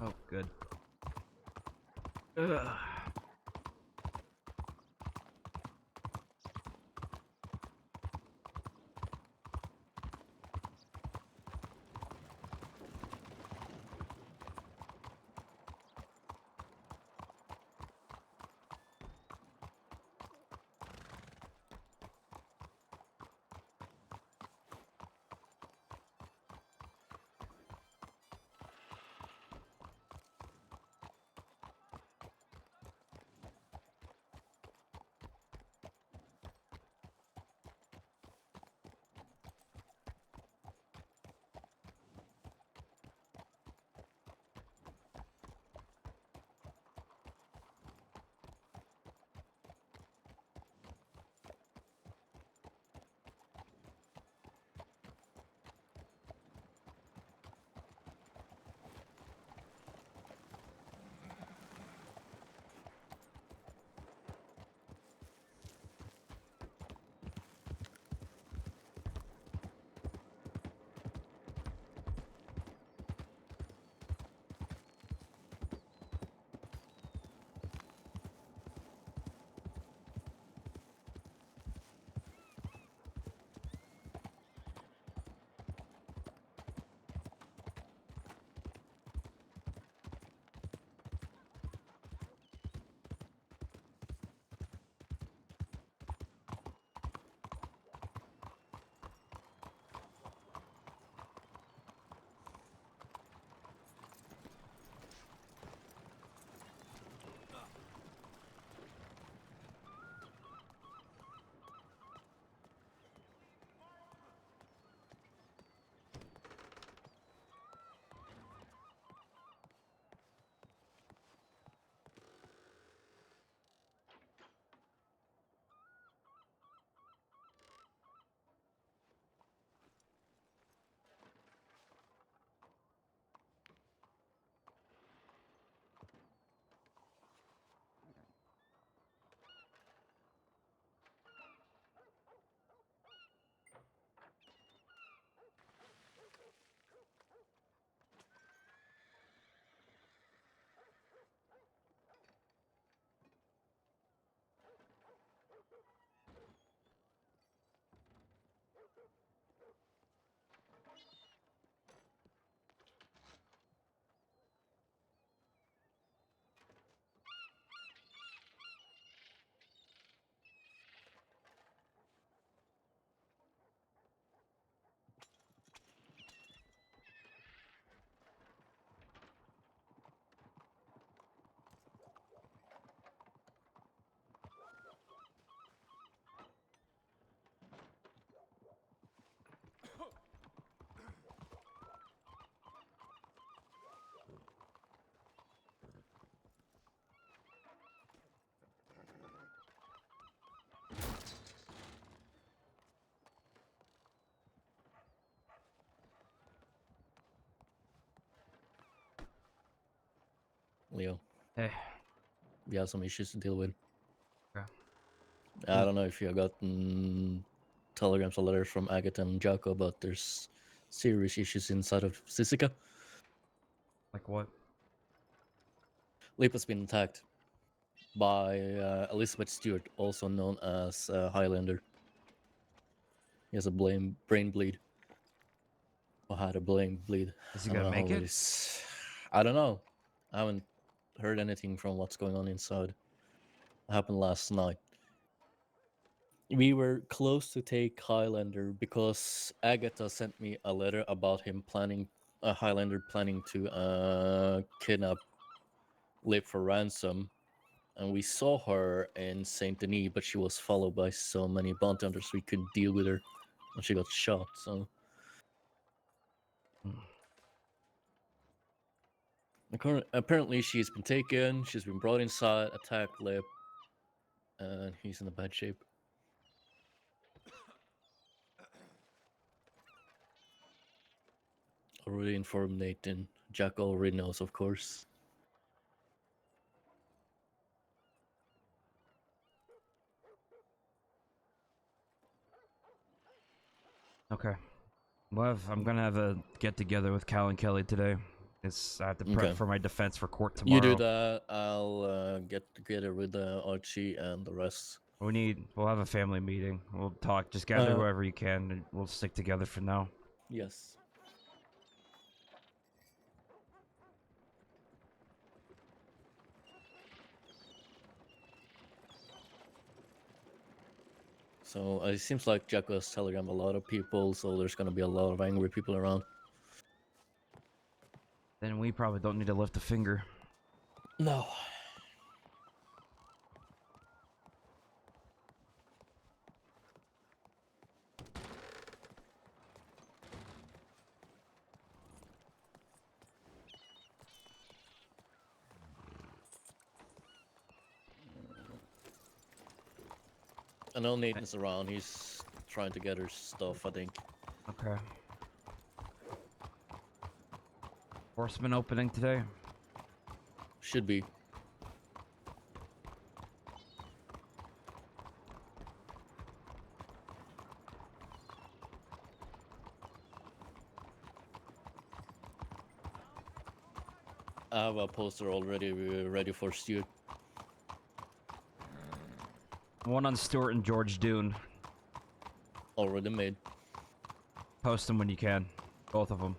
Oh, good. Ugh. Leo, Hey. we have some issues to deal with. Okay. I don't know if you have gotten telegrams or letters from Agatha and Jaco, but there's serious issues inside of Sisica. Like what? Leap has been attacked by Elizabeth Stewart, also known as Highlander. He has a brain bleed. Or had a brain bleed. Is he I don't gonna know make how it? is. I don't know. I haven't heard anything from what's going on inside. It happened last night. We were close to take Highlander because Agatha sent me a letter about him planning, a Highlander planning to kidnap Lip for ransom. And we saw her in Saint Denis, but she was followed by so many bounty hunters we couldn't deal with her, and she got shot. So apparently she's been taken. She's been brought inside, attacked Lip, and he's in a bad shape. Already informed Nathan. Jack already knows, of course. Okay. Well, I'm gonna have a get together with Cal and Kelly today. I have to prep Okay. for my defense for court You tomorrow. do that. I'll get together with Archie and the rest. We'll have a family meeting. We'll talk. Just gather Uh, whoever you can, and we'll stick together for now. yes. So it seems like Jack was telling him a lot of people, so there's gonna be a lot of angry people around. Then we probably don't need to lift a finger. No. I know Nathan's around. He's trying to gather stuff, I think. Okay. Horseman opening today. Should be. I have a poster already ready for Stu. One on Stuart and George Dune. Already made. Post them when you can. Both of them.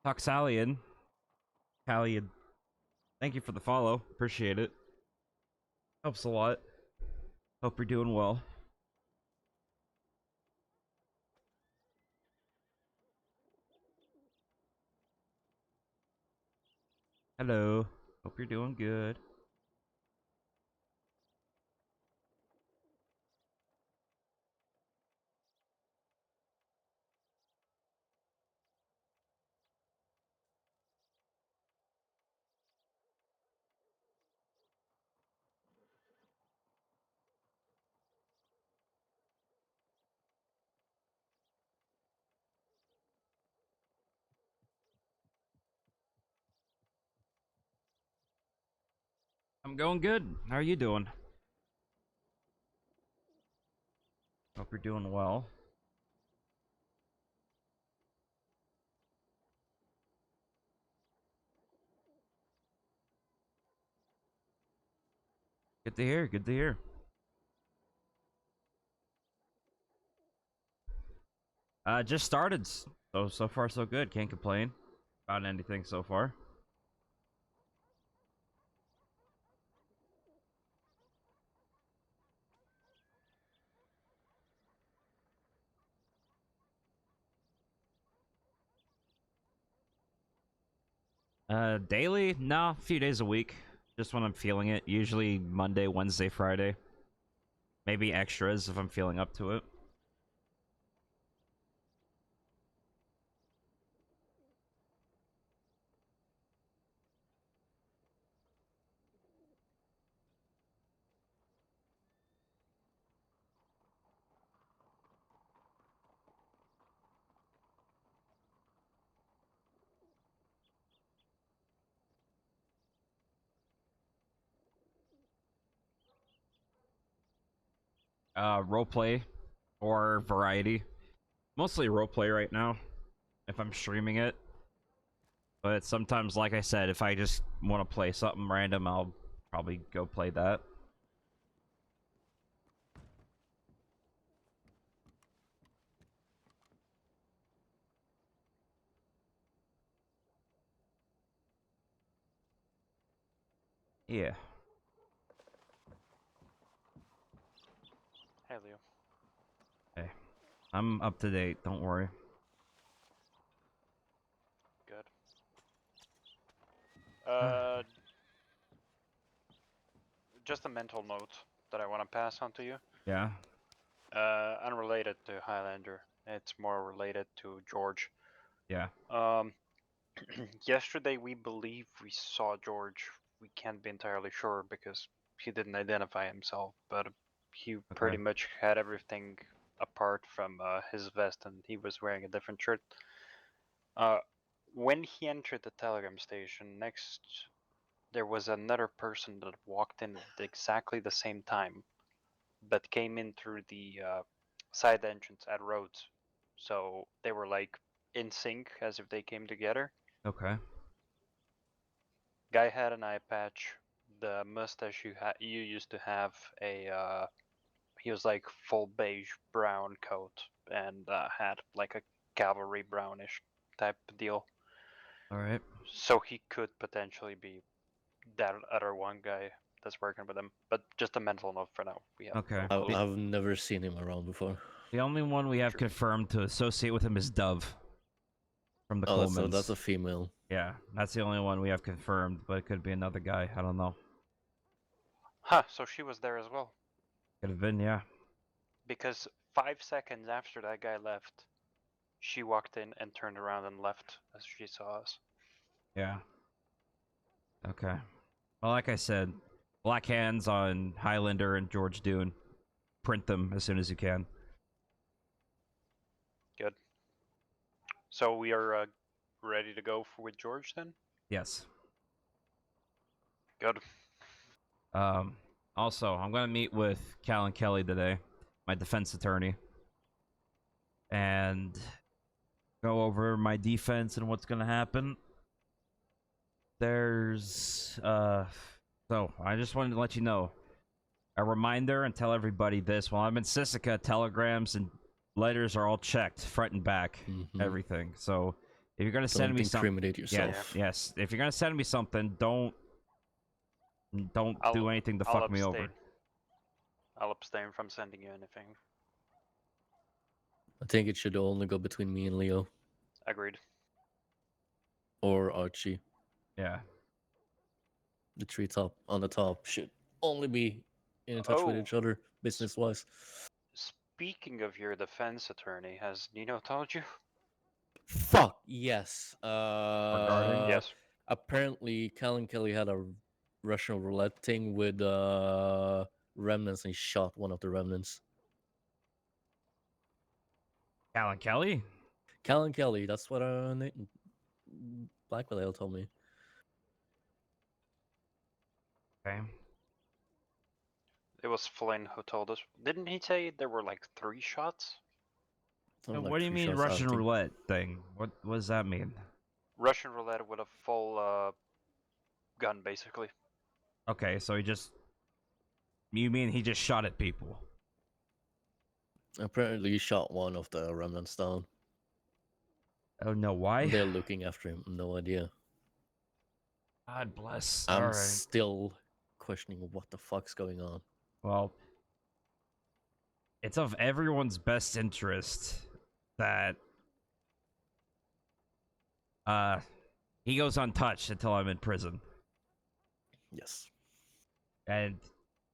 Toxalian. Calian. Thank you for the follow. Appreciate it. Helps a lot. Hope you're doing well. Hello. Hope you're doing good. I'm going good. How are you doing? Hope you're doing well. Good to hear. Good to hear. Just started. So far so good. Can't complain about anything so far. Daily? No, a few days a week. Just when I'm feeling it. Usually Monday, Wednesday, Friday. Maybe extras if I'm feeling up to it. Roleplay or variety. Mostly roleplay right now, if I'm streaming it. But sometimes, like I said, if I just want to play something random, I'll probably go play that. Yeah. Hey, Leo. Okay. I'm up to date, don't worry. Good. Uh, just a mental note that I want to pass on to you. Yeah. Unrelated to Highlander. It's more related to George. Yeah. Yesterday we believe we saw George. We can't be entirely sure because he didn't identify himself, but he pretty Okay. much had everything apart from his vest, and he was wearing a different shirt. When he entered the telegram station, next there was another person that walked in at exactly the same time, but came in through the side entrance at Rhodes. So they were like in sync as if they came together. Okay. Guy had an eye patch. The mustache you used to have he was like full beige brown coat and had like a cavalry brownish type deal. All right. So he could potentially be that other one guy that's working with him. But just a mental note for now. We have Okay. no I, clue. I've never seen him around before. The only one we have True. confirmed to associate with him is Dove from the Oh, that's Colemans. a female. Yeah, that's the only one we have confirmed, but it could be another guy. I don't know. Huh, so she was there as well. Could have been, yeah. Because 5 seconds after that guy left, she walked in and turned around and left as she saw us. Yeah. Okay. Well, like I said, black hands on Highlander and George Dune. Print them as soon as you can. Good. So we are ready to go with George then? Yes. Good. Um. Also, I'm gonna meet with Cal and Kelly today, my defense attorney, and go over my defense and what's gonna happen. There's So I just wanted to let you know, a reminder and tell everybody this. While I'm in Sisika, telegrams and letters are all checked, front and back, everything. So if you're gonna send Don't me something, incriminate yourself. yes. If you're gonna send me something, don't do anything to fuck me over. I'll abstain from sending you anything. I think it should only go between me and Leo Agreed. or Archie. Yeah. The three top on the top should only be in touch with Oh, each other business wise. speaking of your defense attorney, has Nino told you? Fuck yes. Regarding? Yes. Apparently, Callan Kelly had a Russian roulette thing with remnants, and he shot one of the remnants. Cal and Kelly? Callan Kelly, that's what Black Vallejo told me. Okay. It was Flynn who told us. Didn't he say there were like 3 shots? So Something like what do you 3 mean shots, I Russian think. roulette thing? What does that mean? Russian roulette with a full gun, basically. Okay, so you mean he just shot at people? Apparently, he shot one of the remnants down. Oh no, why? They're looking after him. No idea. God bless. I'm Alright. still questioning what the fuck's going on. Well, it's of everyone's best interest that he goes untouched until I'm in prison. Yes. And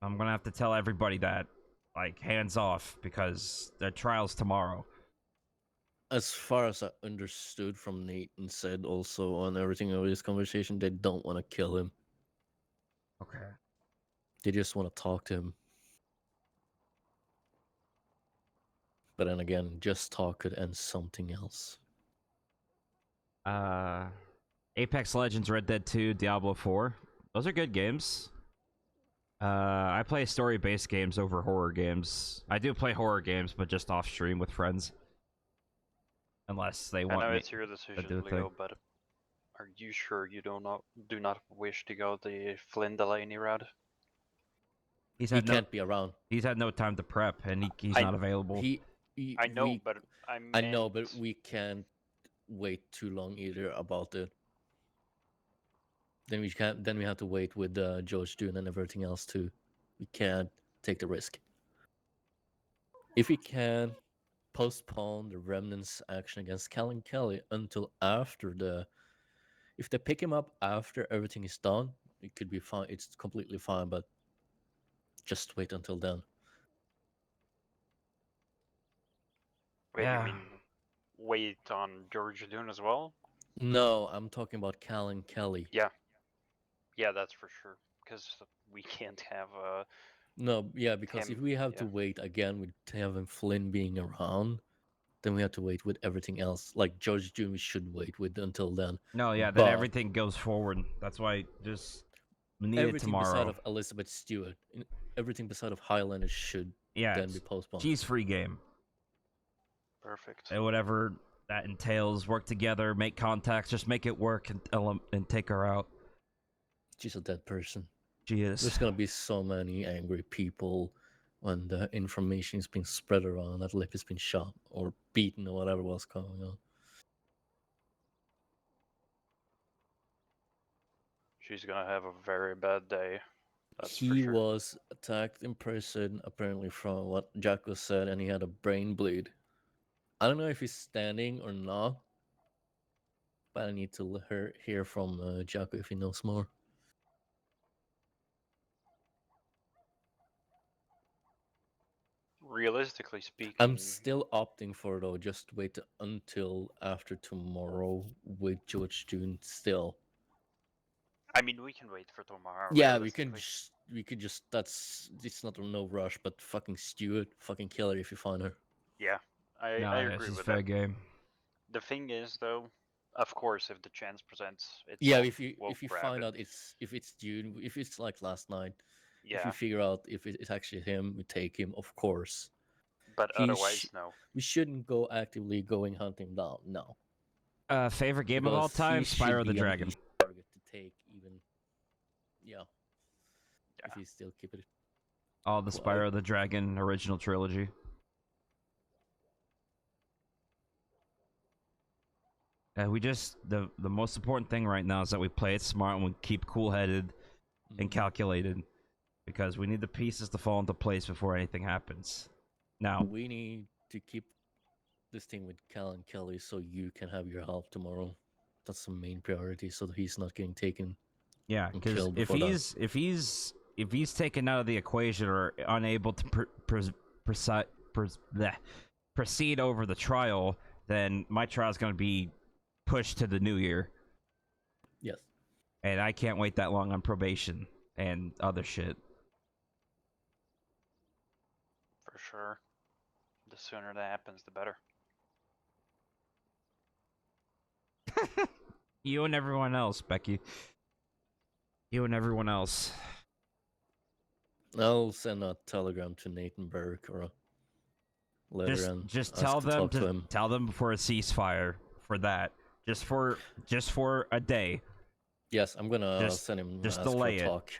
I'm gonna have to tell everybody that, like, hands off, because their trial's tomorrow. As far as I understood from Nate and said also on everything over this conversation, they don't want to kill him. Okay. They just want to talk to him. But then again, just talk could end something else. Apex Legends, Red Dead 2, Diablo 4. Those are good games. I play story-based games over horror games. I do play horror games, but just off stream with friends. Unless they I want know me it's your to decision, do a thing. Leo, but are you sure you do not wish to go the Flynn Delaney route? He's He had no can't be around. he's had no time to prep, and he's I not available. He, he I know, we but I I meant know, but we can't wait too long either about it. Then we can't. Then we have to wait with George Dune and everything else too. We can't take the risk. If we can postpone the Remnants action against Callan Kelly until after the, if they pick him up after everything is done, it could be fine. It's completely fine, but just wait until then. wait, you Yeah. mean wait on George Dune as well? No, I'm talking about Callan Kelly. Yeah, that's for sure. Because we can't have No, yeah, because him. if we have Yeah. to wait again with Kevin Flynn being around, then we have to wait with everything else. Like George June, we should wait with until then. No, yeah, then But everything goes forward. That's why just we need it everything beside tomorrow. of Elizabeth Stewart, everything beside of Highlander should Yeah, then be postponed. she's free game. Perfect. And whatever that entails, work together, make contacts, just make it work and take her out. She's a dead person. She is. There's gonna be so many angry people when the information is being spread around that Lip has been shot or beaten or whatever was going on. She's gonna have a very bad day. That's for He sure. was attacked in prison, apparently, from what Jacko said, and he had a brain bleed. I don't know if he's standing or not, but I need to hear from Jacko if he knows more. Realistically speaking, I'm still opting for, though, just wait until after tomorrow with George June still. I mean, we can wait for tomorrow. Yeah, we could realistically. just it's not no rush, but fucking Stewart, fucking kill her if you find her. Yeah, I Yeah, agree she's with fair that. game. The thing is, though, of course, if the chance presents itself, Yeah, if you we'll grab find it. out if it's June, if it's like last night, if Yeah, you figure out if it's actually him, we take him, of course. but He otherwise, no. We shouldn't go actively going hunting down. No, Favorite game of all because time? he Spyro should the be an Dragon. easy target to take, even. Yeah. If Yeah. you still keep it. All the Quiet. Spyro the Dragon original trilogy. We just the most important thing right now is that we play it smart and we keep cool-headed and Mhm. calculated, because we need the pieces to fall into place before anything happens. Now, We need to keep this thing with Cal and Kelly so you can have your help tomorrow. That's the main priority, so that he's not getting taken. yeah, and because killed if before that. if he's taken out of the equation or unable to proceed over the trial, then my trial is going to be pushed to the new year, Yes. and I can't wait that long on probation and other shit. For sure. The sooner that happens, the better. You and everyone else, Becky. You and everyone else. I'll send a telegram to Nathan Burke or a letter and Just ask tell to them talk to him. tell them for a ceasefire for that. Just for a day. Yes, I'm gonna Just- send him just ask for delay a it. talk.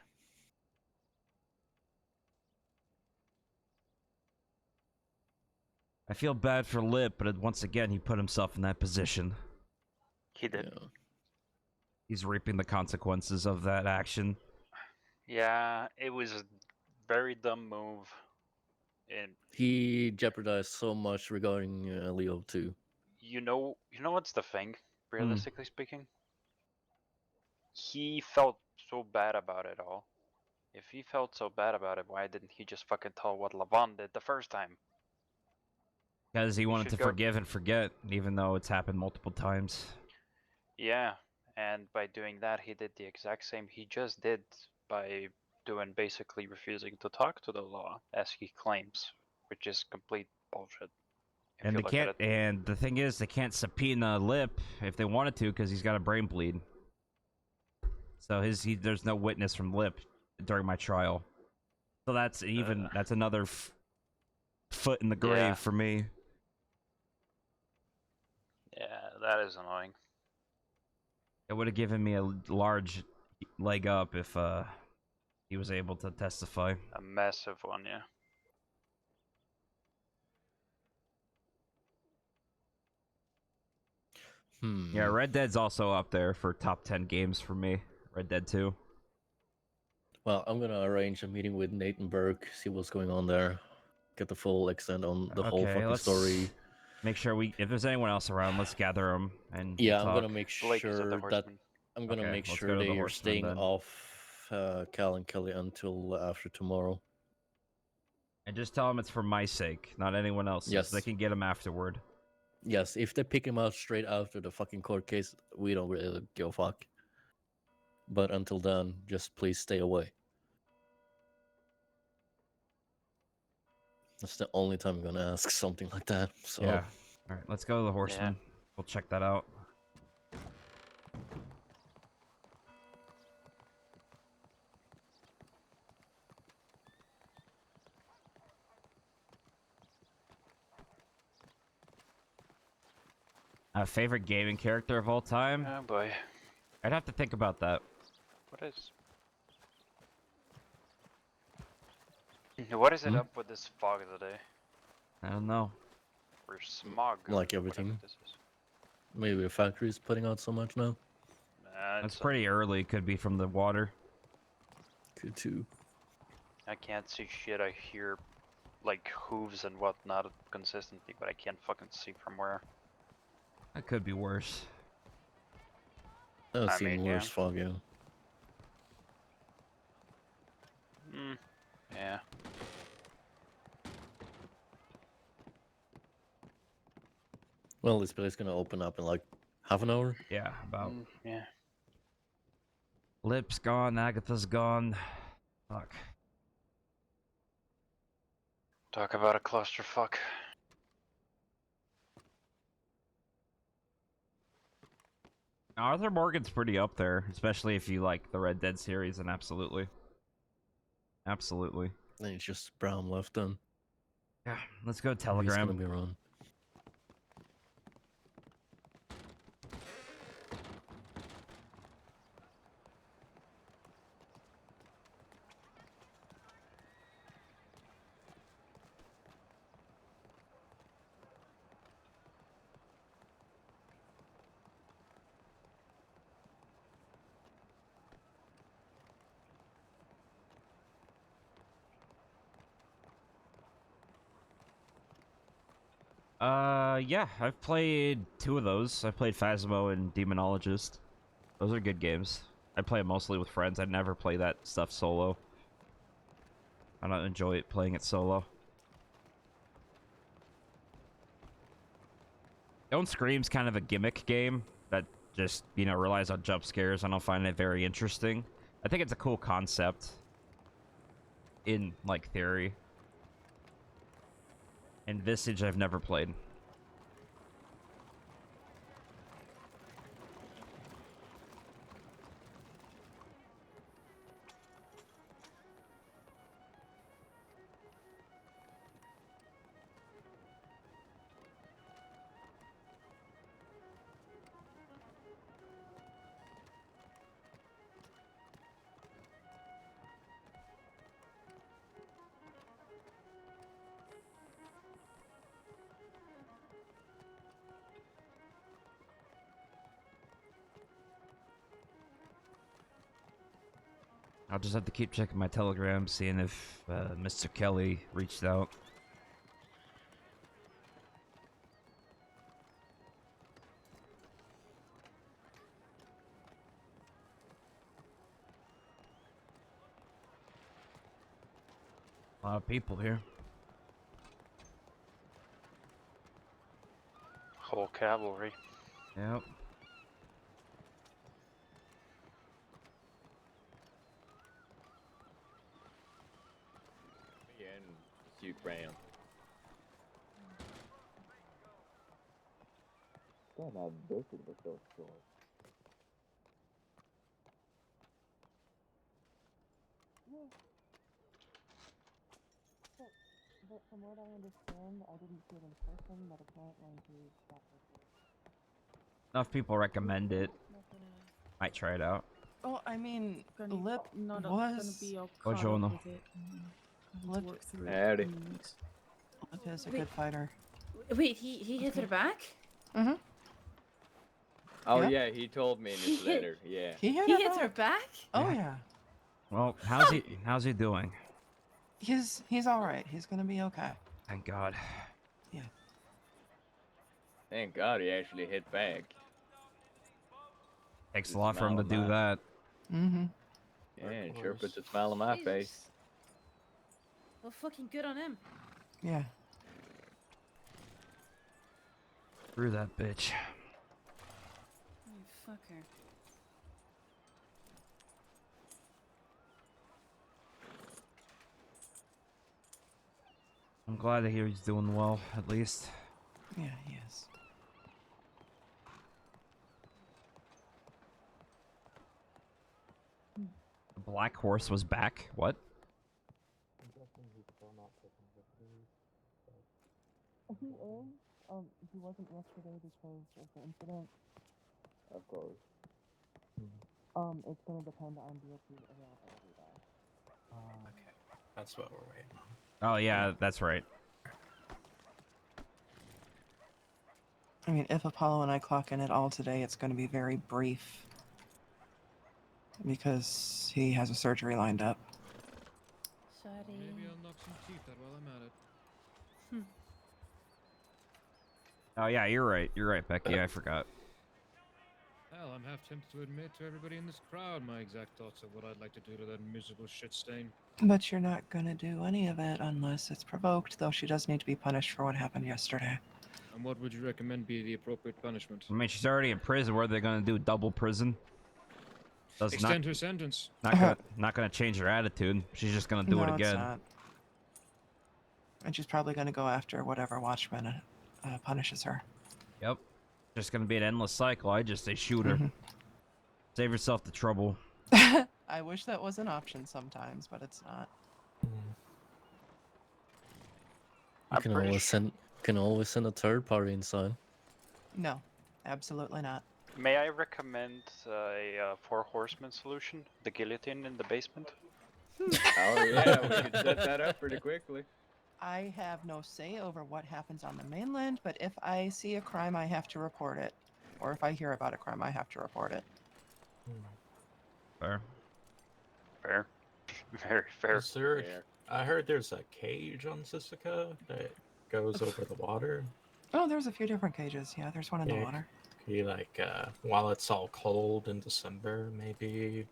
I feel bad for Lip, but once again he put himself in that position. He did. Yeah. He's reaping the consequences of that action. Yeah, it was a very dumb move. And He jeopardized so much regarding Leo too. you know what's the thing? Hmm. Realistically speaking, he felt so bad about it all. If he felt so bad about it, why didn't he just fucking tell what Lavon did the first time? Because he wanted to should go- forgive and forget, even though it's happened multiple times. Yeah, and by doing that, he did the exact same he just did by doing basically refusing to talk to the law, as he claims, which is complete bullshit. If And you they look can't. at it. And the thing is, they can't subpoena Lip if they wanted to, because he's got a brain bleed. So there's no witness from Lip during my trial. So that's even that's another foot in the grave Yeah. for me. Yeah, that is annoying. It would have given me a large leg up if he was able to testify. A massive one, yeah. Yeah, Red Dead's also up there for top 10 games for me. Red Dead 2. Well, I'm gonna arrange a meeting with Nathan Burke, see what's going on there, get the full extent on the whole Okay, fucking let's story. make sure if there's anyone else around, let's gather them and we'll Yeah, I'm talk. gonna make Blake is at the sure that Horseman. I'm gonna Okay, make let's sure go to the they are Horseman staying then. off Cal and Kelly until after tomorrow. And just tell them it's for my sake, not anyone else's. Yes. They can get them afterward. Yes, if they pick him out straight after the fucking court case, we don't really give a fuck. But until then, just please stay away. That's the only time I'm gonna ask something like that. So Yeah. All right, let's go to the Horseman. We'll check that out. Favorite gaming character of all time? Oh boy. I'd have to think about that. What is? What is it Hmm? up with this fog today? I don't know. Or smog? or Like whatever everything. this is. maybe the factory's putting out so much now. Nah, That's it's pretty early. Could be from the water. Could too. I can't see shit. I hear like hooves and whatnot consistently, but I can't fucking see from where. That could be worse. I've I seen mean, worse yeah. fog, yeah. Yeah. Well, this place is gonna open up in like half an hour. Yeah, about. Yeah. Lip's gone. Agatha's gone. Fuck. Talk about a clusterfuck. Arthur Morgan's pretty up there, especially if you like the Red Dead series, and absolutely. Absolutely. Then it's just Brown left then. Yeah, let's go He's Telegram. gonna be around. Yeah, I've played 2 of those. I played Phasmo and Demonologist. Those are good games. I play it mostly with friends. I never play that stuff solo. I don't enjoy it playing it solo. Don't Scream's kind of a gimmick game that just, you know, relies on jump scares. I don't find it very interesting. I think it's a cool concept in, like, theory. And Visage I've never played. I'll just have to keep checking my Telegram, seeing if Mr. Kelly reached out. A lot of people here. Whole cavalry. Yep. Hugh Brown. God, how wicked was those stores. From what I understand, I didn't see it in person, but apparently he's got Enough people recommend it. Might try it out. Oh, I mean, Gonna, Lip not was... gonna be all caught Buongiorno. up with it. Have to Lip, work through it. Howdy. Lip is a Wait. good fighter. Wait, he hit her back? Mm-hmm. Oh Yeah. yeah, he told me in his letter. Yeah. He hit He her hit her back. back? Oh yeah. Well, how's he doing? He's all right. He's gonna be okay. Thank God. Yeah. Thank God he actually hit back. Takes Just a lot for him to smile do on that. Mm-hmm. Yeah, and sure puts a smile on my face. Jesus. Well, fucking good on him. Yeah. Screw that bitch. You fucker. I'm glad to hear he's doing well, at least. Yeah, he is. The black horse was back? What? He is. He wasn't yesterday because of the incident. Of course. It's gonna depend on DOP availability though. Okay, that's what we're waiting on. Oh yeah, that's right. I mean, if Apollo and I clock in at all today, it's gonna be very brief. Because he has a surgery lined up. Sorry. Maybe I'll knock some teeth out while I'm at it. Oh yeah, you're right. You're right, Becky. I forgot. Hell, I'm half tempted to admit to everybody in this crowd my exact thoughts of what I'd like to do to that miserable shit stain. But you're not gonna do any of it unless it's provoked, though she does need to be punished for what happened yesterday. And what would you recommend be the appropriate punishment? I mean, she's already in prison. What are they gonna do? Double prison? That's Extend her sentence. not gonna change her attitude. She's just gonna do no, it It's again. not. And she's probably gonna go after whatever watchman punishes her. Yep. Just gonna be an endless cycle. I just say shoot her. Mhm. Save yourself the trouble. I wish that was an option sometimes, but it's not. You can always send a third party inside. No, absolutely not. May I recommend a four horseman solution? The guillotine in the basement? Oh yeah, we could set that up pretty quickly. I have no say over what happens on the mainland, but if I see a crime, I have to report it. Or if I hear about a crime, I have to report it. Fair. Fair. Very fair. Is there, Fair. I heard there's a cage on Sisika that goes over the water. Oh, there's a few different cages. Yeah, there's one in the Yeah. water. Can you while it's all cold in December, maybe?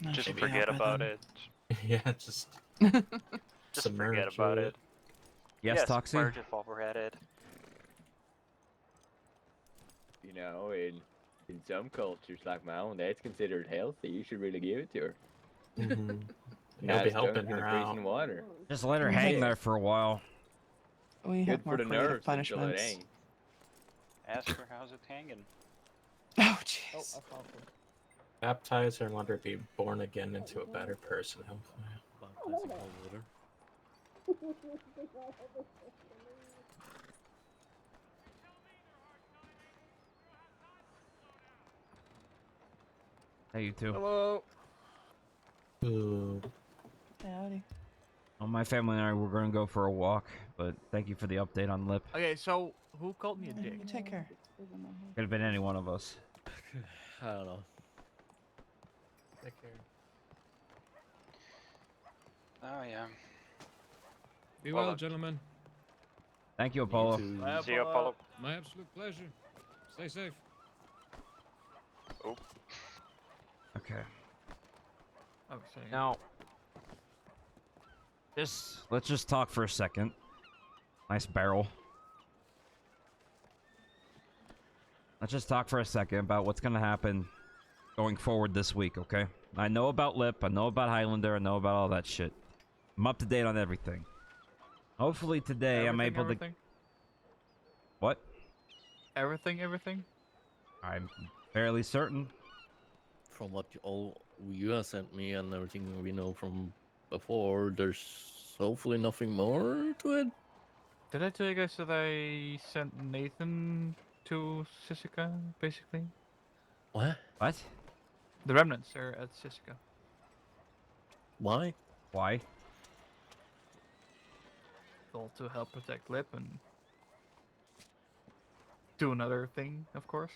That Just should be forget helping about them. it. Yeah, just Just forget submerge about it. Yes, Toxie? submerge it while we're at it. You know, in some cultures like my own, that's considered healthy. You should really give it to her. You'll Now be it's dunked helping in the her freezing out. water. Just let her hang Yeah. there for a while. We Good have for more the creative nerves until it punishments. ain't. Ask her how's it hanging. Oh, jeez. Baptize her and let her be born again into a better person, hopefully. Baptize in cold water. Hey, you too. Hello. Ooh. Howdy. Well, my family and I were gonna go for a walk, but thank you for the update on Lip. Okay, so who called me a dick? You take care. Could have been any one of us. I don't know. Take care. Oh yeah. Be Well, well, gentlemen. Thank you, Apollo. You too. Bye, See you, Apollo. My absolute pleasure. Stay safe. Oh, Okay. Oh, sorry. Now, let's just talk for a second. Nice barrel. Let's just talk for a second about what's gonna happen going forward this week, okay? I know about Lip, I know about Highlander, I know about all that shit. I'm up to date on everything. Hopefully today I'm able to... Everything? What? Everything? I'm fairly certain. From what you have sent me and everything we know from before, there's hopefully nothing more to it. Did I tell you guys that I sent Nathan to Sisika, basically? What? What? The remnants are at Sisika. Why? Why? All to help protect Lip and do another thing, of course.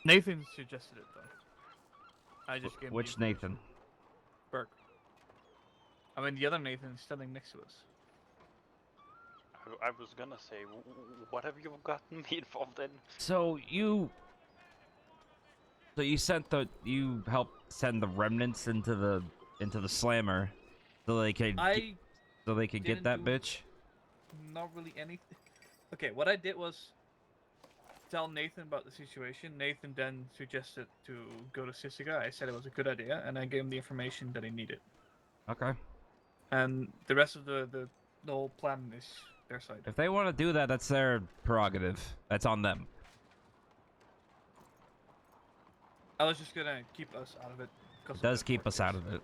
Nathan suggested it though. I just gave him the Which information. Nathan? Burke. I mean, the other Nathan is standing next to us. I was gonna say, what have you gotten me involved in? So you you helped send the remnants into the slammer, so they could get that didn't do- bitch. Not really anything. Okay, what I did was tell Nathan about the situation. Nathan then suggested to go to Sisika. I said it was a good idea, and I gave him the information that he needed. Okay. And the rest of the whole plan is their side. If they want to do that, that's their prerogative. That's on them. I was just gonna keep us out of it. It does keep us out of it.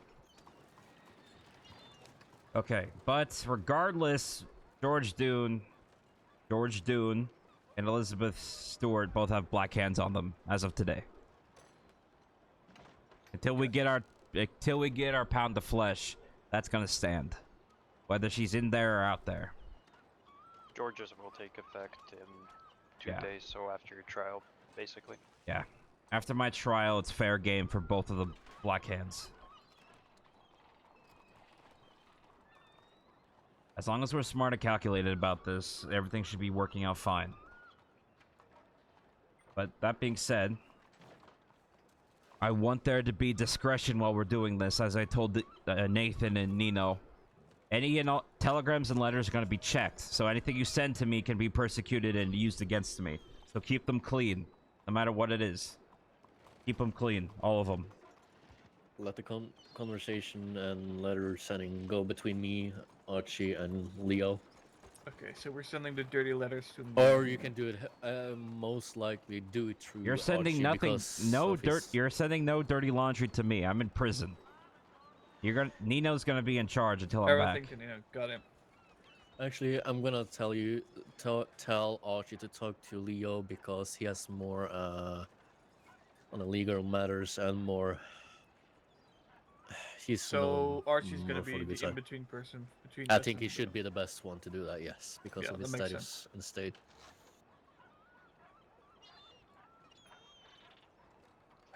Okay, but regardless, George Dune, and Elizabeth Stewart both have black hands on them as of today. Until we get our pound of flesh, that's gonna stand, whether she's in there or out there. George's will take effect in 2 Yeah. days, so after your trial, basically. Yeah. After my trial, it's fair game for both of the black hands. As long as we're smart and calculated about this, everything should be working out fine. But that being said, I want there to be discretion while we're doing this, as I told Nathan and Nino. Any and all telegrams and letters are going to be checked, so anything you send to me can be persecuted and used against me. So keep them clean, no matter what it is. Keep them clean, all of them. Let the conversation and letter sending go between me, Archie, and Leo. Okay, so we're sending the dirty letters to. Or you can do it. Most likely do it through. You're sending Archie nothing, because no of dirt. his- You're sending no dirty laundry to me. I'm in prison. Nino's gonna be in charge until I'm Everything back. to Nino. Got him. Actually, I'm gonna tell Archie to talk to Leo because he has more on the legal matters and more. He's So known Archie's gonna more for be the good the side. in-between person between. I us think and he the- should be the best one to do that. Yes, because Yeah, of his that makes status in the state.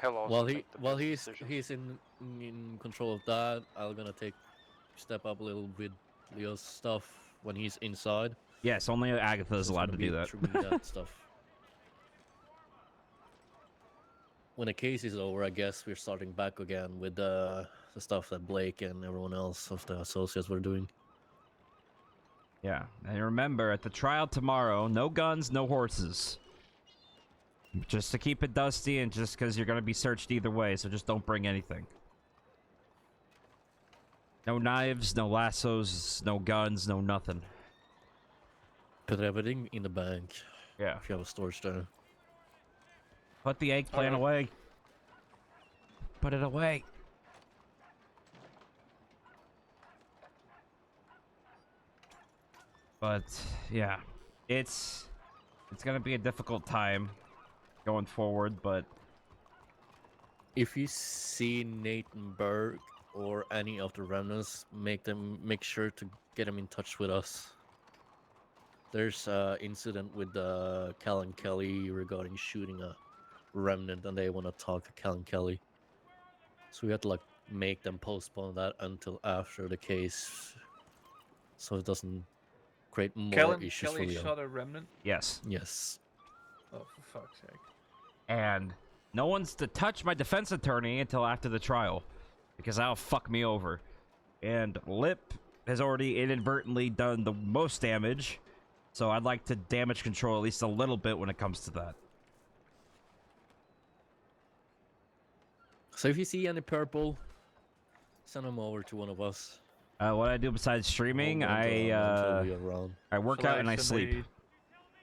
He'll also While make the best decisions. he's in control of that, I'm gonna step up a little with Leo's stuff when he's inside. Yes, only Agatha is So it's allowed gonna to be do that. through me, that stuff. When the case is over, I guess we're starting back again with the stuff that Blake and everyone else of the associates were doing. Yeah, and remember, at the trial tomorrow, no guns, no horses. Just to keep it dusty, and just because you're gonna be searched either way, so just don't bring anything. No knives, no lassos, no guns, no nothing. Put everything in the bank Yeah. if you have a storage there. Put the eggplant away. Put it away. But yeah, it's gonna be a difficult time going forward, but If you see Nathan Berg or any of the remnants, make sure to get them in touch with us. There's an incident with Cal and Kelly regarding shooting a remnant, and they want to talk to Cal and Kelly. So we have to like make them postpone that until after the case, so it doesn't create more issues for Kelly Leo. shot a remnant. yes. Yes. Oh, for fuck's sake! And no one's to touch my defense attorney until after the trial, because that'll fuck me over. And Lip has already inadvertently done the most damage, so I'd like to damage control at least a little bit when it comes to that. So if you see any purple, send them over to one of us. What I do besides streaming, Hold on to 'em until we are around. I work Shall out and I send sleep.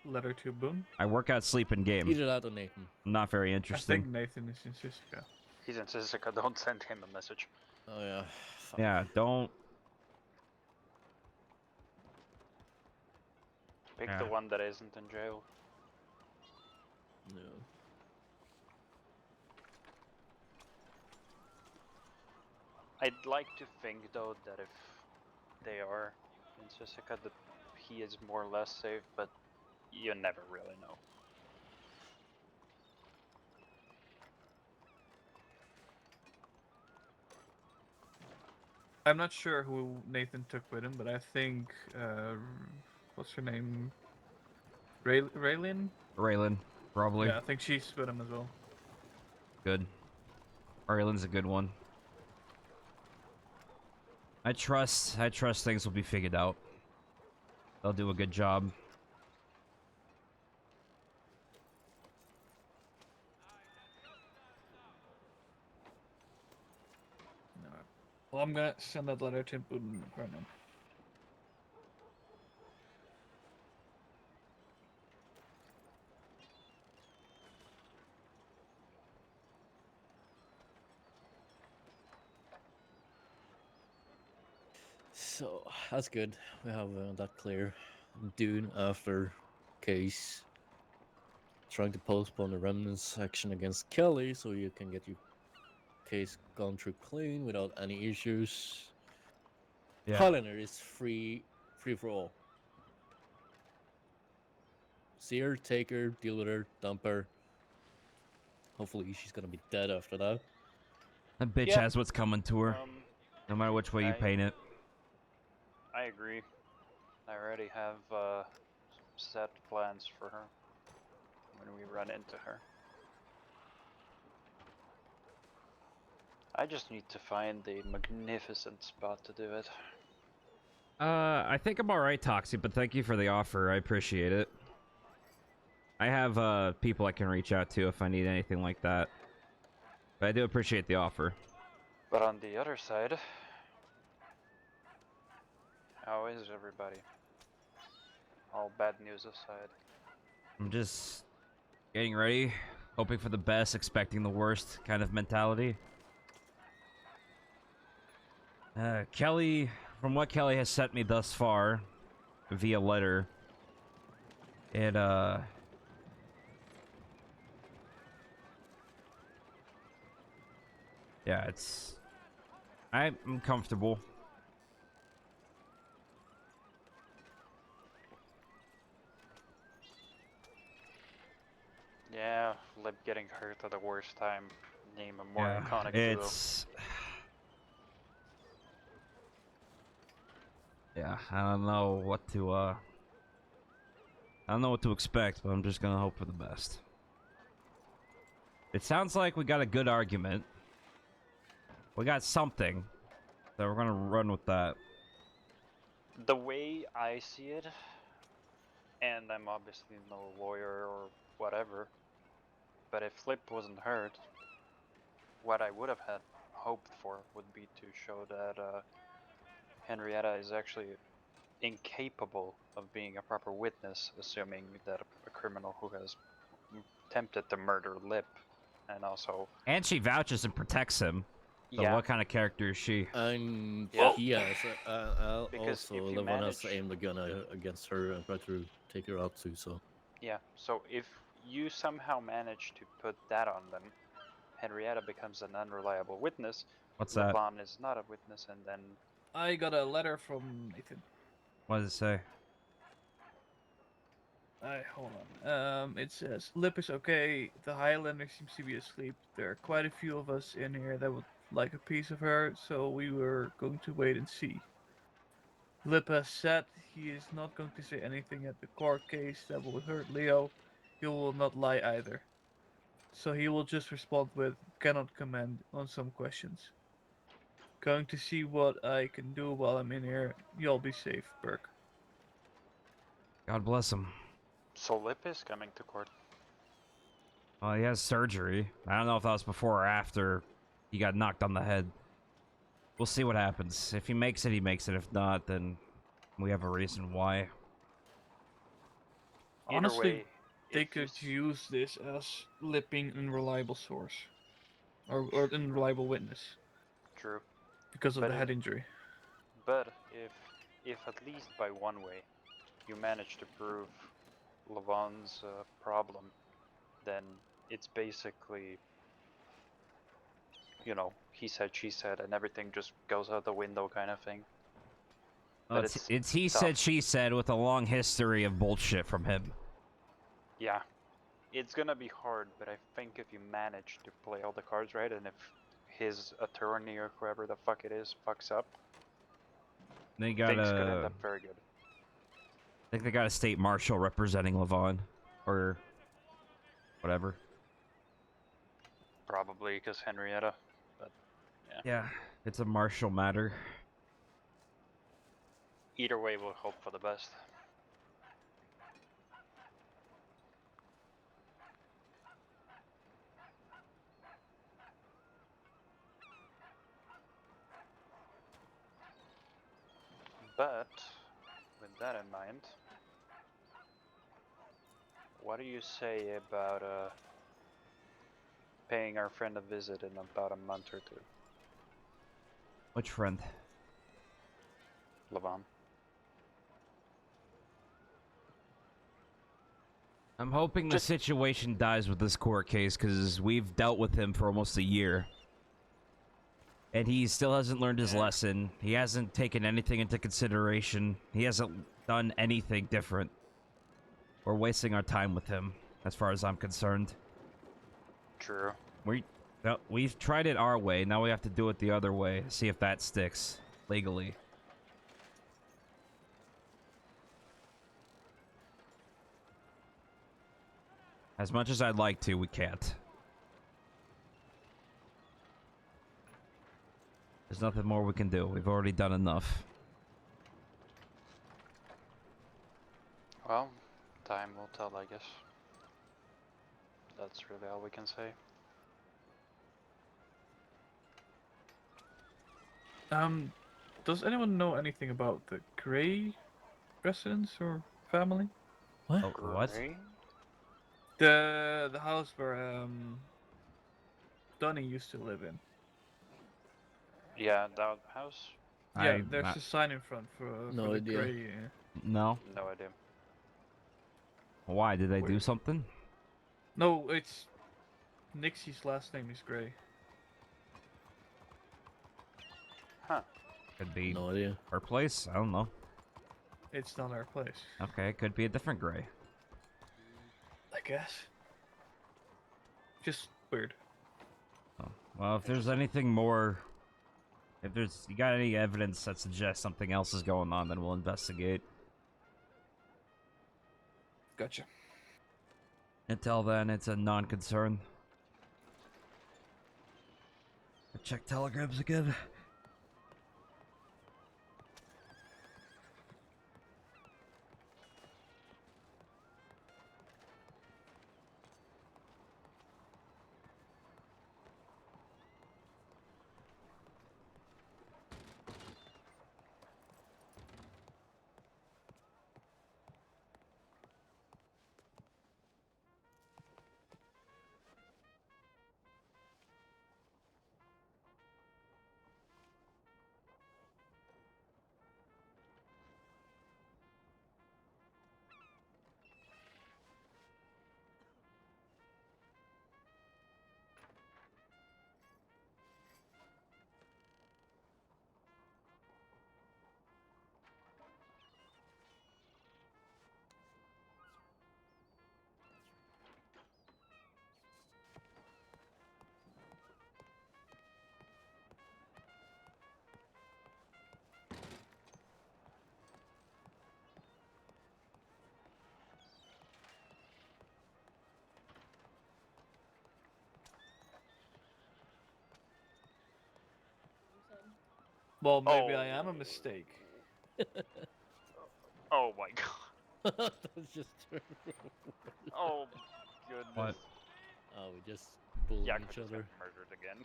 a letter to Boone. I work out, sleep, and game. Either that or Nathan. Not very I interesting. think Nathan is in Sisika. He's in Sisika, don't send him a message. Oh yeah. Fuck. Yeah, don't. Pick Yeah. the one that isn't in jail. No. I'd like to think though that if they are in Sisika that he is more or less safe, but you never really know. I'm not sure who Nathan took with him, but I think what's her name? Raylin? Raylan, probably. Yeah, I think she's with him as well. Good. Raylan's a good one. I trust things will be figured out. They'll do a good job. Alright. Well, I'm gonna send that letter to Putin right now. So that's good. We have that clear. Dune after case. Trying to postpone the remnants action against Kelly so you can get your case gone through clean without any issues. Yeah. Highlander is free for all. See her, take her, deal with her, dump her. Hopefully she's gonna be dead after that. That bitch Yeah. has what's coming to her, no matter which way you paint it. I agree. I already have set plans for her when we run into her. I just need to find the magnificent spot to do it. I think I'm alright, Toxic, but thank you for the offer. I appreciate it. I have people I can reach out to if I need anything like that. But I do appreciate the offer. But on the other side, how is everybody? All bad news aside. I'm just getting ready, hoping for the best, expecting the worst kind of mentality. Kelly, from what Kelly has sent me thus far, via letter, it, yeah, I'm comfortable. Yeah, Lib getting hurt at the worst time. Name a more iconic duo. It's... Yeah, I don't know what to, I don't know what to expect, but I'm just gonna hope for the best. It sounds like we got a good argument. We got something. So we're gonna run with that. The way I see it, and I'm obviously no lawyer or whatever, but if Flip wasn't hurt, what I would have had hoped for would be to show that Henrietta is actually incapable of being a proper witness, assuming that a criminal who has attempted to murder Lip, and also... And she vouches and protects him. So Yeah. what kind of character is she? And Yeah. he has Because also if you Levon has manage- aimed a gun against her and tried to take her out too. So Yeah, so if you somehow manage to put that on them, Henrietta becomes an unreliable witness. What's that? Levon is not a witness, and then I got a letter from Nathan. What does it say? Hold on. It says Lip is okay. The Highlander seems to be asleep. There are quite a few of us in here that would like a piece of her, so we were going to wait and see. Lip has said he is not going to say anything at the court case that will hurt Leo. He will not lie either. So he will just respond with cannot comment on some questions. Going to see what I can do while I'm in here. You'll be safe, Burke. God bless him. so Lip is coming to court. Well, he has surgery. I don't know if that was before or after he got knocked on the head. We'll see what happens. If he makes it, he makes it. If not, then we have a reason why. Either Honestly, way, they if you could use this as Lip being an unreliable source. or an unreliable witness True. because of But the it- head injury. But if at least by one way you manage to prove Levon's problem, then it's basically, you know, he said, she said, and everything just goes out the window kind of thing. But It's he tough. said, she said, with a long history of bullshit from him. Yeah, it's gonna be hard, but I think if you manage to play all the cards right, and if his attorney or whoever the fuck it is fucks up, They things could end got up very good. I think they got a state marshal representing Levon, or whatever. Probably because Henrietta, but Yeah, it's a martial matter. either way, we'll hope for the best. But, with that in mind, what do you say about paying our friend a visit in about a month or two? Which friend? Levon. I'm hoping the situation dies with this court case, because we've dealt with him for almost a year. And he still hasn't learned his lesson. He hasn't taken anything into consideration. He hasn't done anything different. We're wasting our time with him, as far as I'm concerned. True. We've tried it our way, now we have to do it the other way, see if that sticks, legally. As much as I'd like to, we can't. There's nothing more we can do. We've already done enough. Well, time will tell, I guess. That's really all we can say. Does anyone know anything about the Gray residence or family? What? Oh, what? Gray? The house where Donnie used to live in. Yeah, that house? Yeah, there's a sign in front for No the idea. Gray. No. No idea. Why? Did they do Weird. something? No, it's Nixie's last name is Gray. Huh. Could be No idea. her place? I don't know. It's not our place, Okay, it could be a different Gray. I guess. Just weird. Oh. Well, if there's anything more... If you got any evidence that suggests something else is going on, then we'll investigate. Gotcha. Until then, it's a non-concern. Check telegrams again. Well, maybe I am a mistake. Oh my god. That's just Oh goodness. What? Oh, we just bullied Yeah, each Chris other. got murdered again.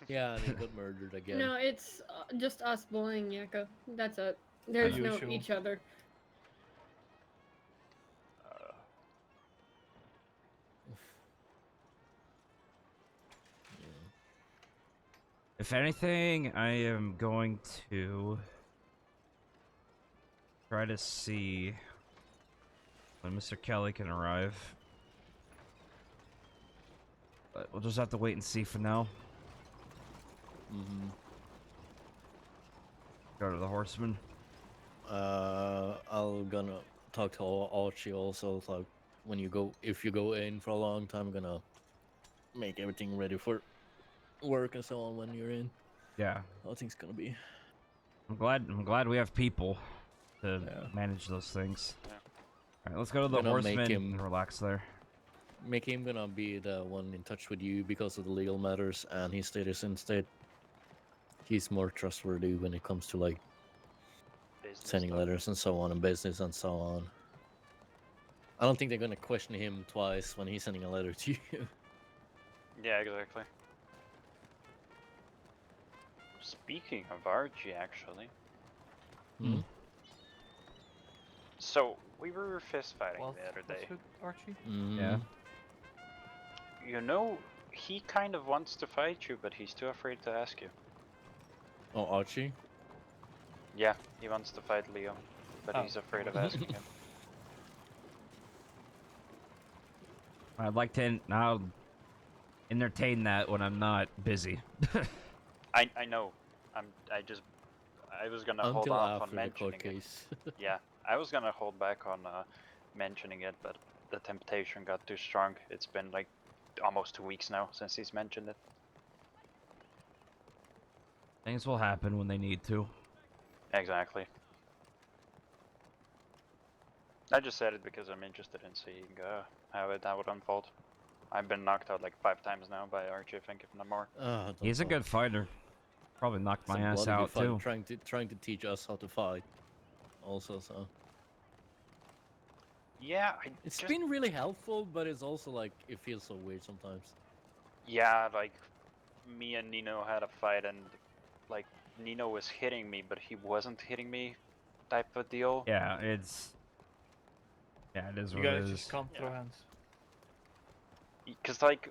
Yeah, and he got murdered again. No, it's just us bullying Yako. That's it. There's no Usual. each other. Yeah. If anything, I am going to try to see when Mr. Kelly can arrive. But we'll just have to wait and see for now. Mm-hmm. Go to the horseman. I'm gonna talk to Archie also. Like if you go in for a long time, I'm gonna make everything ready for work and so on when you're in. Yeah. How things gonna be. I'm glad we have people to Yeah. manage those things. Yeah. Alright, let's go to the Gonna make horseman him- and relax there. Make him gonna be the one in touch with you because of the legal matters and his status instead. He's more trustworthy when it comes to like Business sending stuff. letters and so on and business and so on. I don't think they're gonna question him twice when he's sending a letter to you. Yeah, exactly. Speaking of Archie, actually. Hmm? So, we were fist fighting Well, the other day. what's with Archie? Yeah. You know, he kind of wants to fight you, but he's too afraid to ask you. Oh, Archie? Yeah, he wants to fight Leo, but Oh. he's afraid of asking him. I'd like to now entertain that when I'm not busy. I know. I was gonna hold Until off on after the mentioning court it. case. Yeah, I was gonna hold back on mentioning it, but the temptation got too strong. It's been like almost 2 weeks now since he's mentioned it. Things will happen when they need to. Exactly. I just said it because I'm interested in seeing how it would unfold. I've been knocked out like 5 times now by Archie, I think, if not more. Don't He's a talk. good fighter. Probably knocked He's my a ass bloody good out fighter, too. trying to teach us how to fight. Also, so Yeah, it's just, been really helpful, but it's also like it feels so weird sometimes. yeah, like me and Nino had a fight, and like Nino was hitting me, but he wasn't hitting me, type of deal. Yeah, it is You what it guys is. just can't throw Yeah. hands. Because like,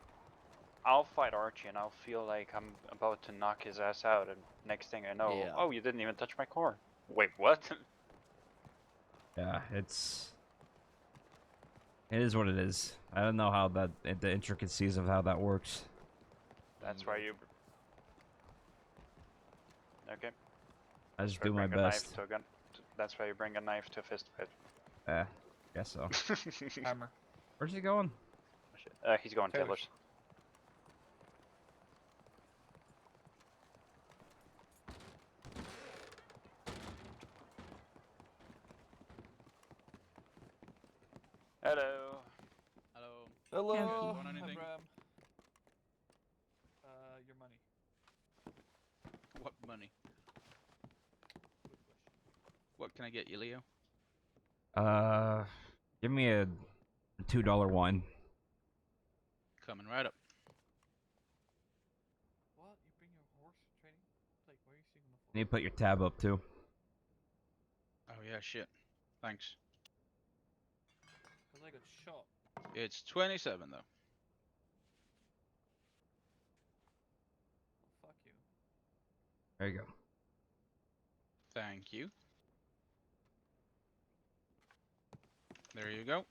I'll fight Archie and I'll feel like I'm about to knock his ass out, and next thing I know, Yeah. oh, you didn't even touch my core. Wait, what? Yeah, it is what it is. I don't know how the intricacies of how that works. That's why you. Okay. I That's just why do you my bring a knife best. to a gun. That's why you bring a knife to a fist fight. Yeah, guess so. Hammer. Where's he going? He's going Taylor's. Taylor's. Hello. Hello. Hello. You want anything? Abram. Your money. What money? Good question. What can I get you, Leo? Give me a $2 wine. Coming right up. What? You bring your horse training? Like, where are you seeing the You need to put your tab up too. Oh yeah, shit. Thanks. Because I got shot. It's 27 though. Oh, fuck you. There you go. Thank you. There you go.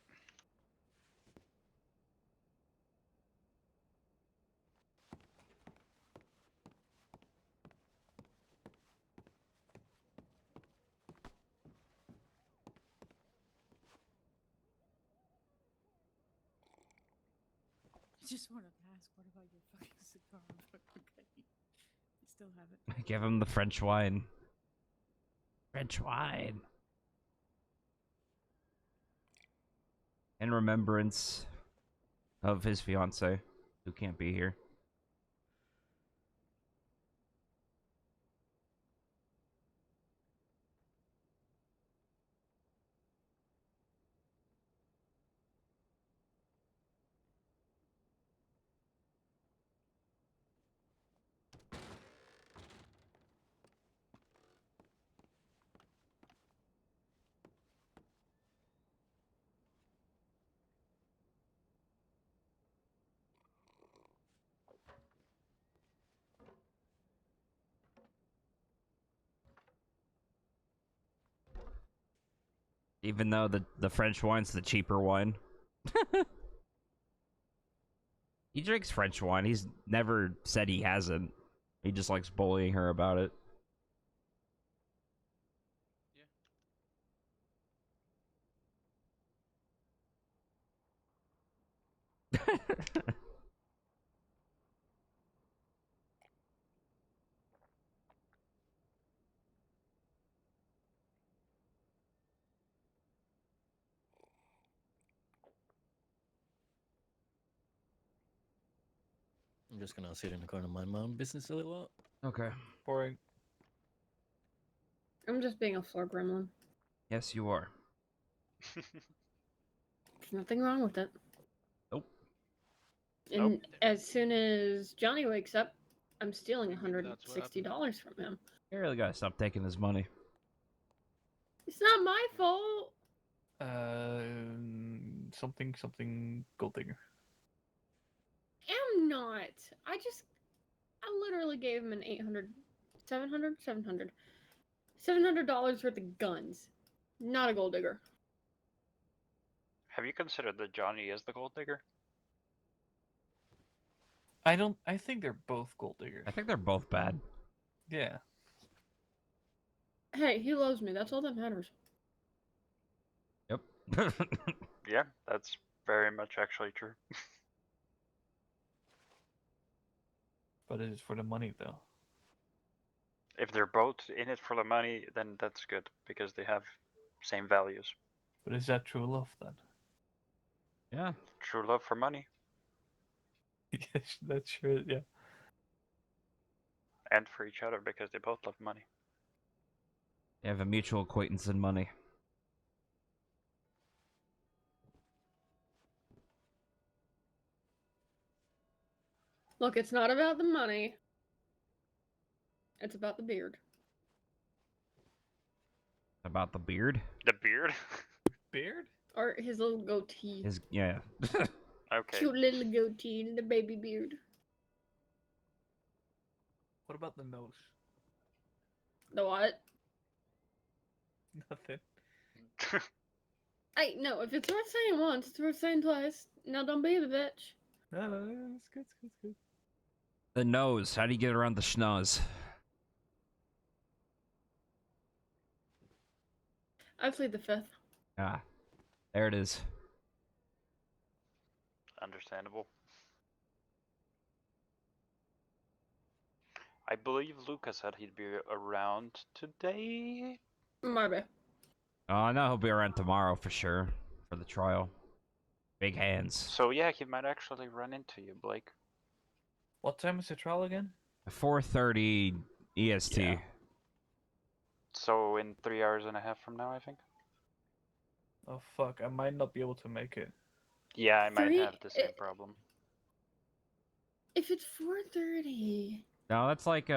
I just want to ask, what about your fucking cigar? But okay. You still have it. Give him the French wine. French wine. In remembrance of his fiance, who can't be here. Even though the French wine's the cheaper wine. He drinks French wine. He's never said he hasn't. He just likes bullying her about it. I'm just gonna sit in the corner and mind my own business a little while. Okay. Boring. I'm just being a floor gremlin. Yes, you are. There's nothing wrong with it. Nope. And as soon as Johnny wakes up, I'm stealing Maybe that's what $160 from him. You really gotta stop taking his money. It's not my fault. Something gold digger. I'm not. I literally gave him an $700 worth of guns. Not a gold digger. Have you considered that Johnny is the gold digger? I think they're both gold diggers. I think they're both bad. Yeah. Hey, he loves me. That's all that matters. Yep. Yeah, that's very much actually true. But it is for the money though. If they're both in it for the money, then that's good because they have same values. But is that true love then? Yeah. True love for money Yes, that's true. Yeah. and for each other because they both love money. They have a mutual acquaintance in money. Look, it's not about the money. It's about the beard. About the beard? The beard? Beard? Or his little goatee. Yeah. Okay. Cute little goatee and the baby beard. What about the nose? The what? Nothing. Hey, no, if it's worth saying once, it's worth saying twice. Now don't be the bitch. No, it's good, it's good. The nose. How do you get around the schnoz? I plead the fifth. Ah. There it is. Understandable. I believe Lucas said he'd be around today. Maybe. Oh, I know he'll be around tomorrow for sure. For the trial. Big hands. So yeah, he might actually run into you, Blake. What time is the trial again? 4:30 EST. Yeah. So in 3 hours and a half from now, I think. Oh fuck, I might not be able to make it. Yeah, I might Three- have the same problem. If it's 4:30 No, that's like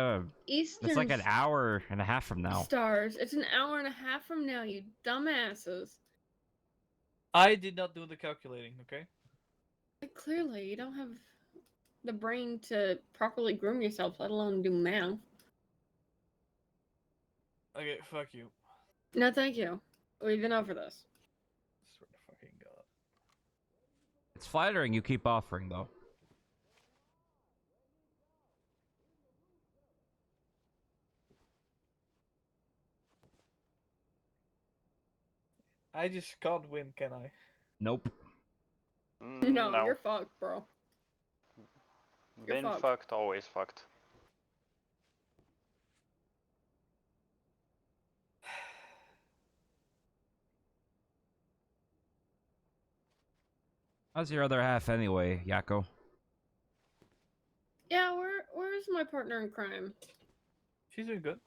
Eastern it's like an hour and a half from now. stars, it's an hour and a half from now, you dumbasses. I did not do the calculating, okay? Like, clearly, you don't have the brain to properly groom yourself, let alone do math. Okay, fuck you. No, thank you. We've been over this. Swear to fucking god. It's flattering you keep offering though. I just can't win, can I? Nope. No, No. you're fucked, bro. you're Been fucked. fucked, always fucked. How's your other half anyway, Yako? Yeah, where's my partner in crime? She's doing good.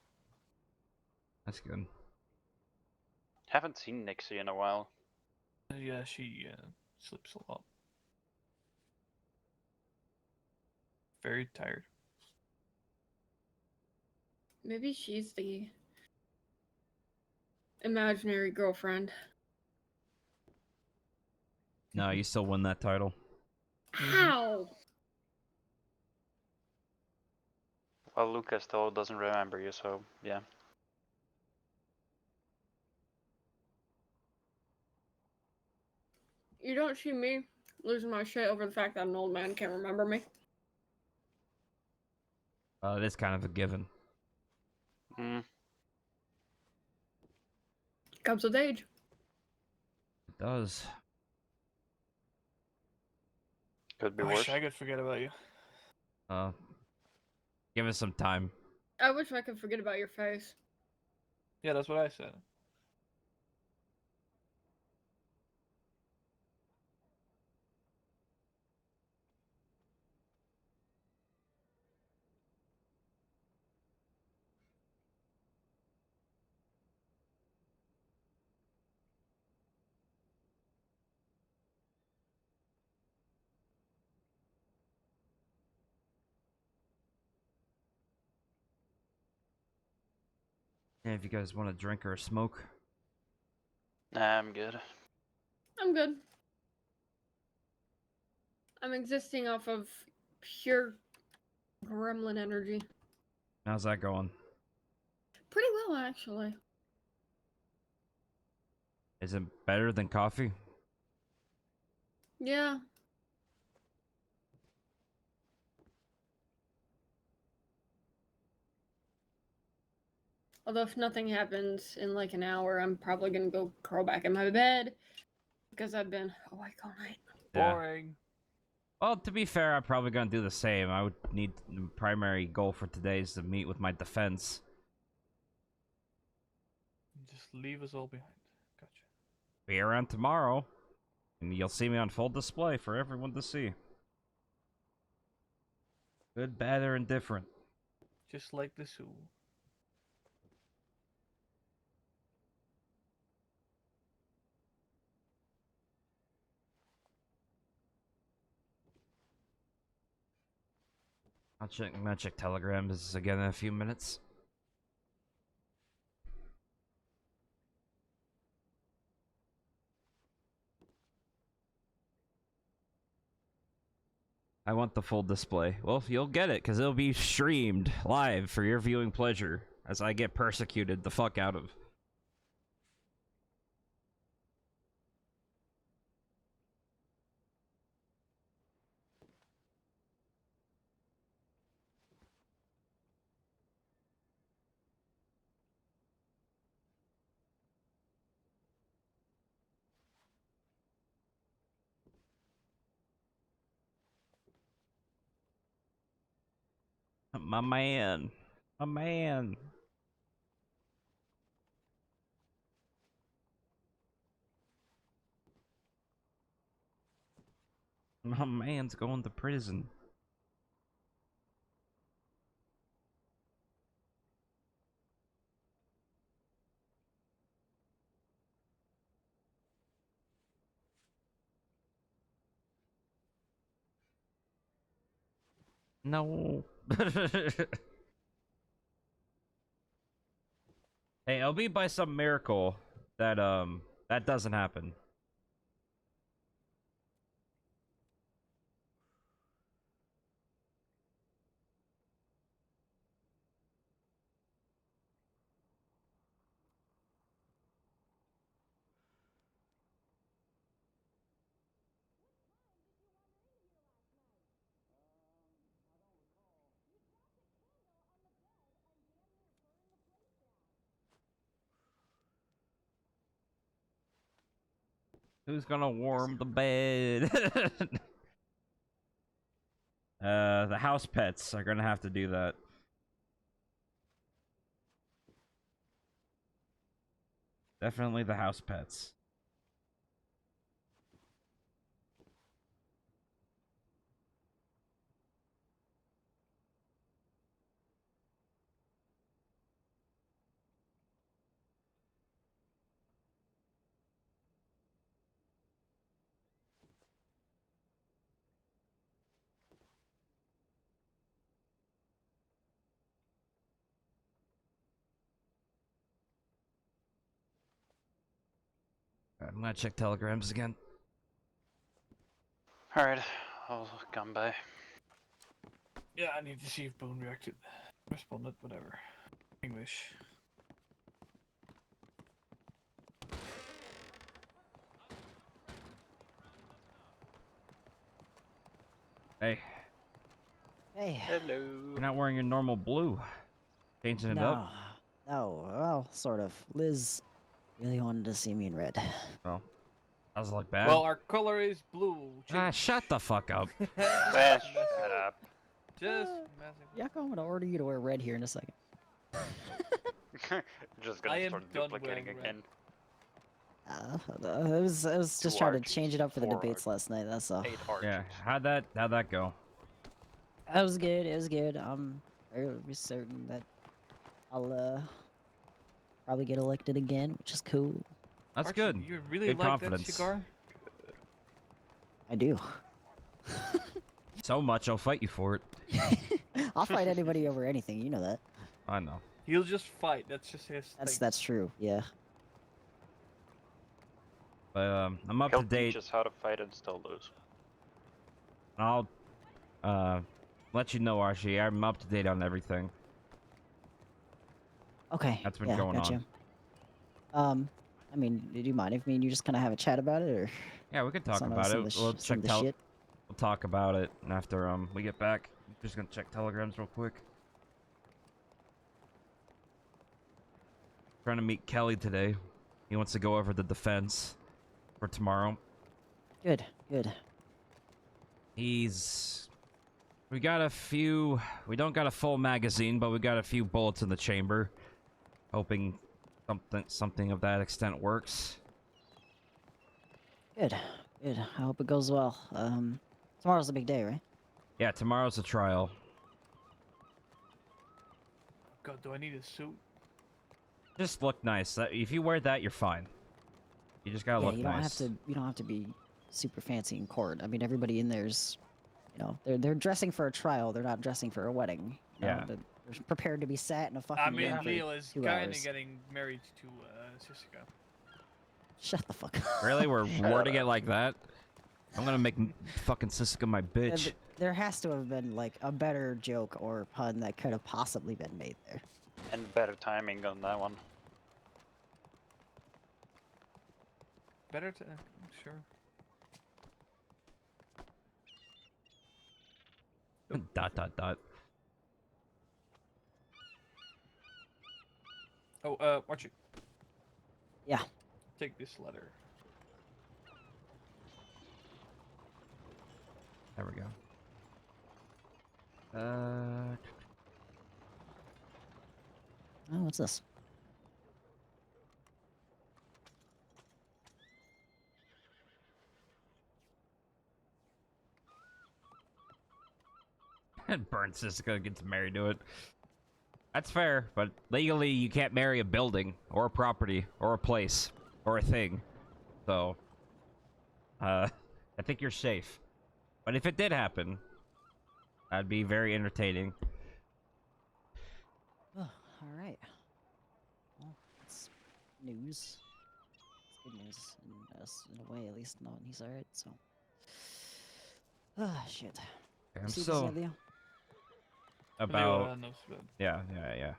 That's good. Haven't seen Nixie in a while. Yeah, she sleeps a lot. Very tired. Maybe she's the imaginary girlfriend. No, you still win that title. How? Well, Lucas still doesn't remember you, so yeah. You don't see me losing my shit over the fact that an old man can't remember me. It is kind of a given. Mm. Comes with age. It does. Could be I wish worse. I could forget about you. Give us some time. I wish I could forget about your face. Yeah, that's what I said. Yeah, if you guys want to drink or smoke. Nah, I'm good. I'm good. I'm existing off of pure gremlin energy. How's that going? Pretty well, actually. Is it better than coffee? Yeah. Although if nothing happens in like an hour, I'm probably gonna go curl back in my bed because I've been awake all night. Yeah. Boring. Well, to be fair, I'm probably gonna do the same. I would need the primary goal for today is to meet with my defense. Just leave us all behind. Gotcha. Be around tomorrow, and you'll see me on full display for everyone to see. Good, bad, or indifferent. Just like the zoo. I'm gonna check telegrams again in a few minutes. I want the full display. Well, you'll get it, because it'll be streamed live for your viewing pleasure as I get persecuted the fuck out of. My man. My man. My man's going to prison. No. Hey, it'll be by some miracle that that doesn't happen. Who's gonna warm the bed? The house pets are gonna have to do that. Definitely the house pets. I'm gonna check telegrams again. Alright, I'll come by. Yeah, I need to see if Bone reacted. Responded, whatever. English. Hey, Hey. Hello. you're not wearing your normal blue. Changing it up? No, well, sort of. Liz really wanted to see me in red. Well, does it look bad? Well, our color is blue. Shut the fuck up. Man, shut up. Just messing. Yakko, I'm gonna order you to wear red here in a second. Just I gonna am start done duplicating wearing red. again. I was just 2 trying to arches, change it up for the 4 debates last night. That's all. 8 arches. Yeah, how'd that go? That was good. It was good. I'm very certain that I'll probably get elected again, which is cool. That's Archie, good. You really Good like confidence. that cigar? I do. So much, I'll fight you for it. I'll fight anybody over anything. You know that. I know. He'll just fight. That's just his thing. That's true. Yeah. But I'm up He'll to date. teach us how to fight and still lose. I'll let you know, Archie. I'm up to date on everything. Okay. That's been yeah, going gotcha. on. I mean, do you mind if me and you just kind of have a chat about it, or? Yeah, we can talk some of- about some it. of the We'll some check of the shit? We'll talk about it after we get back. I'm just gonna check telegrams real quick. Trying to meet Kelly today. He wants to go over the defense for tomorrow. Good. We got a few. We don't got a full magazine, but we got a few bullets in the chamber. Hoping something of that extent works. Good. I hope it goes well. Tomorrow's a big day, right? Yeah, tomorrow's the trial. God, do I need a suit? Just look nice. If you wear that, you're fine. You just gotta Yeah, look you nice. don't have to be super fancy in court. I mean, everybody in there's, they're dressing for a trial. They're not dressing for a wedding. Yeah. They're prepared to be sat in a fucking I mean, room for Leo is 2 kind of hours. getting married to Jessica. Shut the fuck up. Really? We're wording it like that? I'm gonna make fucking Siska my bitch. There has to have been like a better joke or pun that could have possibly been made there. And better timing on that one. Better to sure. Dot. Oh, watch it. Yeah. Take this letter. There we go. Oh, what's this? And burn Siska gets married to it. That's fair, but legally you can't marry a building or a property or a place or a thing. So, I think you're safe. But if it did happen, that'd be very entertaining. Oh, all right. Well, it's news. It's good news in a way, at least. No, he's all right. So. Ah, shit. I'm You see this still yet, Leo? about. knows about it. Yeah.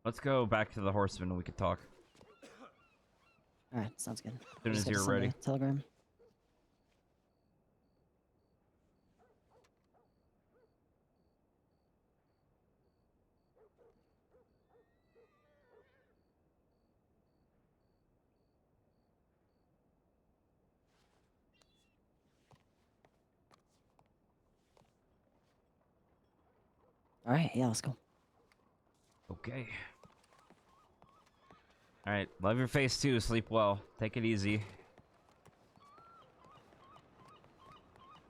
Let's go back to the horseman and we can talk. All right, sounds good. As soon Just as had to you're send a ready. Telegram. All right, yeah, let's go. Okay. Alright, love your face too, sleep well. Take it easy.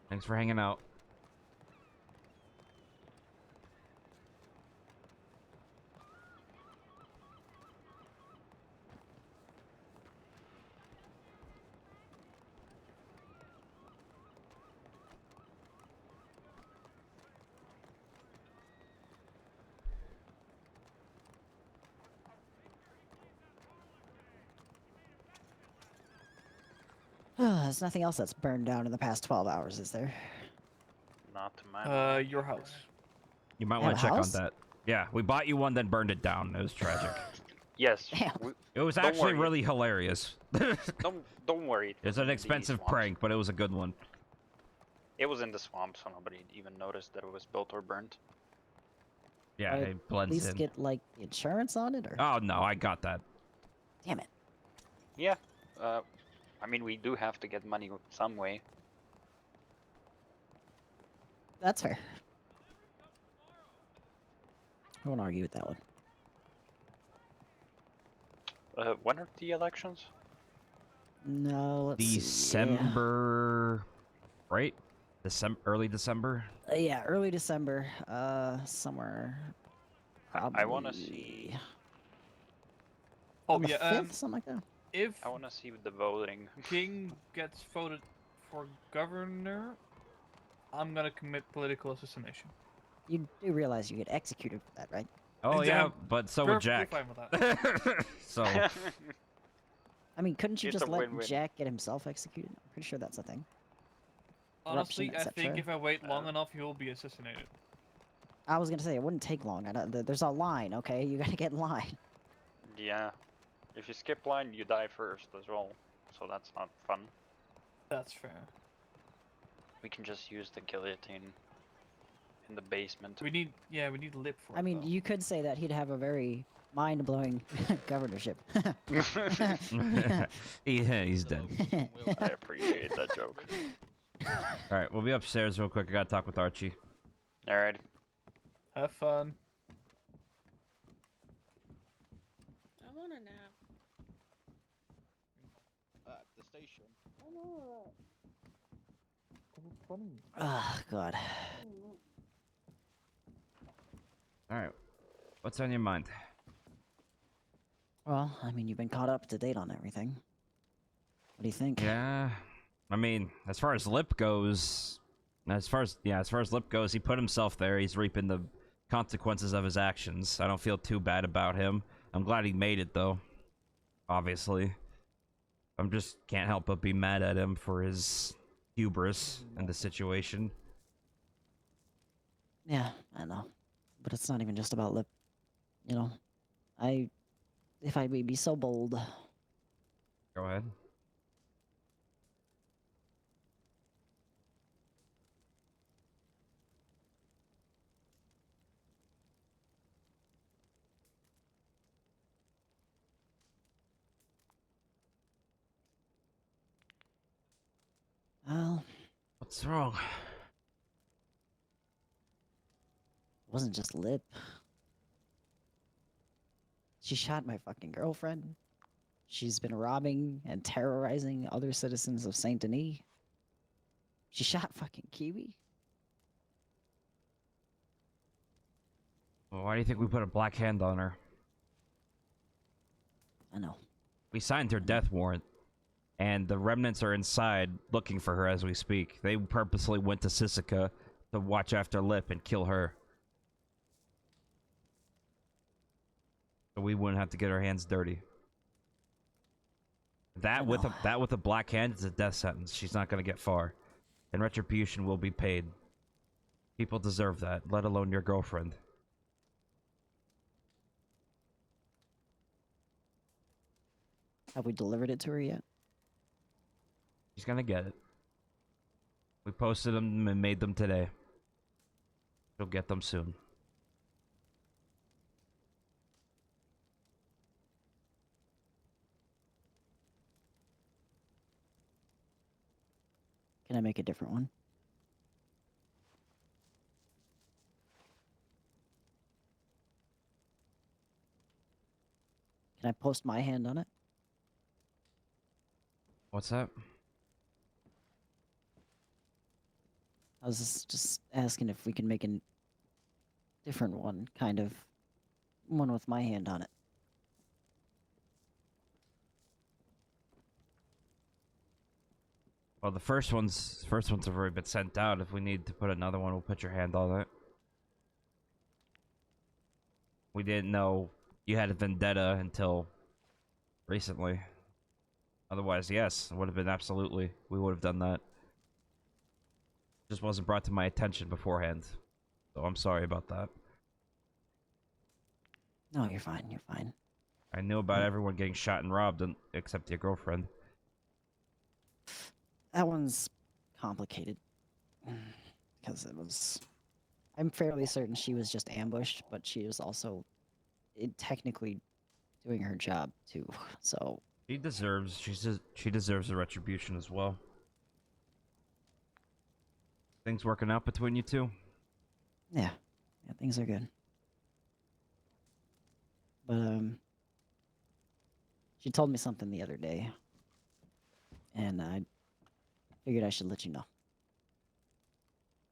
Thanks for hanging out. There's nothing else that's burned down in the past 12 hours, is there? Not to my Your house. You might Have want a to check on house? that. Yeah, we bought you one, then burned it down. It was tragic. Yes. Damn. It was Don't actually worry. really hilarious. Don't worry. It's an expensive prank, but it was a good one. It was in the swamp, so nobody even noticed that it was built or burnt. Yeah, Or it At blends least in. get like insurance on it, or Oh no, I got that. damn it. Yeah. I mean, we do have to get money some way. That's fair. I won't argue with that one. When are the elections? No, let's see. December, right? Early December. Yeah, early December. Somewhere. Probably. I want to see. Oh on the yeah, 5th, something like that. if I want to see the voting. King gets voted for governor, I'm gonna commit political assassination. You do realize you get executed for that, right? Oh Yeah, yeah, I'm but so would perfectly Jack. fine with that. So I mean, couldn't you It's just a let win-win. Jack get himself executed? I'm pretty sure that's a thing. Honestly, Corruption, I think etc. if I wait long enough, he will be assassinated. I was gonna say it wouldn't take long. There's a line, okay? You gotta get in line. Yeah. If you skip line, you die first as well. So that's not fun. That's fair. We can just use the guillotine in the basement. We need lip for I it, mean, though. you could say that he'd have a very mind-blowing governorship. yeah, he's dead. I appreciate that joke. All right, we'll be upstairs real quick. I gotta talk with Archie. Alright. Have fun. I want a nap. At the station. Oh God. All right, what's on your mind? Well, I mean, you've been caught up to date on everything. What do you think? Yeah, I mean, as far as Lip goes, as far as Lip goes, he put himself there. He's reaping the consequences of his actions. I don't feel too bad about him. I'm glad he made it, though. Obviously, I'm just can't help but be mad at him for his hubris in the situation. Yeah, I know. But it's not even just about Lip. You know, if I may be so bold, Go ahead. well, What's wrong? it wasn't just Lip. She shot my fucking girlfriend. She's been robbing and terrorizing other citizens of Saint Denis. She shot fucking Kiwi. Well, why do you think we put a black hand on her? I know. We signed her death warrant, and the remnants are inside looking for her as we speak. They purposely went to Sisika to watch after Lip and kill her. So we wouldn't have to get our hands dirty. That with a black hand is a death sentence. She's not gonna get far. And retribution will be paid. People deserve that, let alone your girlfriend. Have we delivered it to her yet? She's gonna get it. We posted them and made them today. She'll get them soon. Can I make a different one? Can I post my hand on it? What's that? I was just asking if we can make a different one, kind of one with my hand on it. Well, the first ones have already been sent out. If we need to put another one, we'll put your hand on it. We didn't know you had a vendetta until recently. Otherwise, yes, it would have been absolutely. We would have done that. Just wasn't brought to my attention beforehand. So I'm sorry about that. No, you're fine. You're fine. I knew about everyone getting shot and robbed, except your girlfriend. That one's complicated. because it was. I'm fairly certain she was just ambushed, but she was also technically doing her job too. So She deserves. She deserves a retribution as well. Things working out between you two? yeah, things are good. But she told me something the other day, and I figured I should let you know.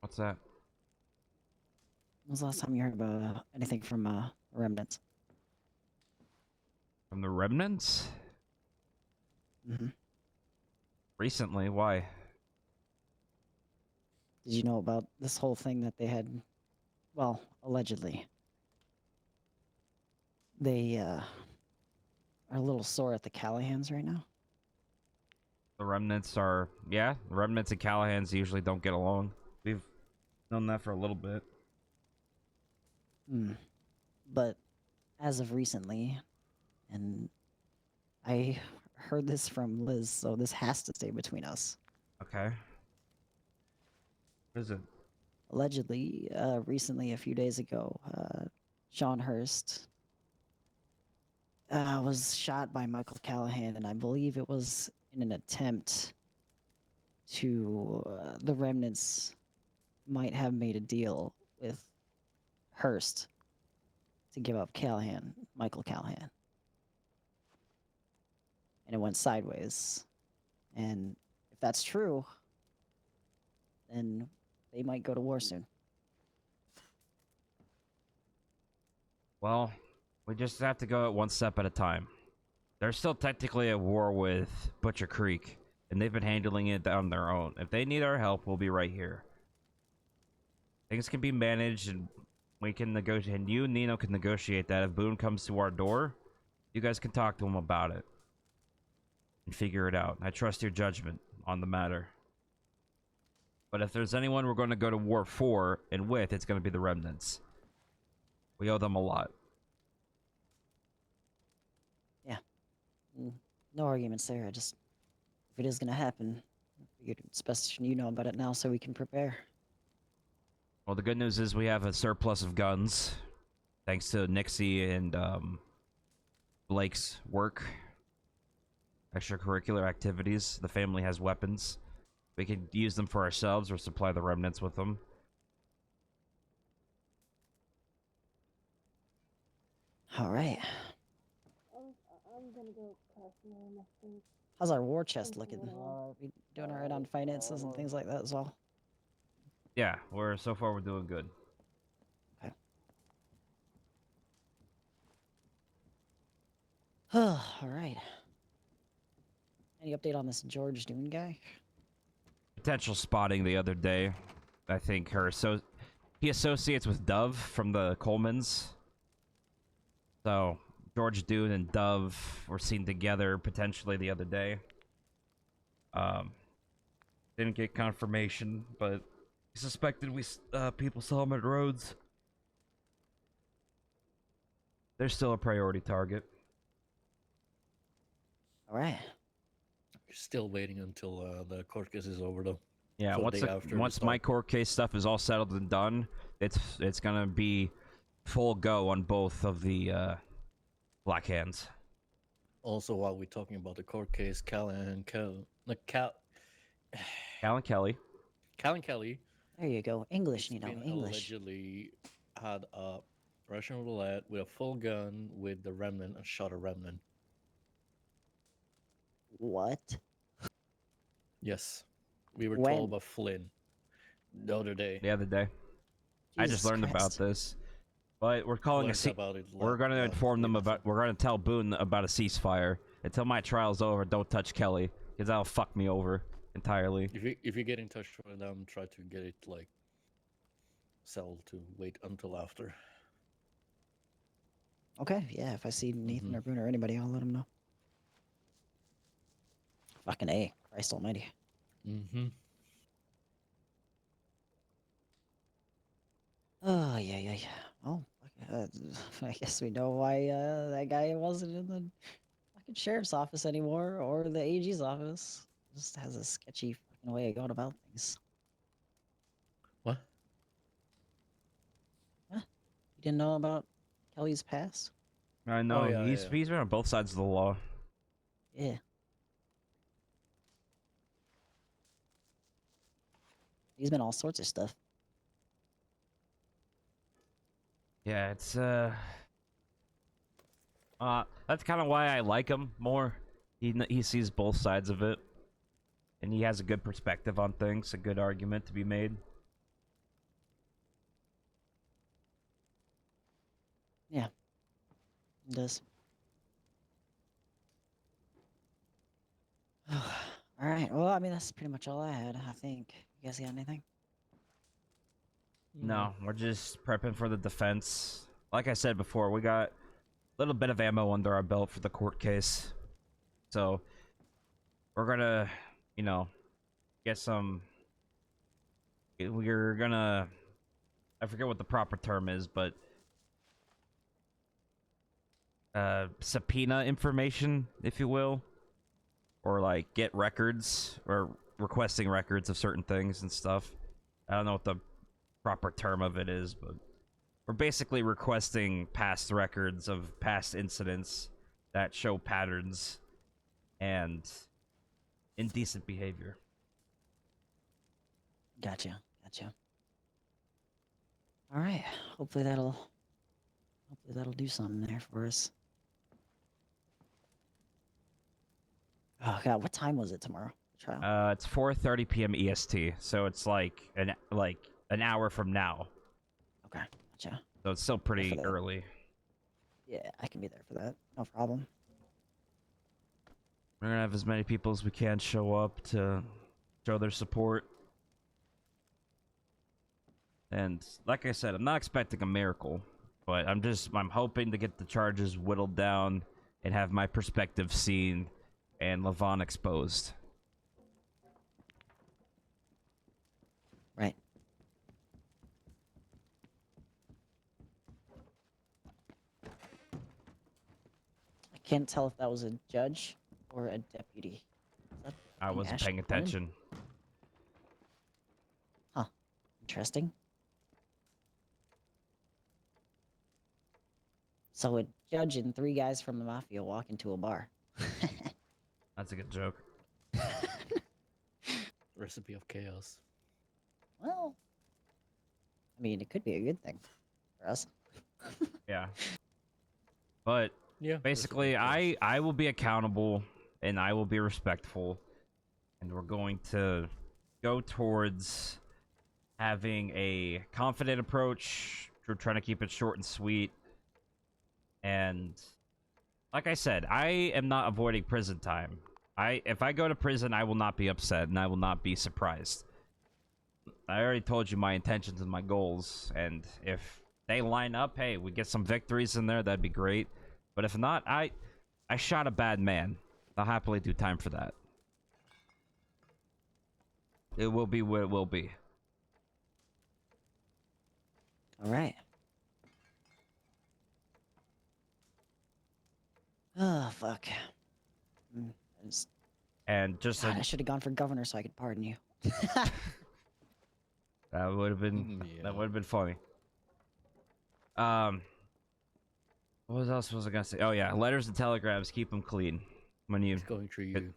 What's that? When was the last time you heard about anything from Remnants? From the remnants? Mm-hmm. Recently? Why? Did you know about this whole thing that they had? Well, allegedly. They are a little sore at the Callahans right now. The remnants are. Yeah, the remnants and Callahans usually don't get along. We've known that for a little bit. Hmm. But as of recently, and I heard this from Liz, so this has to stay between us. Okay. What is it? Allegedly, recently, a few days ago, Sean Hurst was shot by Michael Callahan, and I believe it was in an attempt to. The remnants might have made a deal with Hurst to give up Callahan, Michael Callahan. And it went sideways. And if that's true, then they might go to war soon. Well, we just have to go at one step at a time. They're still technically at war with Butcher Creek, and they've been handling it on their own. If they need our help, we'll be right here. Things can be managed, and we can negotiate. And you and Nino can negotiate that. If Boone comes to our door, you guys can talk to him about it and figure it out. I trust your judgment on the matter. But if there's anyone we're going to go to war for and with, it's going to be the remnants. We owe them a lot. Yeah. No arguments there. I just, if it is going to happen, I figured it's best you know about it now so we can prepare. Well, the good news is we have a surplus of guns, thanks to Nixie and Blake's work. Extracurricular activities. The family has weapons. We could use them for ourselves or supply the remnants with them. All right. I'm gonna go crash my things. How's our war chest looking? Are we doing all right on finances and things like that as well? Yeah, so far we're doing good. Okay. All right. Any update on this George Dune guy? Potential spotting the other day. I think he associates with Dove from the Colemans. So George Dune and Dove were seen together potentially the other day. Didn't get confirmation, but he suspected people saw him at Rhodes. They're still a priority target. All right. Still waiting until the court case is over, though. Yeah, So once my court case stuff is all settled and done, it's gonna be full go on both of the Black Hands. Also, while we're talking about the court case, Cal and Kelly. Cal and Kelly. Cal and Kelly. There you go. English, you know, been English. Allegedly had a Russian roulette with a full gun with the remnant and shot a remnant. What? Yes. We were When? told by Flynn the other day. The other day. I just Jesus learned about Christ. this. But we're calling Learned about it we're gonna inform them about. We're gonna tell Boone about a ceasefire. Until my trial's over, don't touch Kelly, because that'll fuck me over entirely. If you get in touch with them, try to get it like settled to wait until after. Okay, yeah, if I see Nathan or Boone or anybody, I'll let them know. Fucking A. Christ almighty. Mm-hmm. Oh, yeah. Oh, I guess we know why that guy wasn't in the fucking sheriff's office anymore or the AG's office. Just has a sketchy fucking way of going about things. didn't know about Kelly's past? I know yeah, he's yeah. he's been on both sides of the law. Yeah. He's been all sorts of stuff. Yeah, it's that's kind of why I like him more. He sees both sides of it, and he has a good perspective on things, a good argument to be made. Yeah. It does. Alright, well, I mean, that's pretty much all I had, I think. You guys got anything? No, we're just prepping for the defense. Like I said before, we got a little bit of ammo under our belt for the court case. So, we're gonna, you know, get some... We're gonna... I forget what the proper term is, but... subpoena information, if you will. Or, like, get records, or requesting records of certain things and stuff. I don't know what the proper term of it is, but we're basically requesting past records of past incidents that show patterns and indecent behavior. Gotcha. Alright, hopefully that'll do something there for us. Oh god, what time was it tomorrow? The trial? It's 4:30 p.m. EST, so it's like an hour from now. Okay, gotcha. So it's still for pretty that. early. Yeah, I can be there for that. No problem. We're gonna have as many people as we can show up to show their support. And like I said, I'm not expecting a miracle, but I'm hoping to get the charges whittled down and have my perspective seen and Levon exposed. Right. I can't tell if that was a judge or a deputy. Is that I an wasn't Ash paying woman? attention. Huh. Interesting. So a judge and 3 guys from the mafia walk into a bar. That's a good joke. Recipe of chaos. Well, I mean, it could be a good thing for us. Yeah. But Yeah. basically, I will be accountable and I will be respectful, and we're going to go towards having a confident approach. We're trying to keep it short and sweet. And like I said, I am not avoiding prison time. If I go to prison, I will not be upset and I will not be surprised. I already told you my intentions and my goals, and if they line up, hey, we get some victories in there, that'd be great. But if not, I shot a bad man. I'll happily do time for that. It will be what it will be. All right. Oh, fuck. And just God, I should have gone for governor so I could pardon you. that would have been that would have been funny. What else was I gonna say? Oh yeah, letters and telegrams, keep them clean when you. It's going through you.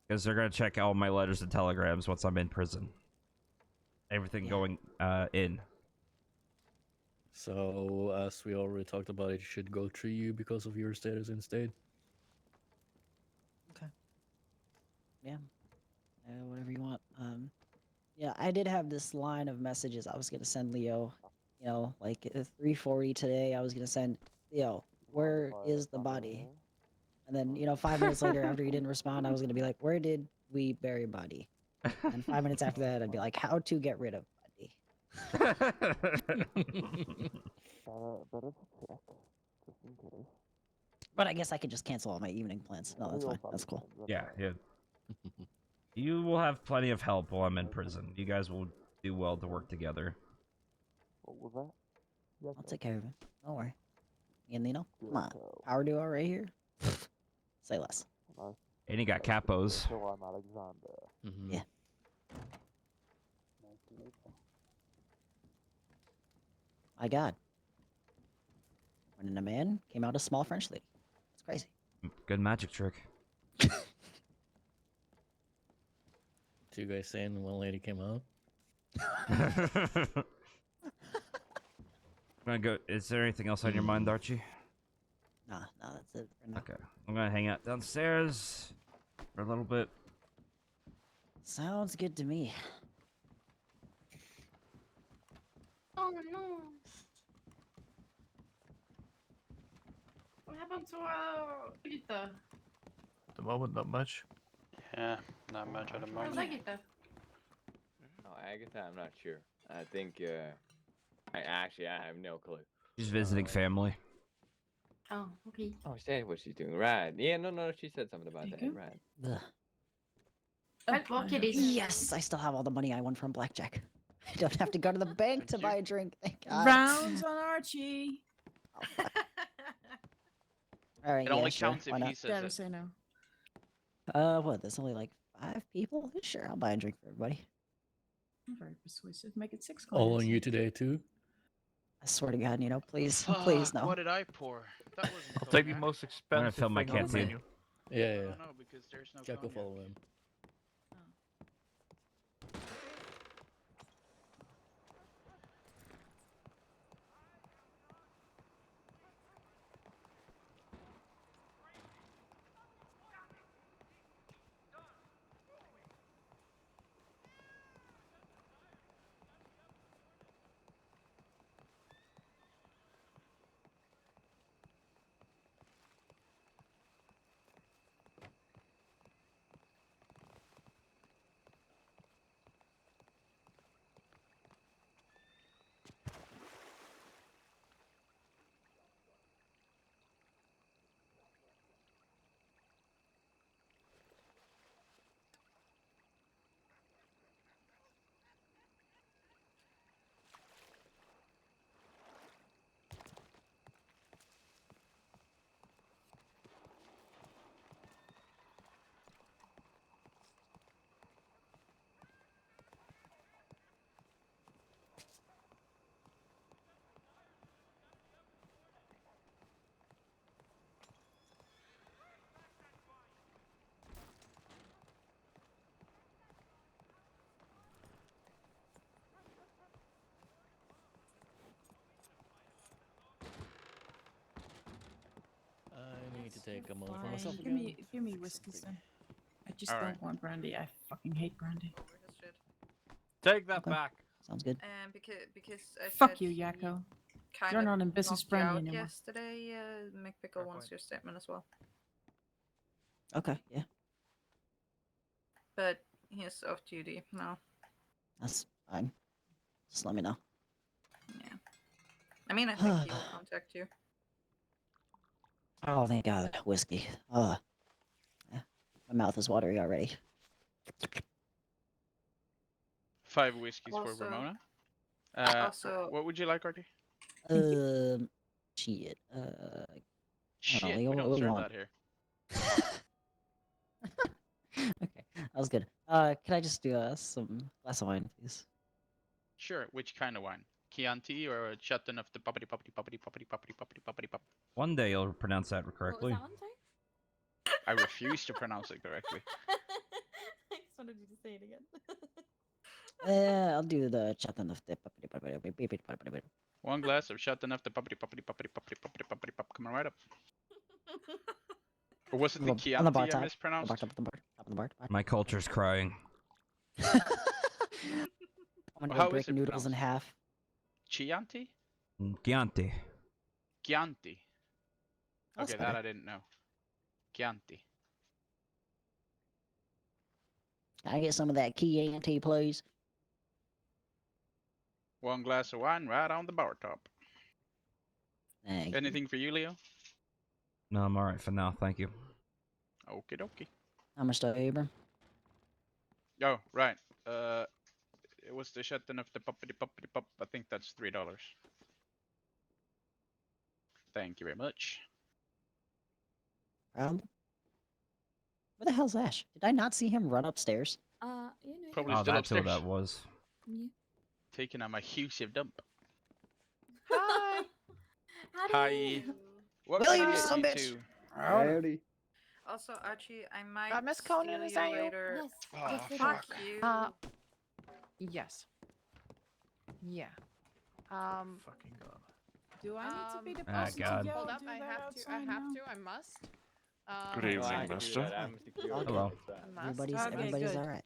Because they're gonna check all my letters and telegrams once I'm in prison. Everything going in. So, as we already talked about, it should go through you because of your status in state. Okay. Yeah. Whatever you want. Yeah, I did have this line of messages I was gonna send Leo. You know, like at 3:40 today, I was gonna send Leo, where is the body? And then, you know, 5 minutes later, after he didn't respond, I was gonna be like, where did we bury body? And 5 minutes after that, I'd be like, how to get rid of body. But I guess I could just cancel all my evening plans. No, that's fine. That's cool. Yeah. You will have plenty of help while I'm in prison. You guys will do well to work together. I'll take care of it. Don't worry. Me and Lino, come on. Power duo right here. Say less. And you got capos. Yeah. My God. Went in a man, came out a small French lady. It's crazy. Good magic trick. Two guys saying one lady came out. I'm gonna go. Is there anything else on your mind, Archie? Nah, that's it for now. Okay. I'm gonna hang out downstairs for a little bit. Sounds good to me. Oh no. What happened to Gita? At the moment, not much. Yeah, not much at the Where's moment. Gita? Oh, Agatha, I'm not sure. I think, I have no clue. She's visiting family. Oh, okay. Oh, she said what she's doing. Right. Yeah, no, she said something about that. Right. Ugh. What bucket is it? Yes, I still have all the money I won from blackjack. I don't have to go to the bank to buy a drink. Thank God. Rounds on Archie. All right, It yeah, only sure. counts Why if not? he says Gotta it. say no. What? There's only like 5 people. Sure, I'll buy a drink for everybody. I'm very persuasive. Make it 6 All coins. on you today too. I swear to God, please, Fuck, please, no. what did I pour? That wasn't Take the cognac. most I'm gonna expensive fill my thing on the canteen. menu. Yeah, I yeah. don't know because there's no Jack will cognac. follow him. I need to take a moment for myself Give again. me whiskeys then. I just All don't right. want brandy. I fucking hate brandy. Take that Okay. back. Sounds good. Because I Fuck said you, he Yakko. kind You're of not in business knocked you brandy out anymore. yesterday. McPickle wants your statement as well, Okay, yeah, but he's off duty now. that's fine. Just let me know. Yeah, I mean, I think he will contact you. Oh, thank God, whiskey. Yeah, my mouth is watery already. 5 whiskeys for Also- Ramona. also- What would you like, Artie? Shit. Shit, Leo, we what don't do you serve want? that here. Okay, that was good. Can I just do some glass of wine, please? Sure, which kind of wine? Chianti or a Chateau of the poppity poppity poppity poppity poppity poppity poppity pop? One day you'll pronounce that correctly. What was that one, I refuse to pronounce it correctly. I just wanted you to say it again. I'll do the chatting of the. 1 glass of Chateau of the poppity poppity poppity poppity poppity poppity pop coming right up. Or was it the On the Chianti bar I top. mispronounced? Top of the bar. Top of the bar. My culture's crying. I'm gonna How go is break it noodles in pronounced? half. Chianti? Chianti. Chianti. That's Okay, that better. I didn't know. Chianti. Can I get some of that Chianti, please? 1 glass of wine right on the bar top. Thank you. Anything for you, Leo? No, I'm alright for now, thank you. Okie dokie. How much do I owe you, bro? Oh, right. It was the Chateau of the poppity poppity pop. I think that's $3. Thank you very much. Where the hell's Ash? Did I not see him run upstairs? Probably Oh, still that's who upstairs. that was. Yeah. Taking a massive dump. Hi. Hi. What William, can I you get son you of a bitch. two? Howdy. Also, Archie, I might Miss steal Conan, is you that you? later. Yes. Oh, yes, it Fuck is. you. Yes. Yeah. Fucking god. Do I need to be the Ah, person God. to yell? Hold up, do I that have to. I outside have now? to. I must. Good No, evening, I can do Master. that. I'm secure. Hello. It's fine. I must. Everybody's Okay, everybody's good. all right.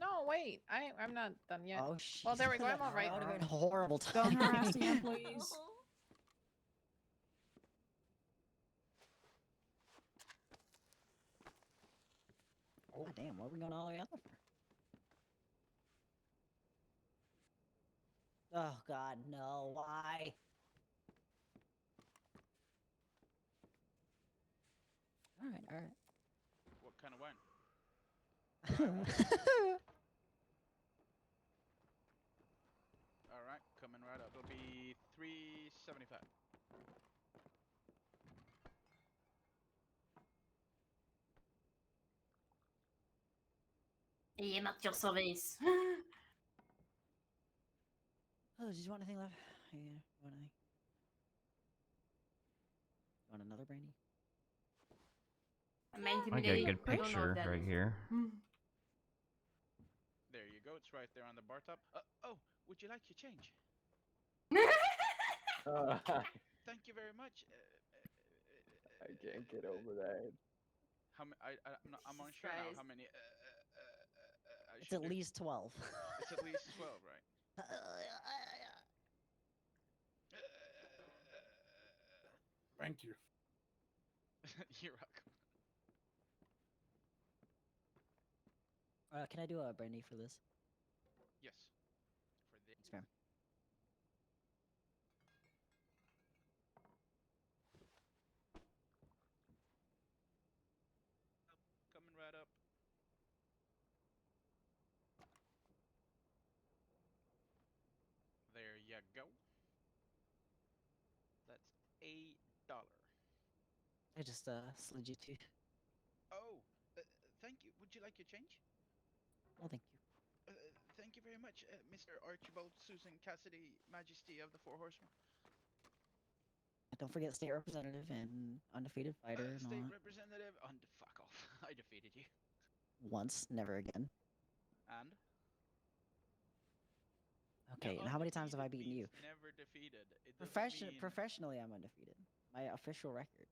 No, wait. I'm not done yet. Oh, Well, there we shit. go. I'm all right. That would have been horrible Don't timing. harass the employees. God damn, what are we going all the way out there for? Oh God, no! Why? All right, all right. What kind of wine? All right, coming right up. It'll be $3.75. Ayez Martyr Service. Oh, did you want anything left? Yeah, want anything? You want another brandy? I'm I get a intimidated. good I don't know if picture that right is- here. There you go. It's right there on the bar top. Oh, would you like your change? Thank you very much. I can't get over that. How many? I'm unsure now. How many? I It's should at do? least 12. It's at least 12, right? Thank you. You're welcome. Can I do a brandy for this? Yes. For the. Thanks, ma'am. Coming right up. There you go. That's $8. I just slid you two. Oh, thank you. Would you like your change? Oh, thank you. Thank you very much, Mr. Archibald Susan Cassidy, Majesty of the Four Horsemen. Don't forget state representative and undefeated fighter and all State that. representative. Fuck off. I defeated you. Once, never again. And? Okay, and how many times have I beaten you? Never defeated. It doesn't mean... Professionally, I'm undefeated. My official record.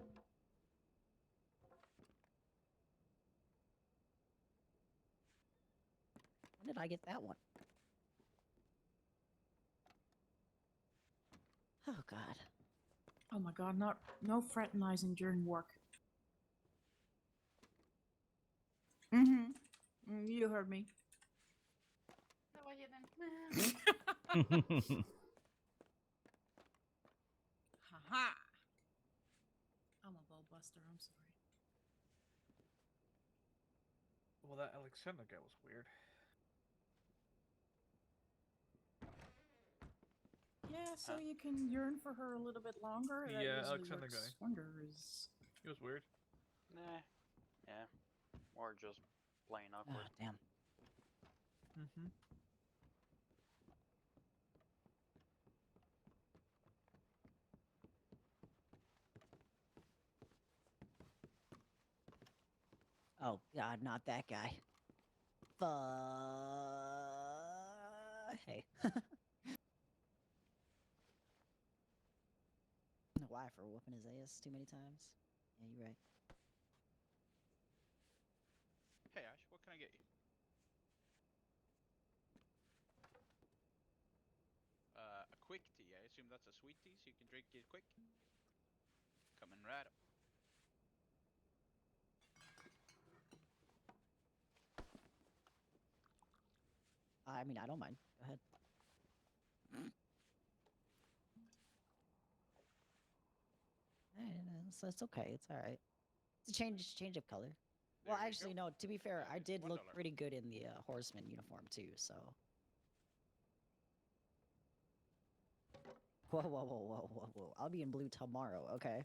Okay. When did I get that one? Oh God. Oh my God, no fraternizing during work. You heard me. How are you then? Haha. I'm a ball buster. I'm sorry. Well, that Alexander guy was weird. Yeah, so you can yearn for her a little bit longer. That Yeah, usually Alexander works guy. wonders. He was weird. Nah. Yeah. Or just plain awkward. Oh, damn. Mm-hmm. Oh God, not that guy. Hey. Why, for whooping his ass too many times? Yeah, you're right. Hey, Ash, what can I get you? A quick tea. I assume that's a sweet tea, so you can drink it quick. Coming right up. I mean, I don't mind. Go ahead. It's okay. It's all right. It's a change of color. Well, actually, no. To be fair, I did look pretty good in the horseman uniform too. So. Whoa! I'll be in blue tomorrow. Okay.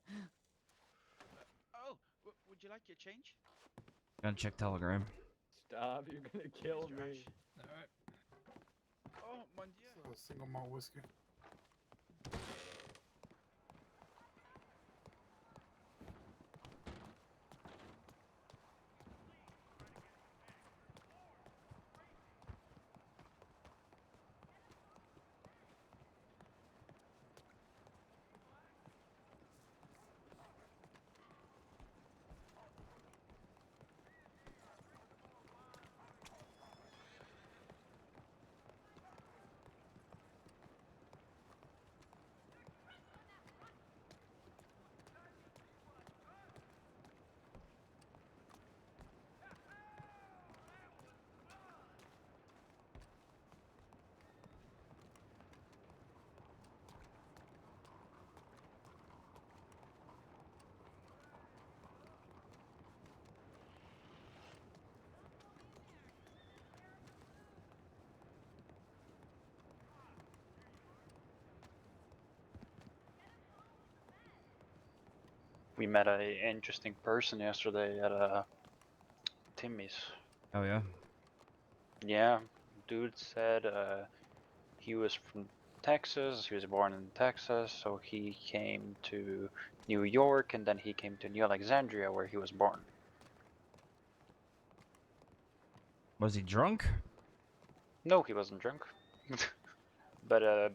Oh, would you like your change? Gonna check Telegram. Stop, you're gonna kill me. Alright. Oh, mon dieu. So, single malt whiskey. We met a interesting person yesterday at Timmy's. Oh yeah. Yeah, dude said he was from Texas. He was born in Texas, so he came to New York, and then he came to New Alexandria, where he was born. Was he drunk? No, he wasn't drunk. But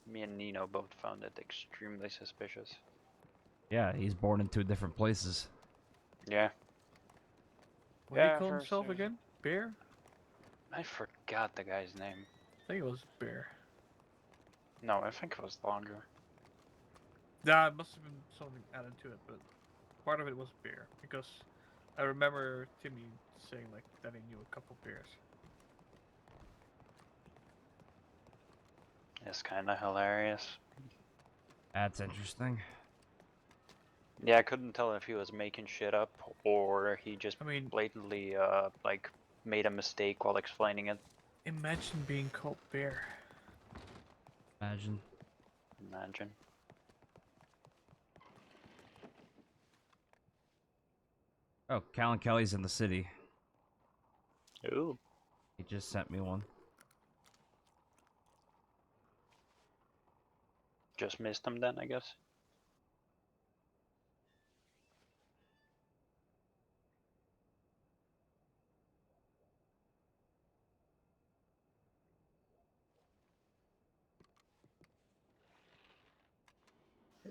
me and Nino both found it extremely suspicious. Yeah, he's born in 2 different places. Yeah. What do you Yeah, call first himself there's- again? Bear? I forgot the guy's name. I think it was Bear. No, I think it was longer. Yeah, it must have been something added to it, but part of it was Bear because I remember Timmy saying like that he knew a couple bears. It's kind of hilarious. That's interesting. Yeah, I couldn't tell if he was making shit up or he just I mean, blatantly like made a mistake while explaining it. imagine being called Bear. Imagine. Imagine. Oh, Callan Kelly's in the city. Ooh. He just sent me one. Just missed him then, I guess.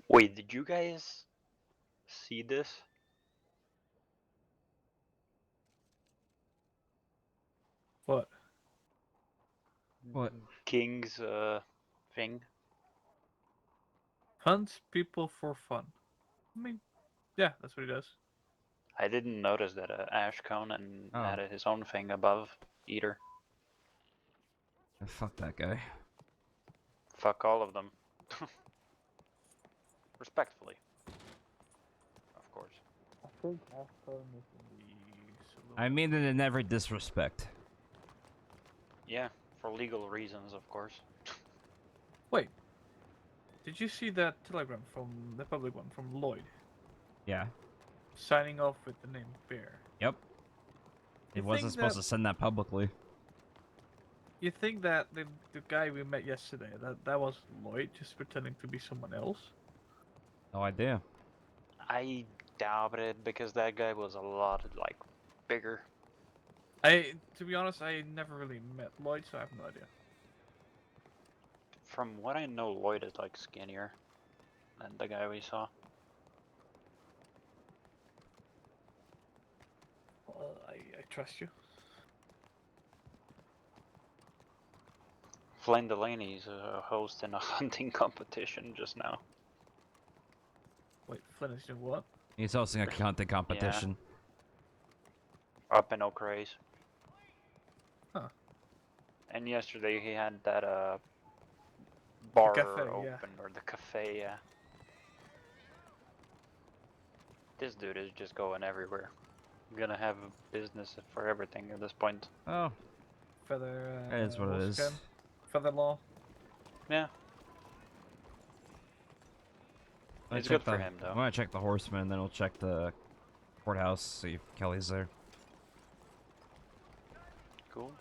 Wait, did you guys see this? What? What? King's thing? Hunts people for fun. I mean, yeah, that's what he does. I didn't notice that Ash Conan Oh. added his own thing above either. Fuck that guy. Fuck all of them. Respectfully. Of course. I think Ash Conan is in the saloon. I mean it in every disrespect. Yeah, for legal reasons, of course. Wait. Did you see that telegram from the public one from Lloyd? Yeah. Signing off with the name Bear. Yep. He You wasn't think supposed that- to send that publicly. You think that the guy we met yesterday, that was Lloyd just pretending to be someone else? No idea. I doubt it because that guy was a lot like bigger. To be honest, I never really met Lloyd, so I have no idea. From what I know, Lloyd is like skinnier than the guy we saw. Well, I trust you. Flynn Delaney's hosting a hunting competition just now. Wait, Flynn is doing what? He's hosting a hunting competition. Up in Oak Race. Huh. And yesterday he had that bar cafe, open, yeah. or the cafe, yeah. This dude is just going everywhere. Gonna have a business for everything at this point. Oh. Feather. That is what it is. Wolfskin? Feather law. Yeah. I'm It's gonna good check for the- him, though. I'm gonna check the Horseman, then we'll check the courthouse, see if Kelly's there. cool.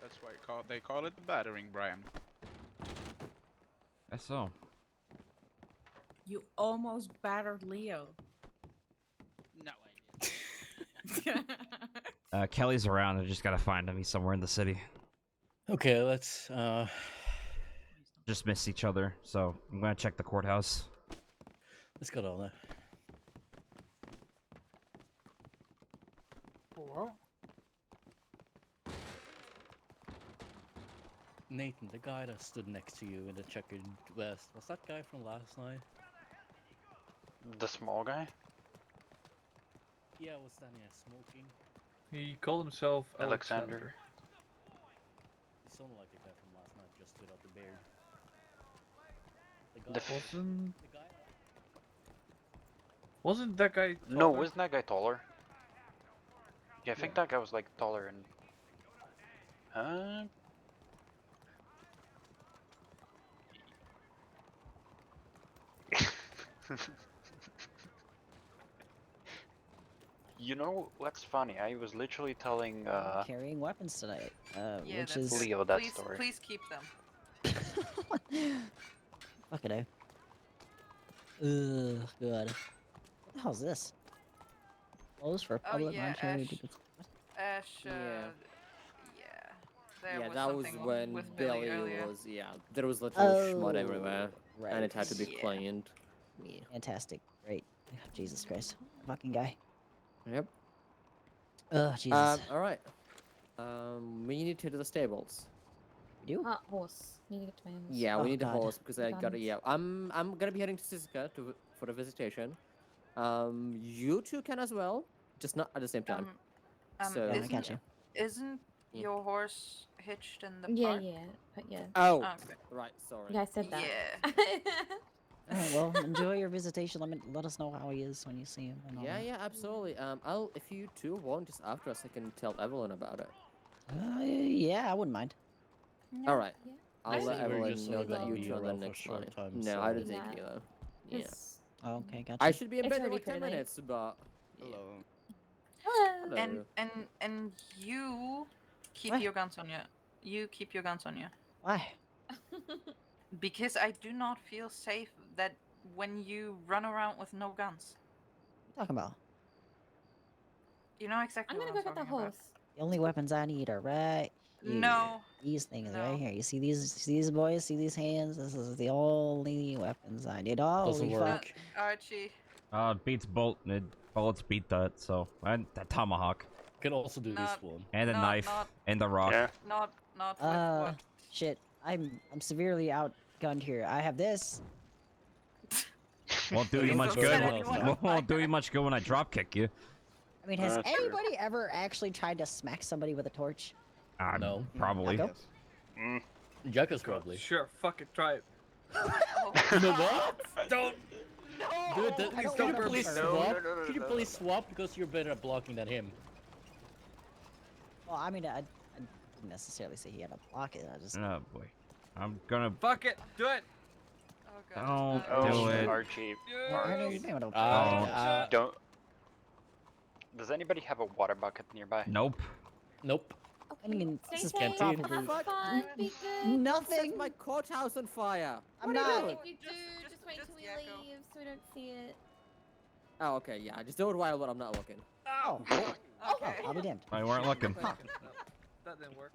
That's why they call it the battering, Brian. Guess so. You almost battered Leo. No, I didn't. Kelly's around. I just gotta find him. He's somewhere in the city. Okay, let's Just missed each other, so I'm gonna check the courthouse. let's go down there. Nathan, the guy that stood next to you in the checkered vest, was that guy from last night? The small guy? Yeah, was standing there smoking. He called himself Alexander. He sounded like the guy from last night, just without the beard. The f- Wasn't that guy taller? No, wasn't that guy taller? Yeah, I think that guy was like taller and. Huh? You know what's funny? I was literally telling Carrying weapons tonight, Yeah, which that's- is Leo that please, story. please keep them. fuck it. Ugh, good. What the hell's this? Closed for Oh public yeah, monetary. Ash. Yeah. There Yeah, was that was something when with Billy Billy earlier. was, there was literally schmut Oh, everywhere, and it had to be right. cleaned. Yeah. Fantastic. Great. Jesus Christ. Fucking guy. Yep. Ugh, Jesus. Alright. We need to do the stables. You? Horse. Need to get to my horse. Yeah, Oh, we need a God. horse because I gotta. Guns. Yeah, I'm gonna be heading to Siska for the visitation. You two can as well, just not at the same time. So Yeah, I got you. Isn't Yeah. your horse hitched in the Yeah, park? yeah. Oh, Okay. right. Sorry. Yeah, I said that. Yeah. Alright, well, enjoy your visitation. Let us know how he is when you see him. And all Yeah, that. yeah, absolutely. If you two want, just after us, I can tell Evelyn about it. Yeah, I wouldn't mind. All right. Yeah. I'll I let thought you were Evelyn just know gonna that you be two are the around for a next short line. time, No, so- I don't Yeah. think you though. Yeah. Oh, okay, gotcha. I should be in It's bed in already like 10 pretty late. minutes, but Hello. Hello. Hello. And you keep What? your guns on you. You keep your guns on you. Why? Because I do not feel safe that when you run around with no guns. What you talking about? You know exactly I'm what gonna I'm go get the talking about. horse. The only weapons I need are right here. No. These things No. right here. You see these boys? See these hands? This is the only weapons I need. Doesn't Holy work. fuck. Archie. It beats bullets beat that. So and the tomahawk Can also do this Not- one. and the Not- knife not- and the rock. Yeah. Not with what? Shit. I'm severely outgunned here. I have this. Won't do you Don't much set good. anyone on Won't do you much good when I drop kick you. I mean, has True. anybody ever actually tried to smack somebody with a torch? No. Probably. Taco? Mm. Jack is probably. Sure, fuck it, try it. You know what? Don't. Dude, I don't can you wanna please burn. swap? No, Can you please swap because you're better at blocking than him? Well, I mean, I didn't necessarily say he had to block it. I just. Oh boy. I'm gonna. Fuck it, do it. Oh god. Don't do it. Archie. Arnold, you know, Don't. Does anybody have a water bucket nearby? Nope. Nope. I mean, this is Canteen. probably Fuck. Fun, be good. nothing. Set my courthouse on fire. I'm What are you not. doing? If you do, just wait till we Yakko. leave so we don't see it. Oh, okay, yeah. Just do it while I'm not looking. Oh, Okay. I'll be damned. I weren't looking. No, that didn't work.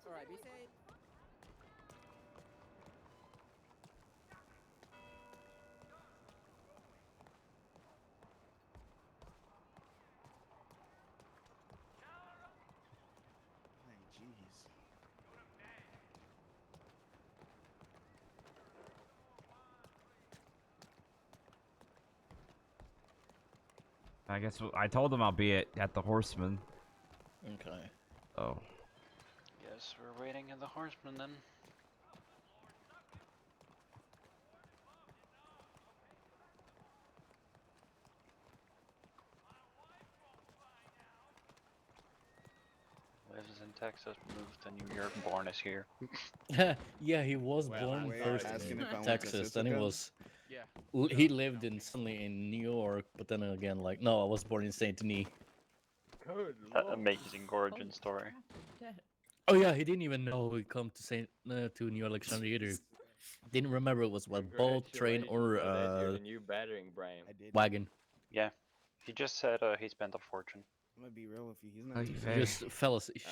Alright, be safe. Jeez. I guess I told him I'll be at the Horseman. Okay. Oh. Guess we're waiting in the Horseman then. Lives in Texas, moved to New York, born is here. Yeah, he was Well, born wait, first asking in if I went to Texas, then he Sisika? was. Yeah. He lived in suddenly in New York, but then again, like, no, I was born in Saint Denis. Good That lord. amazing origin story. Oh yeah, he didn't even know he come to New Alexandria either. Didn't remember it was what boat, train, or Congratulations, But that's your new battering brain. I did. wagon. Yeah, he just said he spent a fortune. I'm gonna be real with you. He's not. Oh, too you bad. Hey.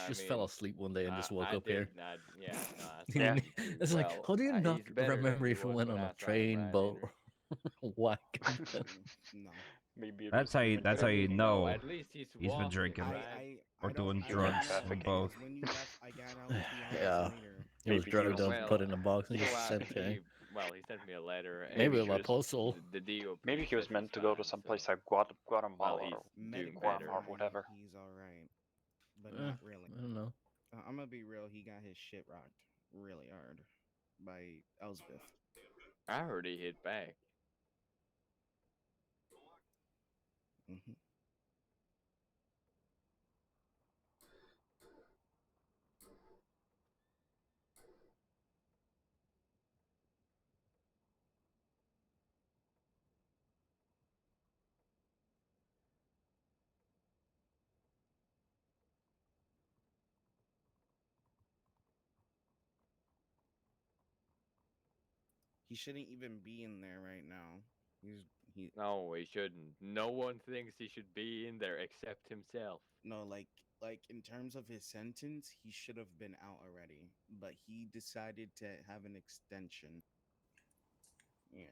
Just fell asleep one day and just woke I up here. did not. Yeah, no, that's Yeah. not true. It's like, Well, how do you not he's better than remember he if you was went when on I a saw him train, last boat, either. or wagon? No. Maybe it That's was how you. That's how you know At least he's he's been walking, drinking right? or I don't. doing I Drug don't drugs know or trafficking. both. because when you left, I got out with you hours Yeah. later. He was Maybe he drugged was- up, put in a box, and People just asked sent to me. Well, he sent me a letter. And maybe he a was- postal. the DOP Maybe he was says meant he's to go to fine, some so- place like Guatemala Well, he's or doing Medically better. Guam or fine, whatever. He's all right, but Eh, not really. I don't know. I'm gonna be real. He got his shit rocked really hard by Elsbeth. I heard he hit back. Hmm. He shouldn't even be in there right now. He No, he shouldn't. No one thinks he should be in there except himself. no like in terms of his sentence, he should have been out already, but he decided to have an extension. Yeah.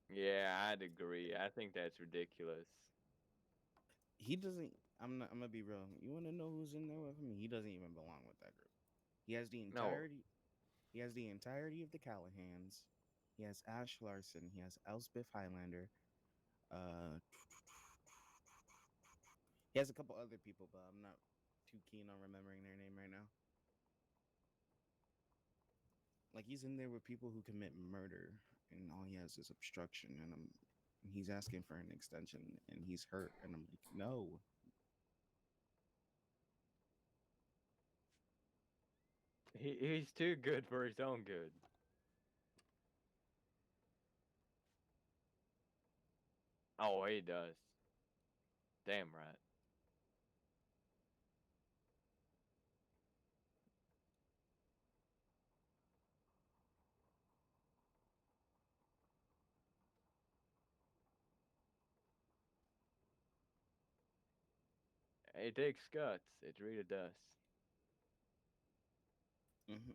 Yeah, I'd agree. I think that's ridiculous. He doesn't. I'm gonna be real. You want to know who's in there with him? He doesn't even belong with that group. He has the No. entirety. He has the entirety of the Callahans. He has Ash Larson. He has Elspeth Highlander. Uh, he has a couple other people, but I'm not too keen on remembering their name right now. Like he's in there with people who commit murder, and all he has is obstruction, and he's asking for an extension, and he's hurt, and I'm like, no. He's too good for his own good. Oh, he does. Damn right. It takes guts. It really does. Hmm.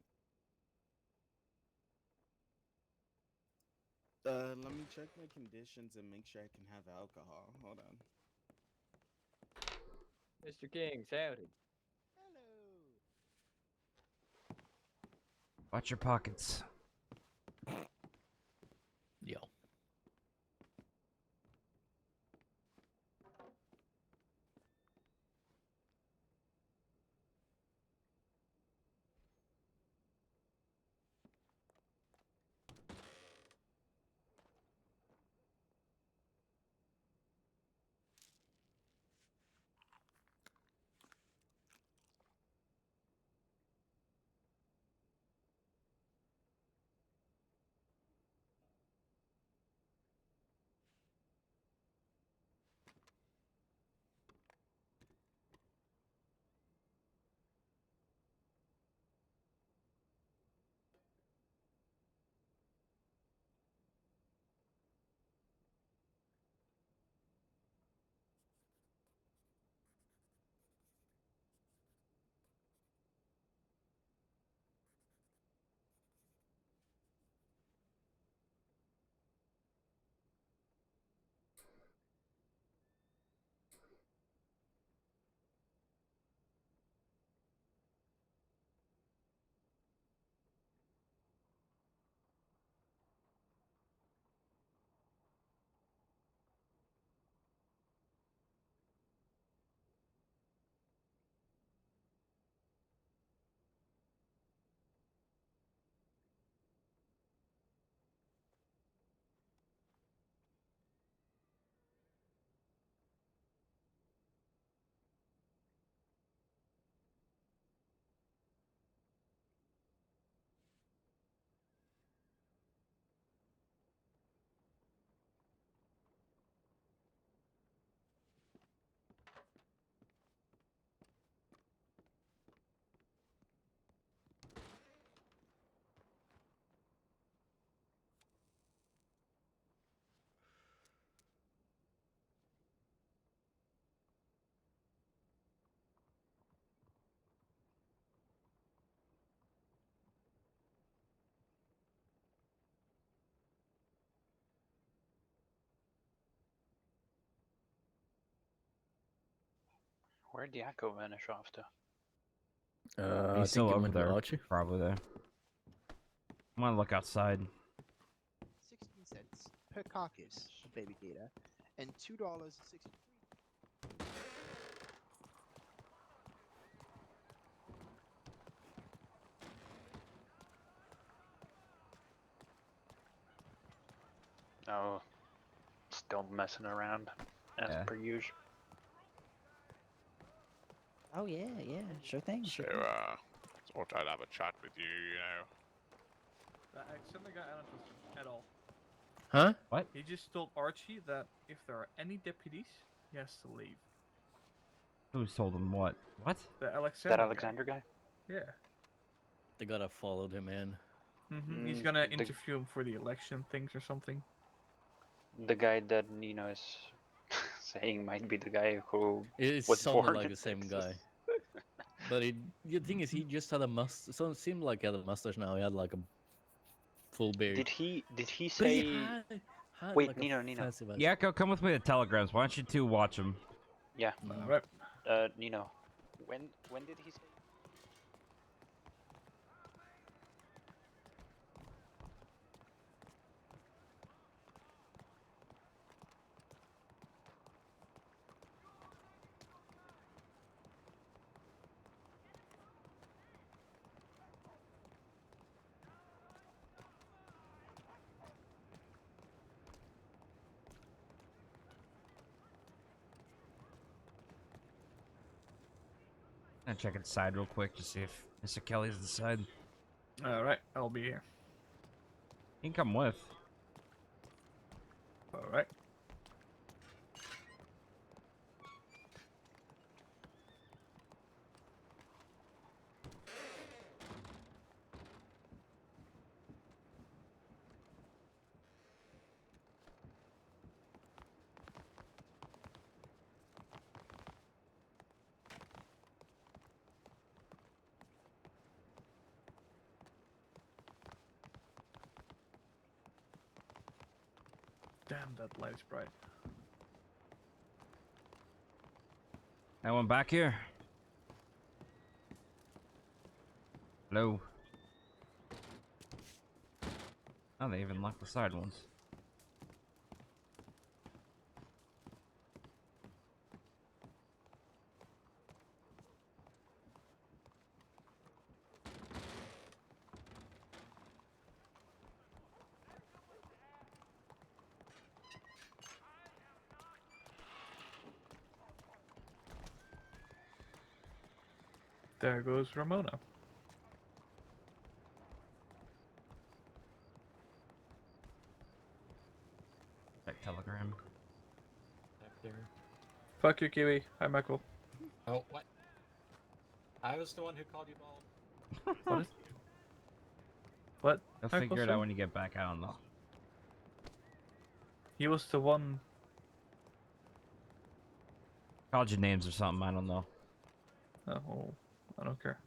Let me check my conditions and make sure I can have alcohol. Hold on. Mr. King, howdy. Watch your pockets. Yo. Where'd the echo vanish off to? I He's think still you over meant there. Malachi. Probably there. I'm gonna look outside. 16 cents per carcass of baby gator, and $2.63. Oh, still messing around as Yeah. per usual. Oh yeah, yeah, sure thing. So, Sure thing. thought I'd have a chat with you, you know. That accidentally got out of trust at all. Huh? What? He just told Archie that if there are any deputies, he has to leave. Who's told him what? What? The Alexander. That Alexander guy? Yeah. They gotta follow him in. He's gonna the- interview him for the election things or something. The guy that Nino is saying might be the guy who It was sounded born like in the same Texas. guy. But the thing is, he just had a mustache. So it seemed like he had a mustache now. He had like a full beard. Did he But say? he had Wait, like Nino, a Nino. fancy vest. Yeah, come with me to Telegrams. Why don't you two watch him? Yeah. Alright. Nino, when did he say? I'm gonna check inside real quick to see if Mr. Kelly's inside. Alright, I'll be here. He can come with. Alright. Damn, that light's bright. Anyone back here? Hello? Oh, they even locked the side ones. There goes Ramona. Check Telegram. Back there. Fuck you, Kiwi. Hi, Michael. Oh, what? I was the one who called you bald. What? What? I'll Michael figure it said? out when you get back. I don't know. He was the one. Called your names or something. I don't know. Oh, I don't care.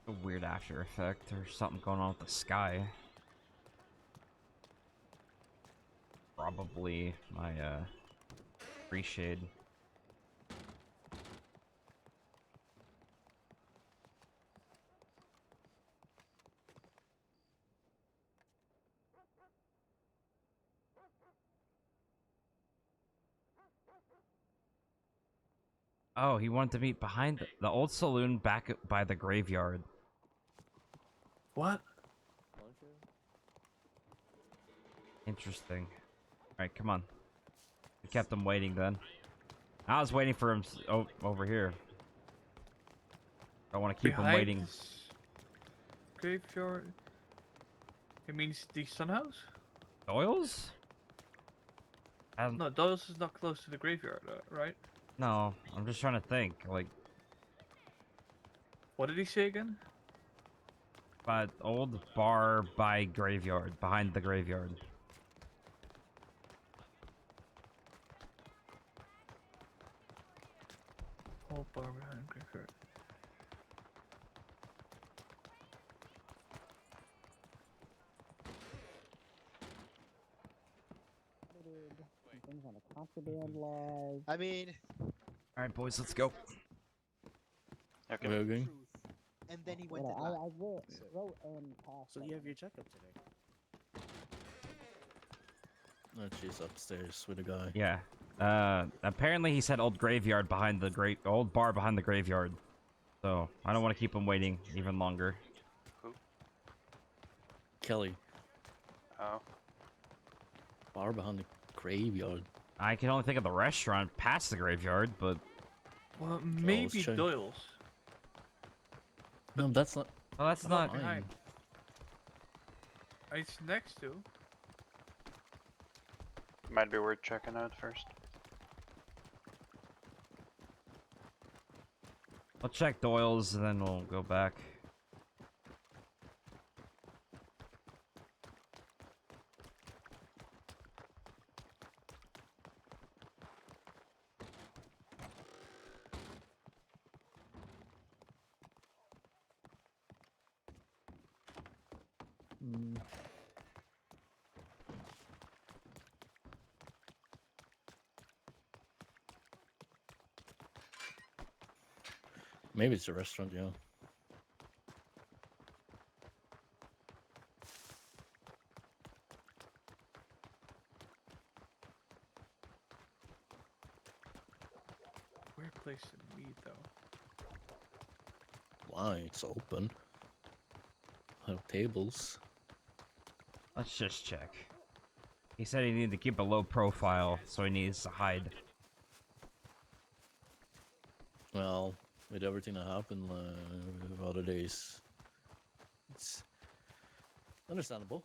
A weird after effect or something going on with the sky. Probably my reshade. Oh, he wanted to meet behind the old saloon back by the graveyard. What? Interesting. Alright, come on. We kept him waiting then. I was waiting for him over here. I want to keep him Behind waiting. this graveyard. It means the sun house? Doyle's? No, Doyle's is not close to the graveyard, right? No, I'm just trying to think. Like, What did he say again? but old bar by graveyard, behind the graveyard. Oh, bar behind graveyard. Things on the contraband laws. I mean, Alright, boys, let's go. Okay. We're going. and then he went Well, and I lied. wrote and passed. So you have your checkup today. Oh, she's upstairs with a guy. Yeah. Apparently he said old graveyard behind the old bar behind the graveyard. So, I don't want to keep him waiting even longer. Who? Kelly. Oh. Bar behind the graveyard. I can only think of the restaurant past the graveyard, but... Well, maybe check. Doyle's. No, that's not. Oh, that's not... behind. It's next to. Might be worth checking out first. I'll check Doyle's and then we'll go back. Maybe it's a restaurant, yeah. Weird place to meet, though. Why? It's open. Have tables. Let's just check. He said he needed to keep a low profile, so he needs to hide. Well, with everything that happened other days, it's understandable.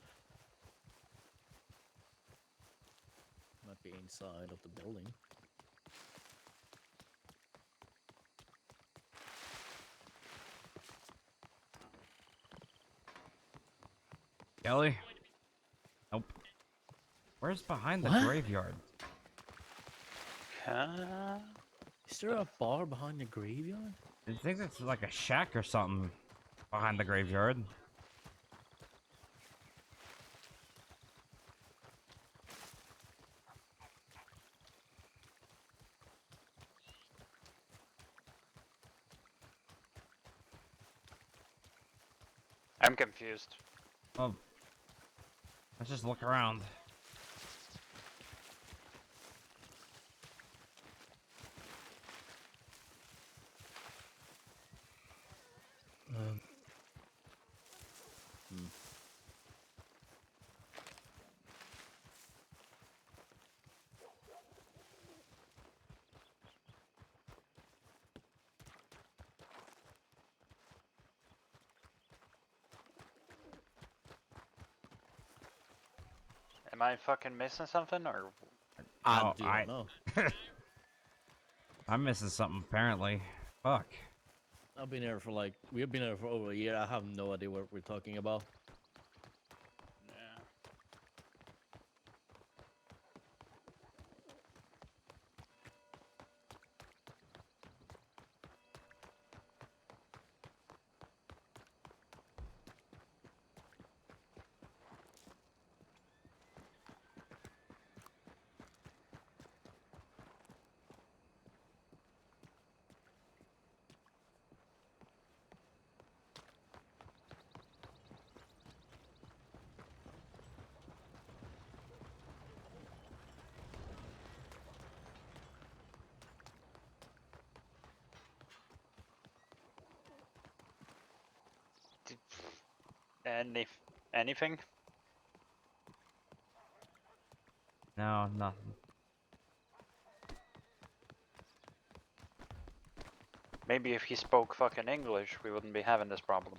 Might be inside of the building. Kelly? Nope. Where's behind the What? graveyard? Is there a bar behind the graveyard? I think it's like a shack or something behind the graveyard. I'm confused. Well, let's just look around. Am I fucking missing something, or? I don't know. I'm missing something apparently. Fuck. I've been here for we've been here for over a year. I have no idea what we're talking about. Yeah. Anything? No, nothing. Maybe if he spoke fucking English, we wouldn't be having this problem.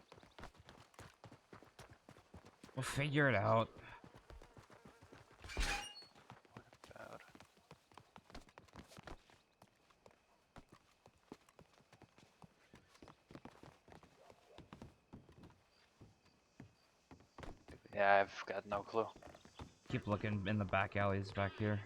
We'll figure it out. About Yeah, I've got no clue. Keep looking in the back alleys back here.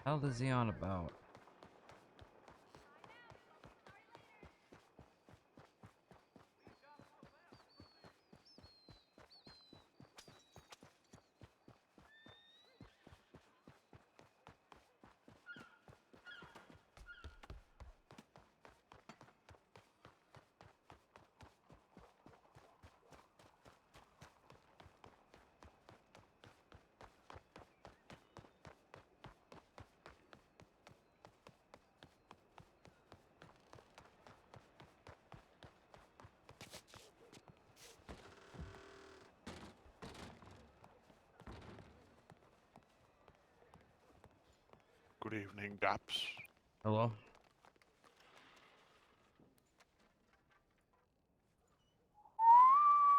The hell is he on about? Good evening, Daps. Hello?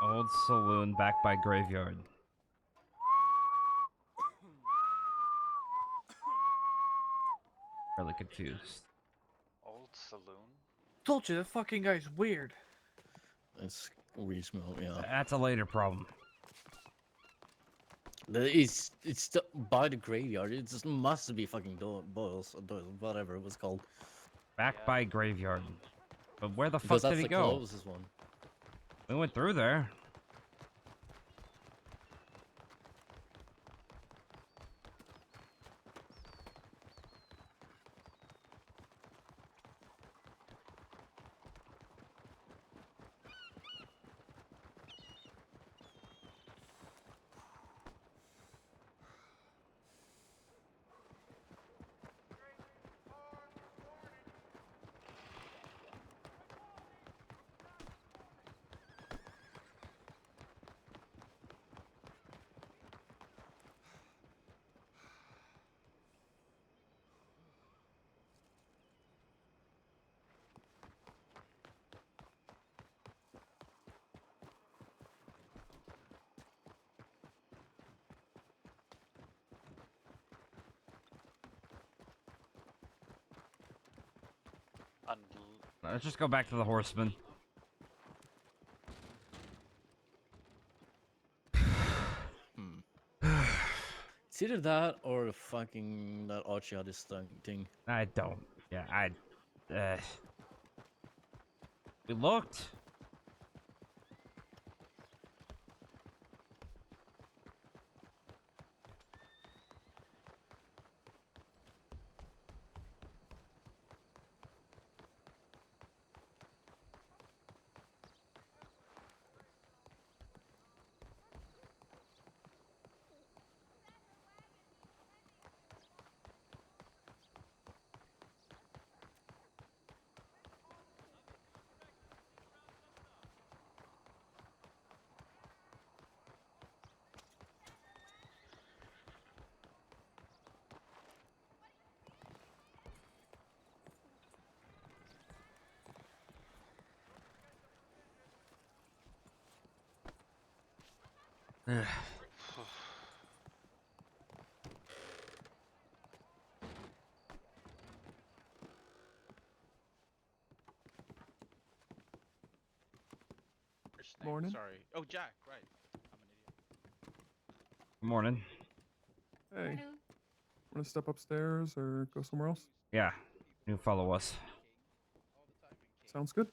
Old saloon back by graveyard. Really confused. Old saloon? Told you, that fucking guy's weird. It's reasonable, yeah. That's a later problem. It's by the graveyard. It just must be fucking Boyle's or whatever it was called. Back by graveyard. But where the fuck Because that's did he the go? closest one. We went through there. Let's just go back to the horseman. It's either that or the fucking that Archie had this thing. I don't. Yeah, we looked. name? Morning. Sorry. Oh, Jack. Right. I'm an idiot. Good morning. Hey, want to step upstairs or go somewhere else? Yeah, you follow us. Sounds good.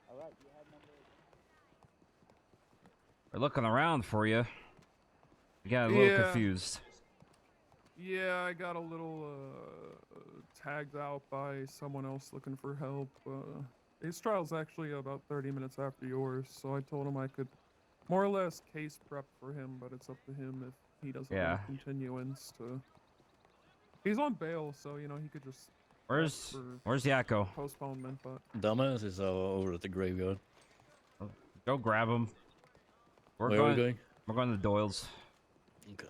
All right, you have number. We're looking around for you. We got a little Yeah. confused. Yeah, I got a little tagged out by someone else looking for help. His trial's actually about 30 minutes after yours, so I told him I could more or less case prep for him, but it's up to him if he doesn't Yeah. want continuance to. He's on bail, so you know he could just. Where's for Yakko? Postponement, but. Dumbass is over at the graveyard. Go grab him. Where are we going? We're going to Doyle's. Okay.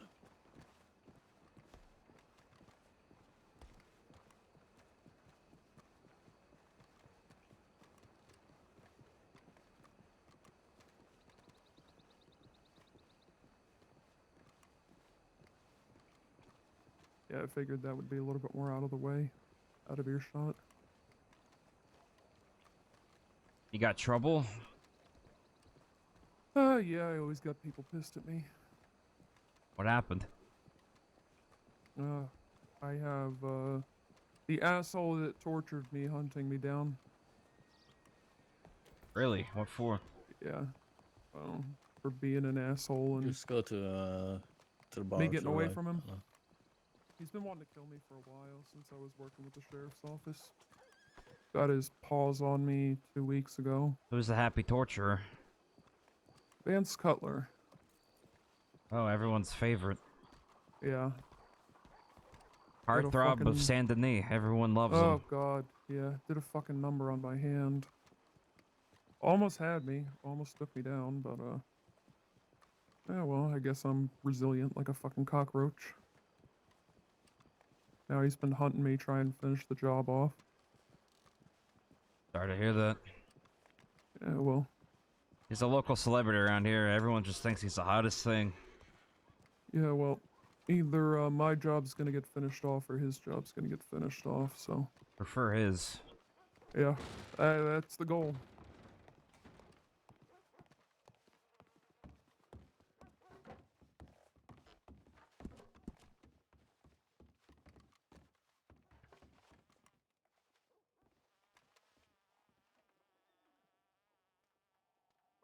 Yeah, I figured that would be a little bit more out of the way, out of earshot. You got trouble? Yeah, I always got people pissed at me. What happened? I have, the asshole that tortured me hunting me down. Really? What for? Yeah. For being an asshole and Just go to the bar. me to getting the away right. from him. He's been wanting to kill me for a while since I was working with the sheriff's office. Got his paws on me 2 weeks ago. Who's the happy torturer? Vance Cutler. Oh, everyone's favorite. Yeah. Heartthrob fucking- of Saint Denis. Everyone loves him. Oh god, yeah. Did a fucking number on my hand. Almost had me. Almost took me down, but yeah, well, I guess I'm resilient like a fucking cockroach. Now he's been hunting me, trying to finish the job off. Sorry to hear that. Yeah, well. He's a local celebrity around here. Everyone just thinks he's the hottest thing. Yeah, well, either my job's gonna get finished off or his job's gonna get finished off, so. Prefer his. Yeah, that's the goal.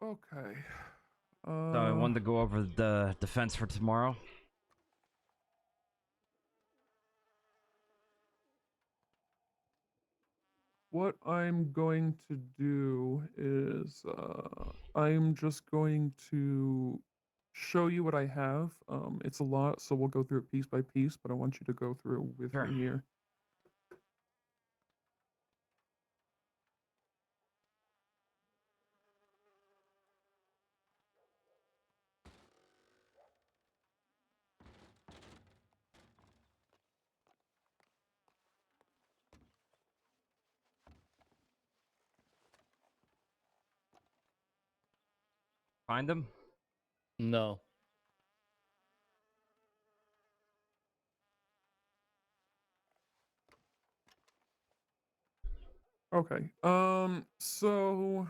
Okay. So I wanted to go over the defense for tomorrow. What I'm going to do is I'm just going to show you what I have. It's a lot, so we'll go through it piece by piece, but I want you to go through it with me here. Find him? No. Okay. So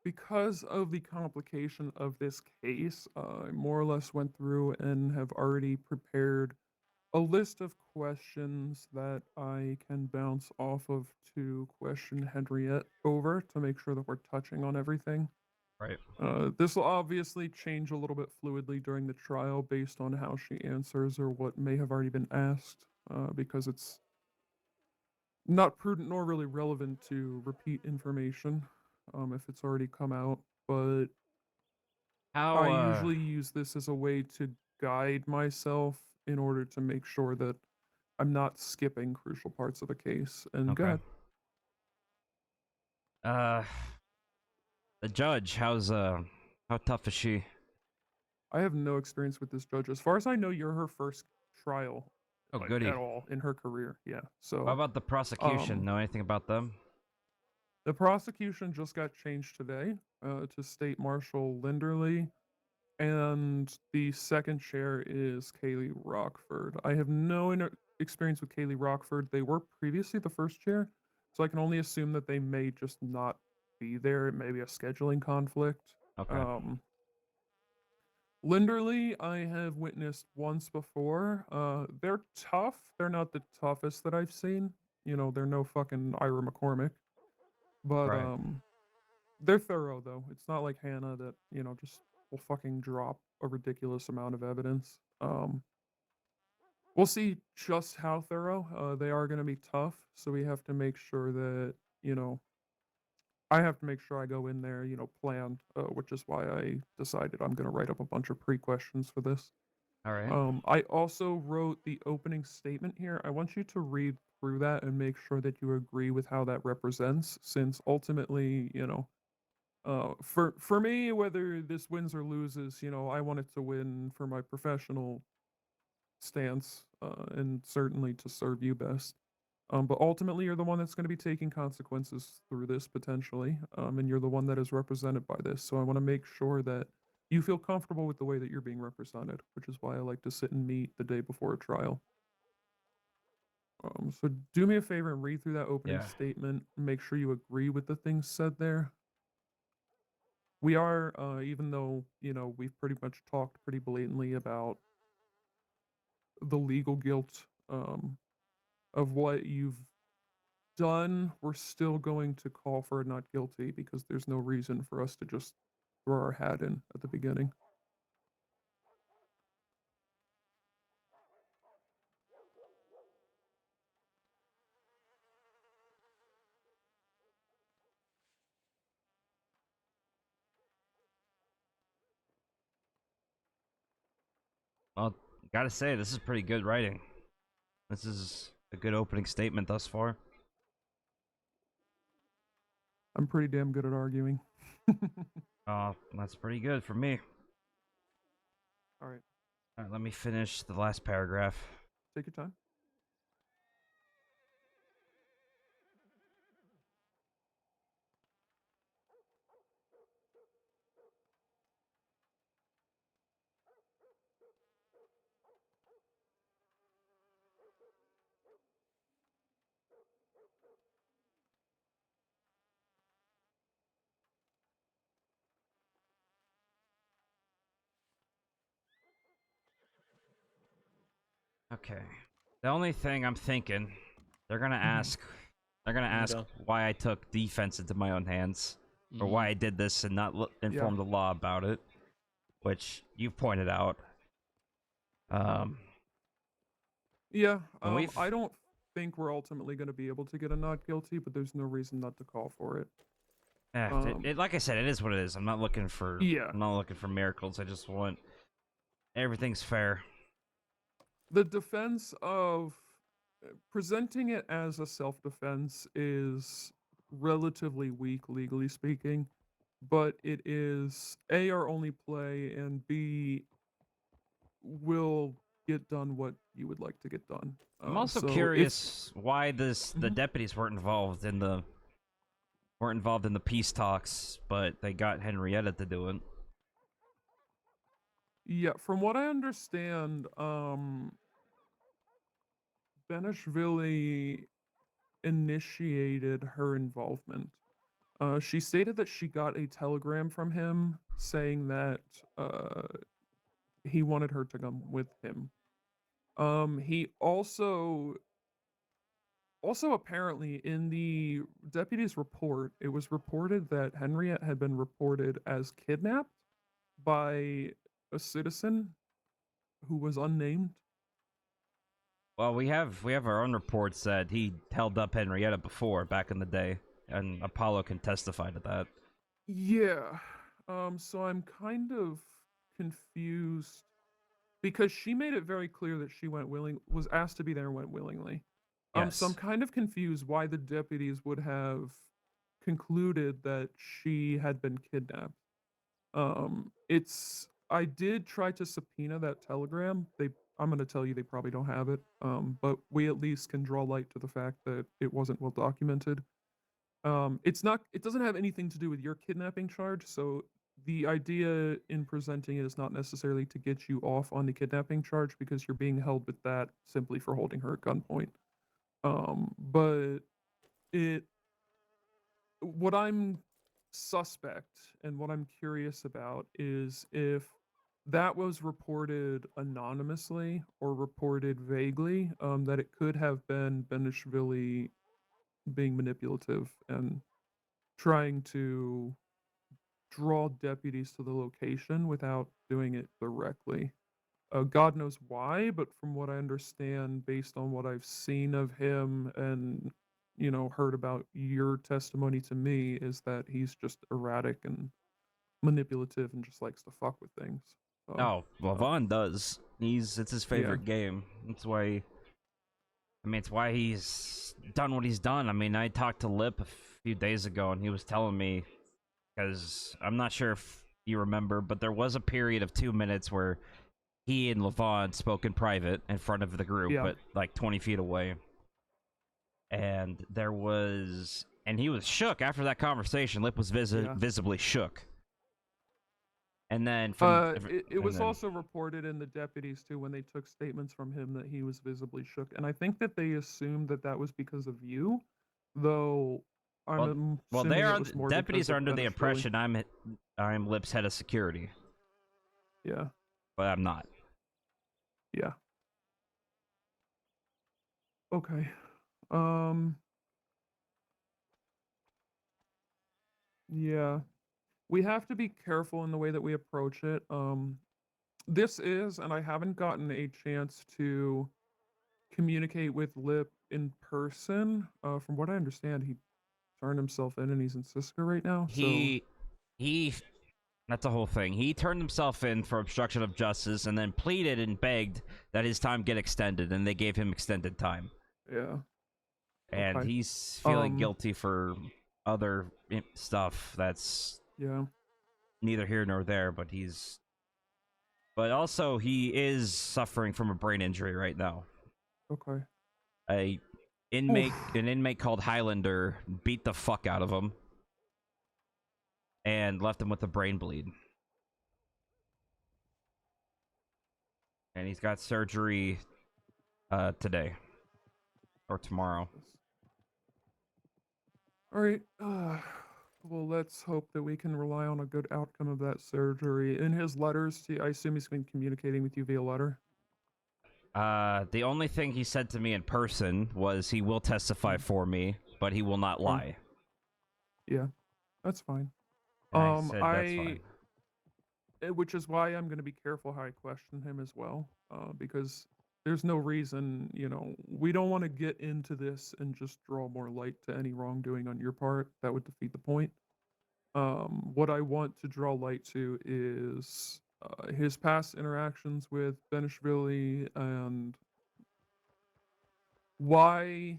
because of the complication of this case, I more or less went through and have already prepared a list of questions that I can bounce off of to question Henriette over to make sure that we're touching on everything. Right. This will obviously change a little bit fluidly during the trial based on how she answers or what may have already been asked, because it's not prudent nor really relevant to repeat information if it's already come out. But How, I usually use this as a way to guide myself in order to make sure that I'm not skipping crucial parts of the case. And go Okay. ahead. The judge, how tough is she? I have no experience with this judge. As far as I know, you're her first trial. Oh, like, goody. At all in her career, yeah. So. How about the prosecution? Know anything about them? The prosecution just got changed today to State Marshal Linderley. and the second chair is Kaylee Rockford. I have no experience with Kaylee Rockford. They were previously the first chair, so I can only assume that they may just not be there. It may be a scheduling conflict. Okay. Linderly, I have witnessed once before. They're tough. They're not the toughest that I've seen. You know, they're no fucking Ira McCormick. But Right. they're thorough though. It's not like Hannah that, you know, just will fucking drop a ridiculous amount of evidence. We'll see just how thorough. They are gonna be tough, so we have to make sure that, you know, I have to make sure I go in there, you know, planned, which is why I decided I'm going to write up a bunch of pre-questions for this. All right. I also wrote the opening statement here. I want you to read through that and make sure that you agree with how that represents, since ultimately, you know, for me, whether this wins or loses, you know, I want it to win for my professional stance, and certainly to serve you best. But ultimately, you're the one that's going to be taking consequences through this potentially, and you're the one that is represented by this. So I want to make sure that you feel comfortable with the way that you're being represented, which is why I like to sit and meet the day before a trial. So do me a favor and read through that opening Yeah. statement. Make sure you agree with the things said there. We are, even though, you know, we've pretty much talked pretty blatantly about the legal guilt of what you've done, we're still going to call for a not guilty because there's no reason for us to just throw our hat in at the beginning. Well, gotta say, this is pretty good writing. This is a good opening statement thus far. I'm pretty damn good at arguing. That's pretty good for me. All right, All right, let me finish the last paragraph. take your time. Okay. The only thing I'm thinking, they're gonna Mm-hmm. ask, Okay. why I took defense into my own hands, or why I did this and not inform the law about it, which you've pointed out. Yeah, And we've I don't think we're ultimately going to be able to get a not guilty, but there's no reason not to call for it. like I said, it is what it is. I'm not looking for Yeah. I'm not looking for miracles. I just want everything's fair. The defense of presenting it as a self-defense is relatively weak, legally speaking, but it is A, our only play, and B, will get done what you would like to get done. I'm also So if curious why the deputies weren't involved in the peace talks, but they got Henrietta to do it. yeah, from what I understand, Benishvili initiated her involvement. She stated that she got a telegram from him saying that he wanted her to come with him. He also apparently in the deputy's report, it was reported that Henriette had been reported as kidnapped by a citizen who was unnamed. Well, we have our own reports that he held up Henrietta before back in the day, and Apollo can testify to that. Yeah. So I'm kind of confused because she made it very clear that she was asked to be there and went willingly. So I'm Yes. kind of confused why the deputies would have concluded that she had been kidnapped. I did try to subpoena that telegram. I'm going to tell you they probably don't have it. But we at least can draw light to the fact that it wasn't well documented. It doesn't have anything to do with your kidnapping charge, so the idea in presenting it is not necessarily to get you off on the kidnapping charge because you're being held with that simply for holding her at gunpoint. But what I'm suspect and what I'm curious about is if that was reported anonymously or reported vaguely, that it could have been Benishvili being manipulative and trying to draw deputies to the location without doing it directly. God knows why, but from what I understand, based on what I've seen of him and heard about your testimony to me, is that he's just erratic and manipulative and just likes to fuck with things. So, Oh, well, Vaughn does. It's his Yeah. favorite game. That's why. I mean, it's why he's done what he's done. I mean, I talked to Lip a few days ago, and he was telling me, because I'm not sure if you remember, but there was a period of 2 minutes where he and Levon spoke in private in front of the group, Yeah. but like 20 feet away. And he was shook after that conversation. Lip was Yeah. visibly shook. And then it was also reported in the deputies too when they took statements from him that he was visibly shook, and I think that they assumed that that was because of you, though I'm well, assuming it was more deputies because are of under the Benishvili. impression I'm Lip's head of security, Yeah. but I'm not. Yeah. Okay. Yeah. We have to be careful in the way that we approach it. This is, and I haven't gotten a chance to communicate with Lip in person. From what I understand, he turned himself in and he's in Cisco right now. He that's the whole thing. He turned himself in for obstruction of justice and then pleaded and begged that his time get extended, and they gave him extended time. Yeah. And Okay. he's feeling guilty for other stuff that's Yeah. neither here nor there, but also he is suffering from a brain injury right now. Okay. An inmate called Highlander beat the fuck out of him and left him with a brain bleed. And he's got surgery today or tomorrow. All right. Well, let's hope that we can rely on a good outcome of that surgery. In his letters, I assume he's been communicating with you via letter. The only thing he said to me in person was he will testify for me, but he will not lie. Yeah, that's fine. And I said, that's fine. Which is why I'm going to be careful how I question him as well, because there's no reason, we don't want to get into this and just draw more light to any wrongdoing on your part. That would defeat the point. What I want to draw light to is his past interactions with Benishvili and why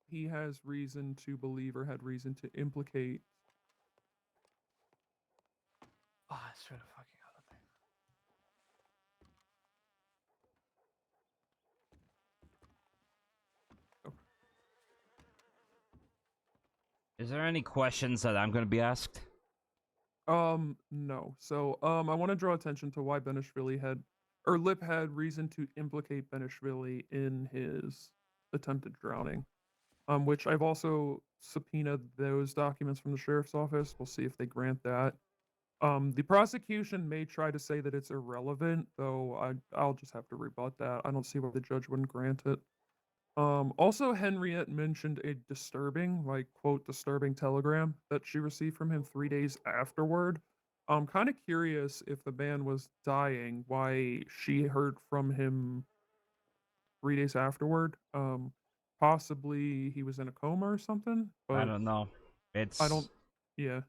he has reason to believe or had reason to implicate. Oh, I swear to fucking God. Is there any questions that I'm going to be asked? No. So, I want to draw attention to why Benishvili Lip had reason to implicate Benishvili in his attempted drowning. Which I've also subpoenaed those documents from the sheriff's office. We'll see if they grant that. The prosecution may try to say that it's irrelevant, though I'll just have to rebut that. I don't see why the judge wouldn't grant it. Also, Henriette mentioned a disturbing, quote, disturbing telegram that she received from him 3 days afterward. I'm kind of curious if the man was dying, why she heard from him 3 days afterward. Possibly he was in a coma or something. But I don't know. Yeah.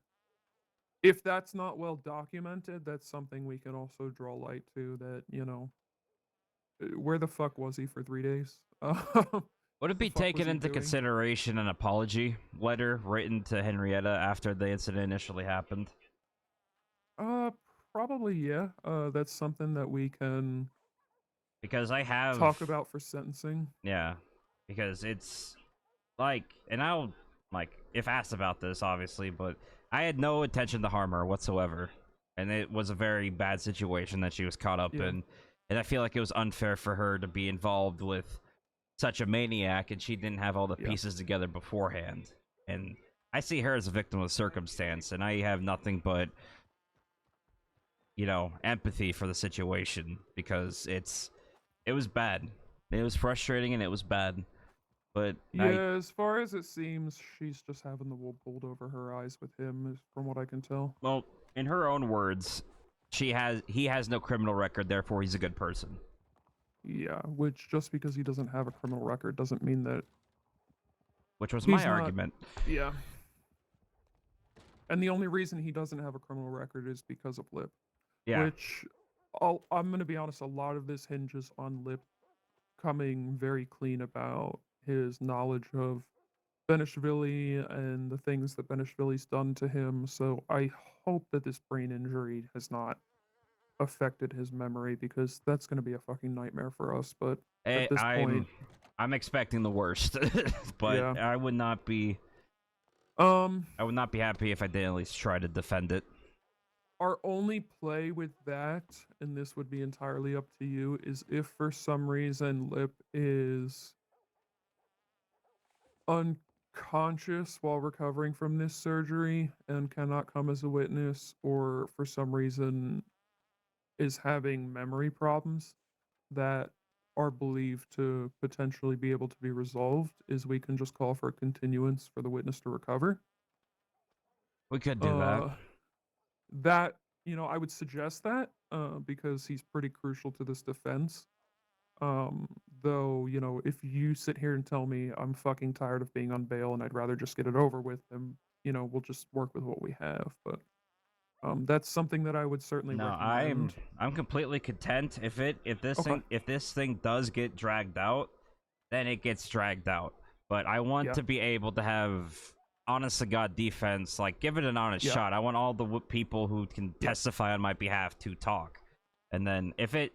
If that's not well documented, that's something we can also draw light to, that, where the fuck was he for 3 days? Would it be taken into consideration an apology letter written to Henrietta after the incident initially happened? Probably, yeah. That's something that we can because I have talk about for sentencing. Yeah, because it's and I'll if asked about this, obviously, but I had no intention to harm her whatsoever. and it was a very bad situation that she was caught up Yeah. in. And I feel like it was unfair for her to be involved with such a maniac, and she didn't have all the Yeah. pieces together beforehand. And I see her as a victim of circumstance, and I have nothing but, you know, empathy for the situation, because it was bad. It was frustrating and it was bad. But Yeah, as far as it seems, she's just having the wool pulled over her eyes with him, from what I can tell. well, in her own words, he has no criminal record, therefore he's a good person. Yeah, which just because he doesn't have a criminal record doesn't mean that Which was he's my not- argument. Yeah. And the only reason he doesn't have a criminal record is because of Lip. Yeah. Which, I'm going to be honest, a lot of this hinges on Lip coming very clean about his knowledge of Benishvili and the things that Benishvili's done to him. So I hope that this brain injury has not affected his memory, because that's going to be a fucking nightmare for us. But at this point, I'm expecting the worst, but Yeah. I would not be happy if I didn't at least try to defend it. our only play with that, and this would be entirely up to you, is if for some reason Lip is unconscious while recovering from this surgery and cannot come as a witness, or for some reason is having memory problems that are believed to potentially be able to be resolved, is we can just call for a continuance for the witness to recover. We could do that. That, I would suggest that, because he's pretty crucial to this defense. Though, if you sit here and tell me I'm fucking tired of being on bail and I'd rather just get it over with, then, we'll just work with what we have. But that's something that I would certainly No, recommend. I'm completely content if Okay. this thing does get dragged out, then it gets dragged out. But I want Yeah. to be able to have honest to God defense, like give it an honest Yeah. shot. I want all the people who can testify on my behalf to talk. And then if it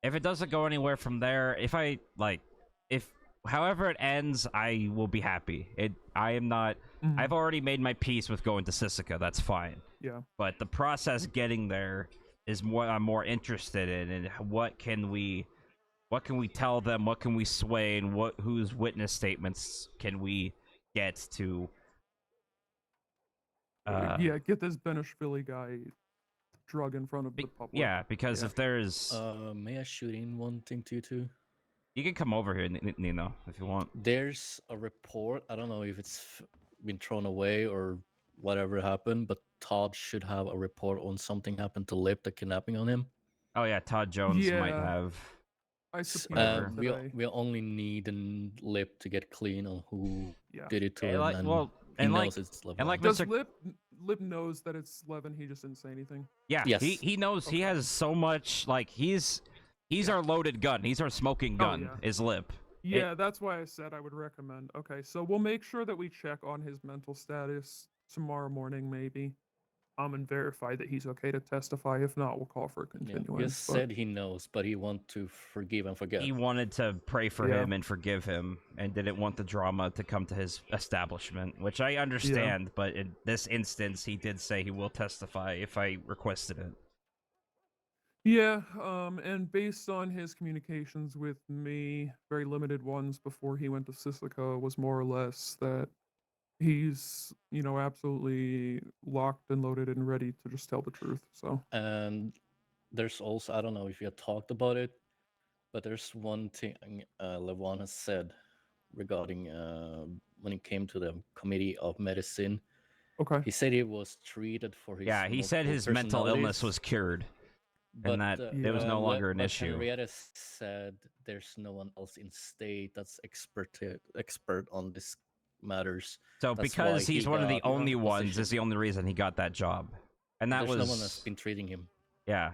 doesn't go anywhere from there, if however it ends, I will be happy. I am not Mhm. I've already made my peace with going to Sisika, that's fine. Yeah. But the process getting there is what I'm more interested in, and what can we tell them, what can we sway, and whose witness statements can we get to Yeah, get this Benishvili guy drug in front of the public. yeah, because if there's May I shoot in one thing too? you can come over here, Nino, if you want. There's a report. I don't know if it's been thrown away or whatever happened, but Todd should have a report on something happened to Lip, the kidnapping on him. Oh yeah, Todd Jones might Yeah. have. I subpoenaed him we today. we only need a Lip to get clean on who Yeah. did it to Yeah, him, like- and well, he and knows like- it's Lip. and like Does Mr. Lip knows that it's Levin? He just didn't say anything. Yeah, Yes. he knows. He has so much. Like he's our loaded gun. He's our smoking gun. yeah. Is Lip. Yeah, that's why I said I would recommend. Okay, so we'll make sure that we check on his mental status tomorrow morning, maybe. And verify that he's okay to testify. If not, we'll call for a Yeah, continuance. he has said he knows, but he wants to forgive and forget. He wanted to pray for Yeah. him and forgive him, and didn't want the drama to come to his establishment, which I understand. But in this instance, he did say he will testify if I requested it. Yeah, and based on his communications with me, very limited ones before he went to Sisika, was more or less that he's, absolutely locked and loaded and ready to just tell the truth. So And there's also, I don't know if you had talked about it, but there's one thing Levon has said regarding when it came to the Committee of Medicine. Okay. He said he was treated for his Yeah, he said multiple his mental illness personalities, was cured, but, and that it was no longer an but issue. Henrietta said there's no one else in state that's expert on this matters. So That's because why he's he one of the got only ones, position. is the only reason he got that job, and that There's was no one that's been treating him. Yeah.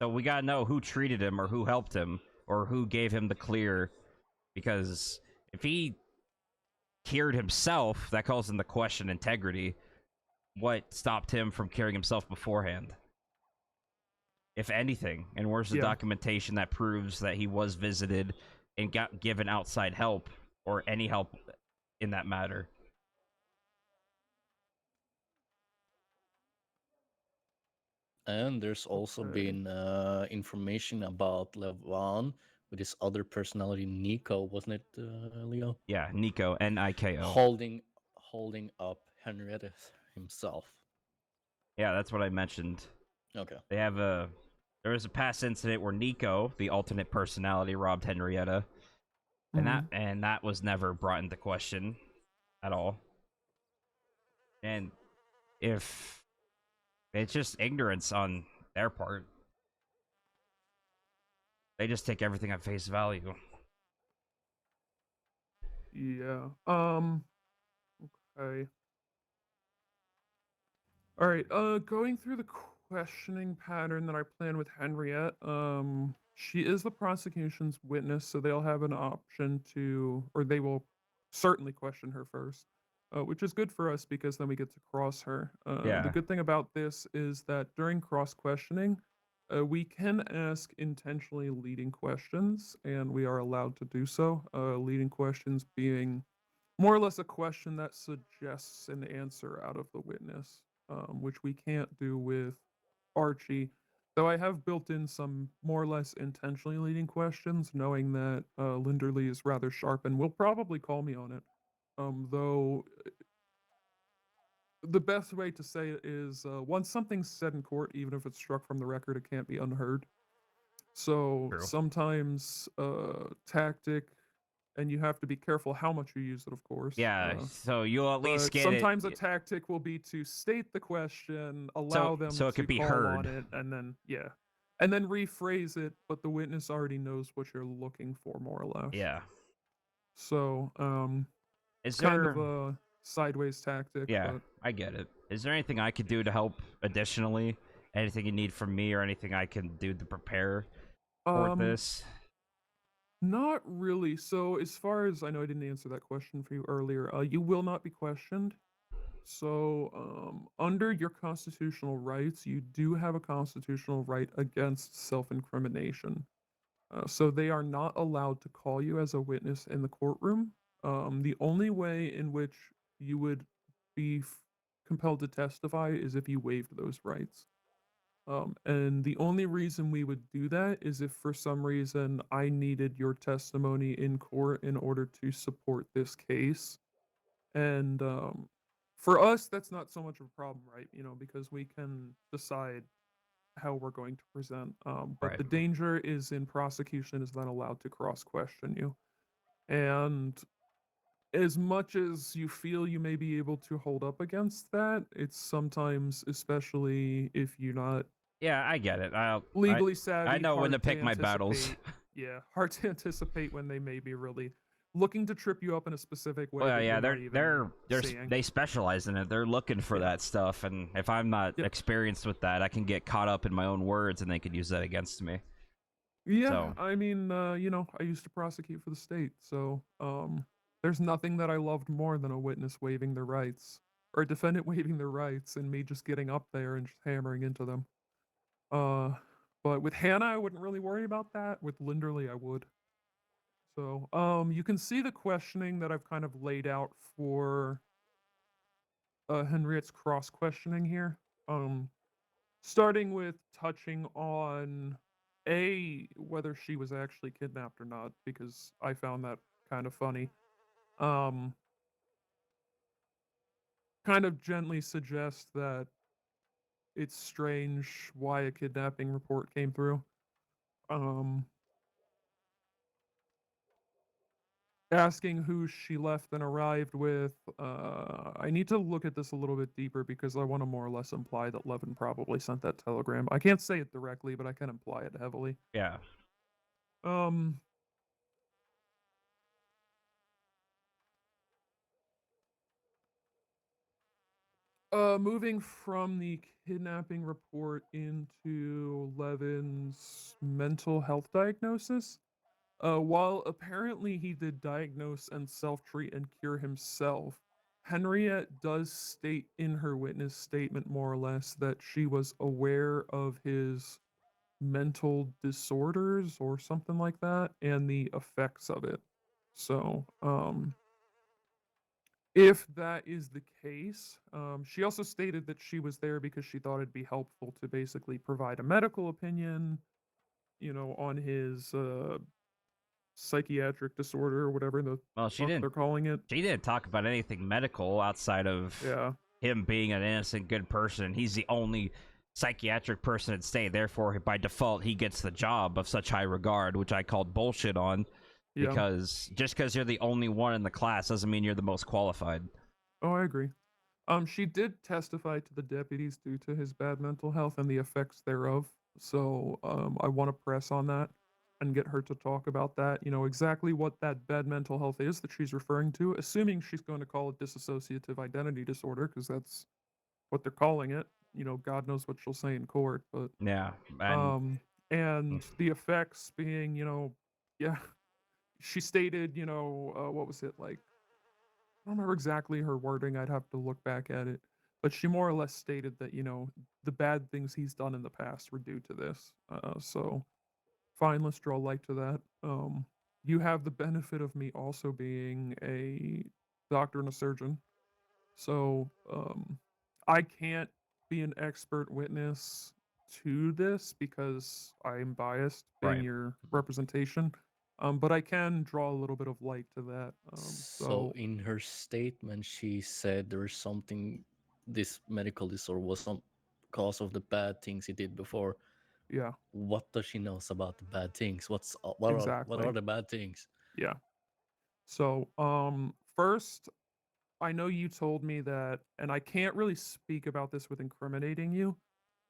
So we gotta know who treated him, or who helped him, or who gave him the clear. Because if he cured himself, that calls into question integrity. What stopped him from curing himself beforehand? If anything. And where's the Yeah. documentation that proves that he was visited and got given outside help, or any help in that matter? And there's also Okay. been information about Levan with his other personality, Nico, wasn't it, Leo? Yeah, Nico, Niko. Holding up Henrietta himself. Yeah, that's what I mentioned. Okay. There was a past incident where Nico, the alternate personality, robbed Henrietta, and that was never brought into question at all. And if it's just ignorance on their part, they just take everything at face value. Yeah. Okay. All right. Going through the questioning pattern that I plan with Henriette. She is the prosecution's witness, so they'll have an option to, or they will certainly question her first, which is good for us because then we get to cross her. Yeah. The good thing about this is that during cross questioning, we can ask intentionally leading questions, and we are allowed to do so. Leading questions being more or less a question that suggests an answer out of the witness, which we can't do with Archie. Though I have built in some more or less intentionally leading questions, knowing that Linderly is rather sharp and will probably call me on it. Though the best way to say it is once something's said in court, even if it's struck from the record, it can't be unheard. So True. sometimes tactic, and you have to be careful how much you use it, of course. Yeah, so you'll at least But get sometimes it. a tactic will be to state the question, allow them so it to could be call heard. on it, and then and then rephrase it, but the witness already knows what you're looking for, more or less. Yeah. So, Is kind of there- a sideways tactic. Yeah, But I get it. Is there anything I could do to help additionally? Anything you need from me or anything I can do to prepare for this? Not really. So, as far as I know, I didn't answer that question for you earlier. You will not be questioned. So, under your constitutional rights, you do have a constitutional right against self-incrimination. So they are not allowed to call you as a witness in the courtroom. The only way in which you would be compelled to testify is if you waived those rights. And the only reason we would do that is if for some reason I needed your testimony in court in order to support this case. And for us, that's not so much of a problem, right? Because we can decide how we're going to present. But Right. the danger is in prosecution is not allowed to cross question you. And as much as you feel you may be able to hold up against that, it's sometimes, especially if you're not Yeah, I get it. legally savvy, I know when to hard pick my battles. anticipate- Yeah, hard to anticipate when they may be really looking to trip you up in a specific way. Well, that yeah, you're not they're even seeing. they specialize in it. They're looking for that stuff, and if I'm not experienced with that, I can get caught up in my own words, and they could use that against me. Yeah, So- I mean, I used to prosecute for the state, so there's nothing that I loved more than a witness waiving their rights, or a defendant waiving their rights, and me just getting up there and just hammering into them. But with Hannah, I wouldn't really worry about that. With Linderly, I would. So, you can see the questioning that I've kind of laid out for Henriette's cross questioning here. Starting with touching on whether she was actually kidnapped or not, because I found that kind of funny. Kind of gently suggest that it's strange why a kidnapping report came through. Asking who she left and arrived with. I need to look at this a little bit deeper because I want to more or less imply that Levin probably sent that telegram. I can't say it directly, but I can imply it heavily. Yeah. Moving from the kidnapping report into Levin's mental health diagnosis. While apparently he did diagnose and self-treat and cure himself, Henriette does state in her witness statement, more or less, that she was aware of his mental disorders or something like that and the effects of it. So, if that is the case, she also stated that she was there because she thought it'd be helpful to basically provide a medical opinion, on his psychiatric disorder or whatever the Well, she fuck didn't. they're calling it. She didn't talk about anything medical outside of him being an innocent, good person. He's the only psychiatric person at state. Therefore, by default, he gets the job of such high regard, which I called bullshit on. Yeah. Because just because you're the only one in the class doesn't mean you're the most qualified. Oh, I agree. She did testify to the deputies due to his bad mental health and the effects thereof. So, I want to press on that and get her to talk about that. Exactly what that bad mental health is that she's referring to, assuming she's going to call it dissociative identity disorder, because that's what they're calling it. God knows what she'll say in court, but Yeah. and the effects being, yeah, she stated, what was it like? I don't remember exactly her wording. I'd have to look back at it. But she more or less stated that, the bad things he's done in the past were due to this. So, fine, let's draw light to that. You have the benefit of me also being a doctor and a surgeon. So, I can't be an expert witness to this because I'm biased being Right. your representation. But I can draw a little bit of light to that. So in her statement, she said there was something, this medical disorder was some cause of the bad things he did before. Yeah. What does she knows about the bad things? What are Exactly. the bad things? Yeah. So, first, I know you told me that, and I can't really speak about this with incriminating you,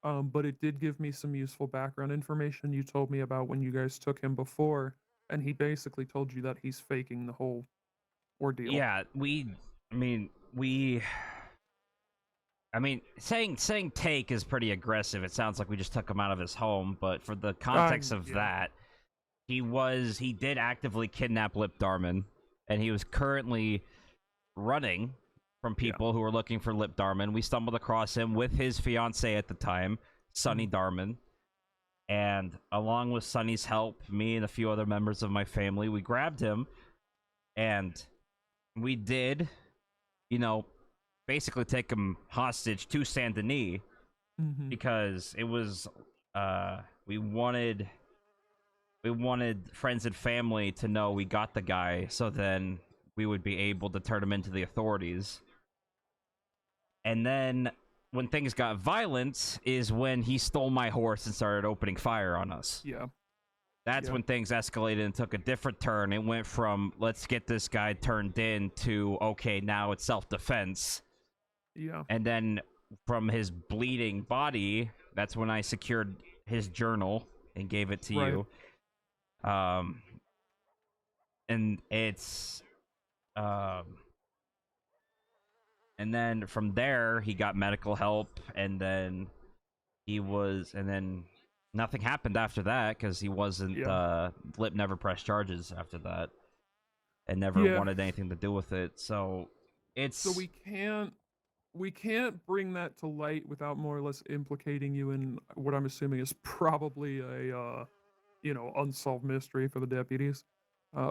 but it did give me some useful background information. You told me about when you guys took him before, and he basically told you that he's faking the whole ordeal. Yeah, saying take is pretty aggressive. It sounds like we just took him out of his home, but for the context of that, he did actively kidnap Lip Darman, and he was currently running from people who were looking for Lip Darman. We stumbled across him with his fiance at the time, Sunny Darman. And along with Sunny's help, me and a few other members of my family, we grabbed him, and we did, basically take him hostage to Saint Denis because it was, we wanted friends and family to know we got the guy, so then we would be able to turn him into the authorities. And then when things got violent is when he stole my horse and started opening fire on us. Yeah. That's when things escalated and took a different turn. It went from, let's get this guy turned in, to, okay, now it's self-defense. Yeah. And then from his bleeding body, that's when I secured his journal and gave it to you. And it's... and then from there, he got medical help, and then nothing happened after that, because he wasn't, Lip never pressed charges after that, and never wanted anything to do with it, so it's... So we can't bring that to light without more or less implicating you in what I'm assuming is probably a, unsolved mystery for the deputies,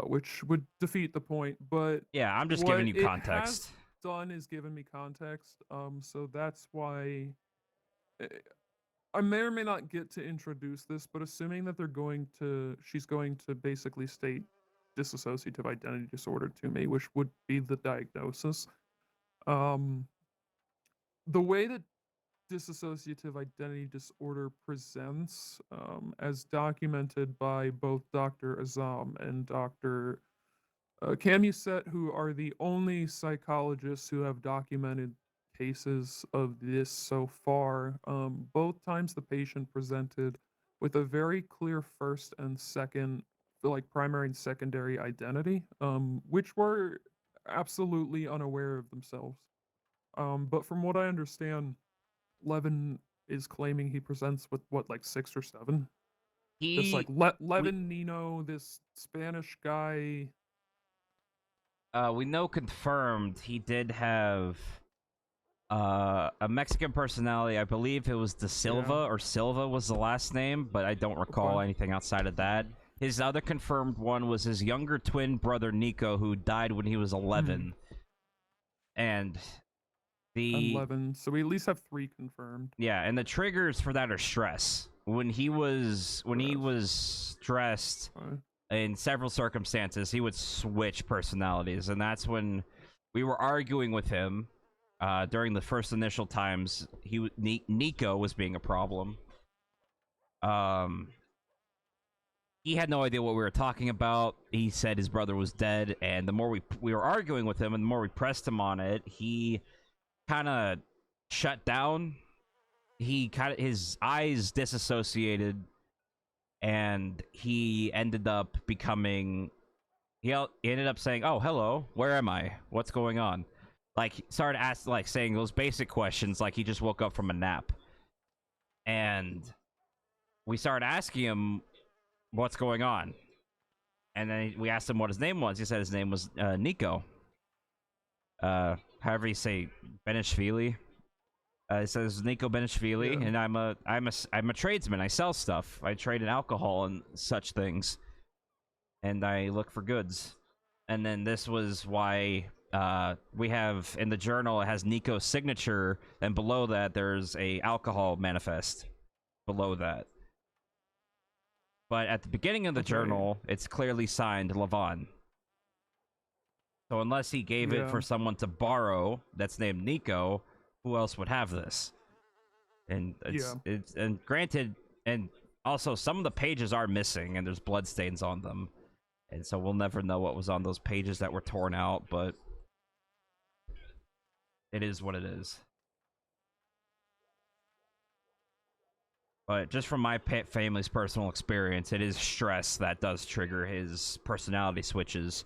which would defeat the point, but... Yeah, I'm just giving you context. Done is given me context, so that's why I may or may not get to introduce this, but assuming that she's going to basically state dissociative identity disorder to me, which would be the diagnosis. The way that dissociative identity disorder presents, as documented by both Dr. Azam and Dr. Camuset, who are the only psychologists who have documented cases of this so far. Both times the patient presented with a very clear first and second, like primary and secondary identity, which were absolutely unaware of themselves. But from what I understand, Levin is claiming he presents with what, like 6 or 7? It's like Levin, Nino, this Spanish guy. We know confirmed he did have a Mexican personality. I believe it was De Silva, or Silva was the last name, but I don't recall anything outside of that. His other confirmed one was his younger twin brother, Nico, who died when he was 11. And And the 11. So we at least have 3 confirmed. yeah, and the triggers for that are stress. When he was stressed in several circumstances, he would switch personalities, and that's when we were arguing with him during the first initial times. Nico was being a problem. He had no idea what we were talking about. He said his brother was dead, and the more we were arguing with him, and the more we pressed him on it, he kind of shut down. His eyes disassociated, and he ended up becoming. He ended up saying, "Oh, hello, where am I? What's going on?" Like, he started saying those basic questions, like he just woke up from a nap, and we started asking him what's going on. And then we asked him what his name was. He said his name was Nico. However you say Benishvili. It says Nico Benishvili, Yeah. and I'm a tradesman. I sell stuff. I trade in alcohol and such things, and I look for goods. And then this was why we have in the journal, it has Nico's signature, and below that there's a alcohol manifest. Below that. But at the beginning of the journal, it's clearly signed Levon. So unless he gave it for someone to borrow that's named Nico, who else would have this? And and granted, and also some of the pages are missing and there's bloodstains on them. And so we'll never know what was on those pages that were torn out, but it is what it is. But just from my family's personal experience, it is stress that does trigger his personality switches.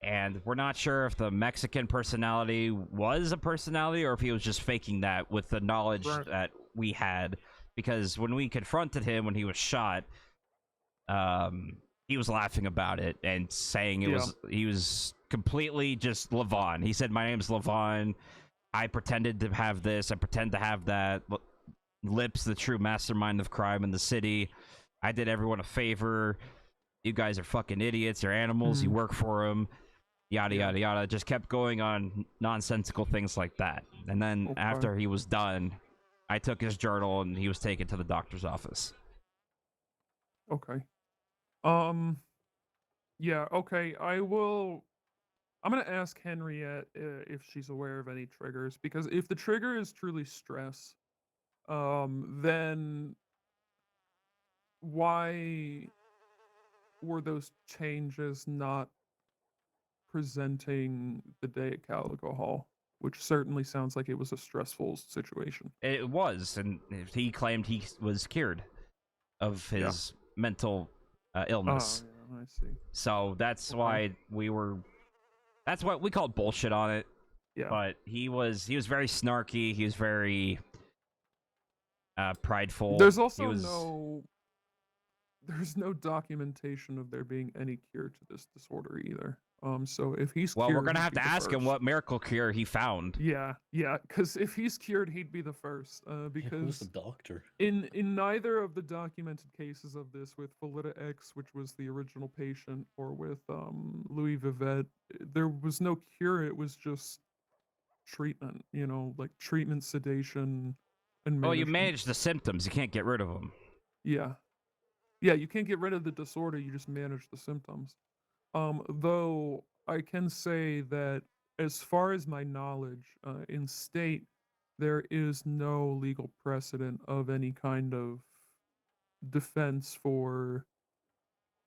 And we're not sure if the Mexican personality was a personality or if he was just faking that with the knowledge that we had. Because when we confronted him when he was shot, he was laughing about it and saying he was completely just Levon. He said, "My name's Levon. I pretended to have this. I pretend to have that. Lips, the true mastermind of crime in the city. I did everyone a favor. You guys are fucking idiots. You're animals. You work for him. Yada, yada, yada." Just kept going on nonsensical things like that. And then after he was done, I took his journal and he was taken to the doctor's office. Okay. Yeah, okay. I'm going to ask Henriette if she's aware of any triggers, because if the trigger is truly stress, then why were those changes not presenting the day at Calico Hall? Which certainly sounds like it was a stressful situation. It was, and he claimed he was cured of his mental illness. Oh, yeah, I see. So that's why that's what we called bullshit on it. Yeah. But he was very snarky. He was very prideful. There's also there's no documentation of there being any cure to this disorder either. So if he's well, cured, we're gonna he'd have be to the ask him first. what miracle cure he found. Yeah, because if he's cured, he'd be the first. Who's Because the doctor? in neither of the documented cases of this, with Felita X, which was the original patient, or with Louis Vivette, there was no cure. It was just treatment. Like treatment, sedation, and Oh, you management. manage the symptoms. You can't get rid of them. Yeah, you can't get rid of the disorder. You just manage the symptoms. Though I can say that, as far as my knowledge, in state, there is no legal precedent of any kind of defense for,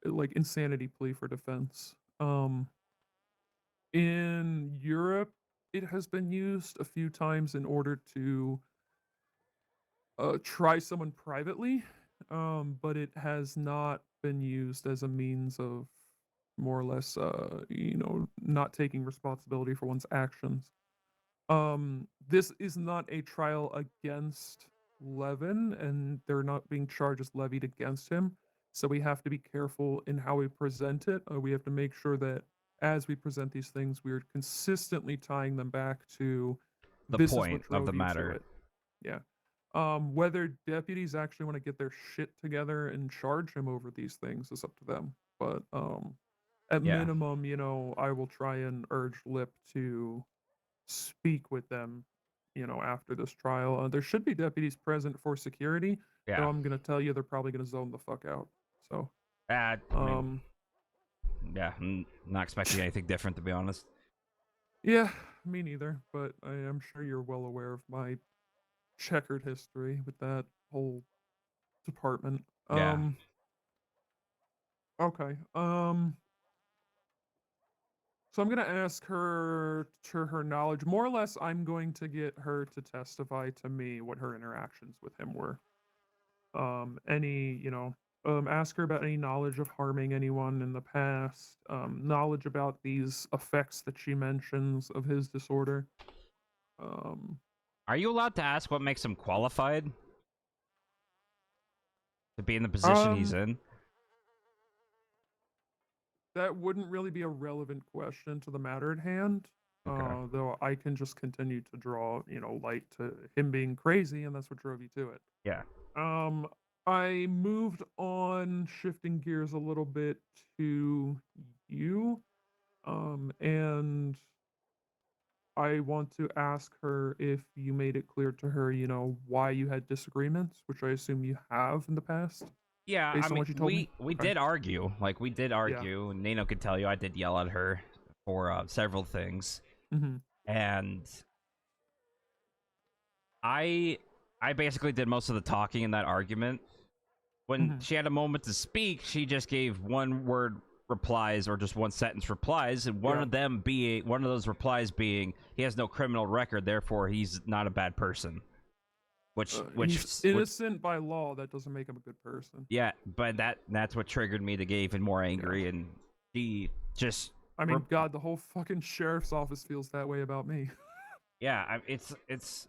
like, insanity plea for defense. In Europe, it has been used a few times in order to try someone privately, but it has not been used as a means of more or less, not taking responsibility for one's actions. This is not a trial against Levin, and they're not being charges levied against him. So we have to be careful in how we present it. We have to make sure that as we present these things, we're consistently tying them back to The this point is what of the drove you to matter. it. Yeah. Whether deputies actually want to get their shit together and charge him over these things is up to them. But at Yeah. minimum, I will try and urge Lip to speak with them, after this trial. There should be deputies present for security. Yeah. Though I'm gonna tell you, they're probably gonna zone the fuck out. So, I mean, yeah, I'm not expecting anything different, to be honest. yeah, me neither. But I am sure you're well aware of my checkered history with that whole department. Yeah. Okay. So I'm gonna ask her to her knowledge. More or less, I'm going to get her to testify to me what her interactions with him were. Ask her about any knowledge of harming anyone in the past, knowledge about these effects that she mentions of his disorder. Are you allowed to ask what makes him qualified to be in the position he's in? That wouldn't really be a relevant question to the matter at hand. Though I can just continue to draw, light to him being crazy, and that's what drove you to it. Yeah. I moved on, shifting gears a little bit to you, and I want to ask her if you made it clear to her, why you had disagreements, which I assume you have in the past. Yeah, based I on mean, what you told me. we Okay. did argue. Like, we did argue, and Nino could tell you I did yell at her for several things. Mhm. And I basically did most of the talking in that argument. When she had a moment to speak, she just gave one-word replies or just one-sentence replies, and one of those replies being, he has no criminal record, therefore he's not a bad person. He's innocent by law. That doesn't make him a good person. Yeah, but that's what triggered me to get even more angry, and she just. I mean, God, the whole fucking sheriff's office feels that way about me. Yeah, I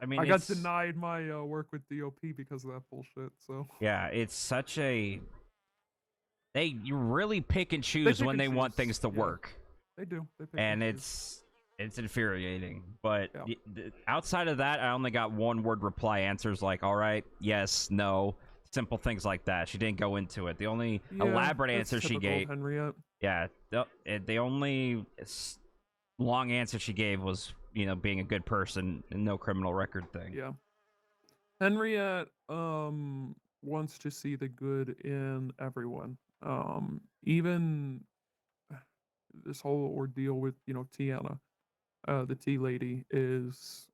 mean, I got denied my work with DOP because of that bullshit. So yeah, it's such a. You really pick and choose when they want things to work. They do. They pick and it's infuriating. But outside of that, I only got one-word reply answers like, all right, yes, no, simple things like that. She didn't go into it. The only elaborate answer she gave, Henriette. yeah, the only long answer she gave was, being a good person and no criminal record thing. Yeah. Henriette wants to see the good in everyone. Even this whole ordeal with, Tiana, the tea lady is,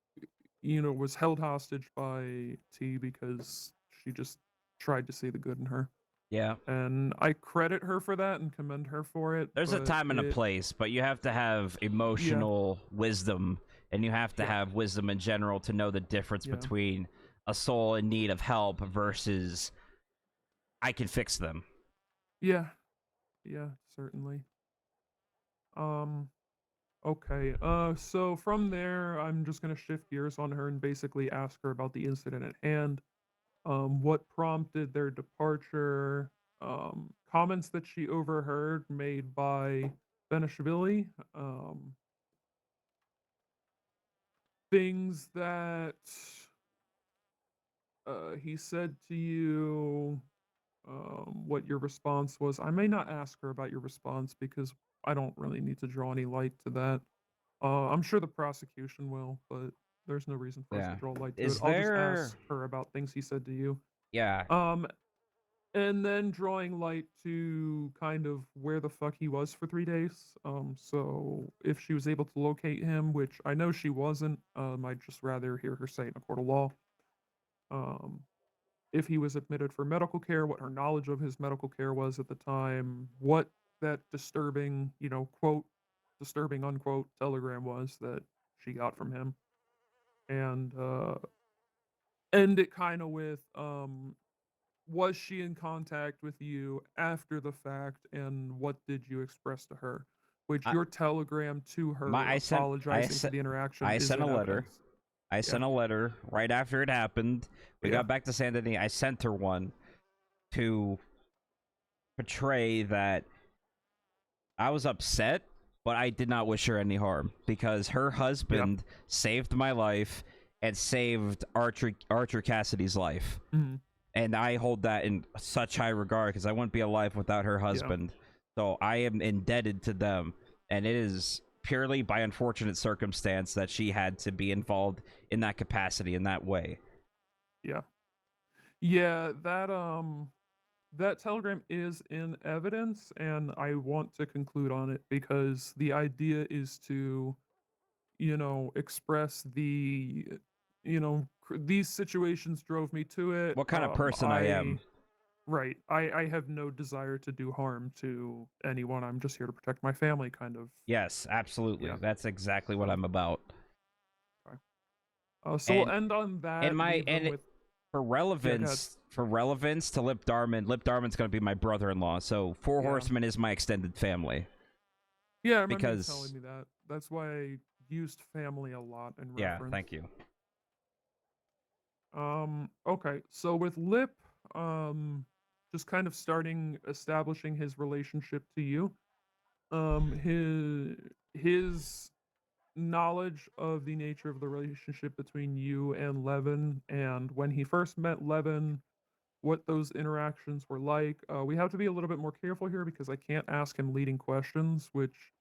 was held hostage by T because she just tried to see the good in her. Yeah. And I credit her for that and commend her for it. There's a time and a place, but you have to have emotional wisdom, and you have to have wisdom in general to know the difference between a soul in need of help versus I can fix them. Yeah. Yeah, certainly. Okay. So from there, I'm just gonna shift gears on her and basically ask her about the incident at hand. What prompted their departure? Comments that she overheard made by Benishvili. Things that he said to you. What your response was. I may not ask her about your response because I don't really need to draw any light to that. I'm sure the prosecution will, but there's no reason for us to draw light to it. I'll just ask her about things he said to you. Yeah. And then drawing light to kind of where the fuck he was for 3 days. So if she was able to locate him, which I know she wasn't, I'd just rather hear her say it in a court of law. If he was admitted for medical care, what her knowledge of his medical care was at the time, what that disturbing, quote, disturbing, unquote, telegram was that she got from him. And end it kind of with, was she in contact with you after the fact, and what did you express to her? Which your telegram to her apologizing for the interaction I is sent in a letter. evidence. I sent a letter right after it happened. We got back to San Denis. I sent her one to portray that I was upset, but I did not wish her any harm because her husband saved my life and saved Archer Cassidy's life. Mhm. And I hold that in such high regard because I wouldn't be alive without her husband. So I am indebted to them. And it is purely by unfortunate circumstance that she had to be involved in that capacity in that way. Yeah. Yeah, that telegram is in evidence, and I want to conclude on it because the idea is to, express the, these situations drove me to it. What kind of person I am. Right. I have no desire to do harm to anyone. I'm just here to protect my family, kind of. Yes, absolutely. Yeah. That's exactly what I'm about. So we'll end on that. Leave them with for relevance to Lip Darman's gonna be my brother-in-law. So Four Yeah. Horsemen is my extended family. Yeah, I remember you because telling me that. That's why I used family a lot in yeah, reference. thank you. Okay, so with Lip, just kind of establishing his relationship to you, his knowledge of the nature of the relationship between you and Levin, and when he first met Levin, what those interactions were like. We have to be a little bit more careful here because I can't ask him leading questions, which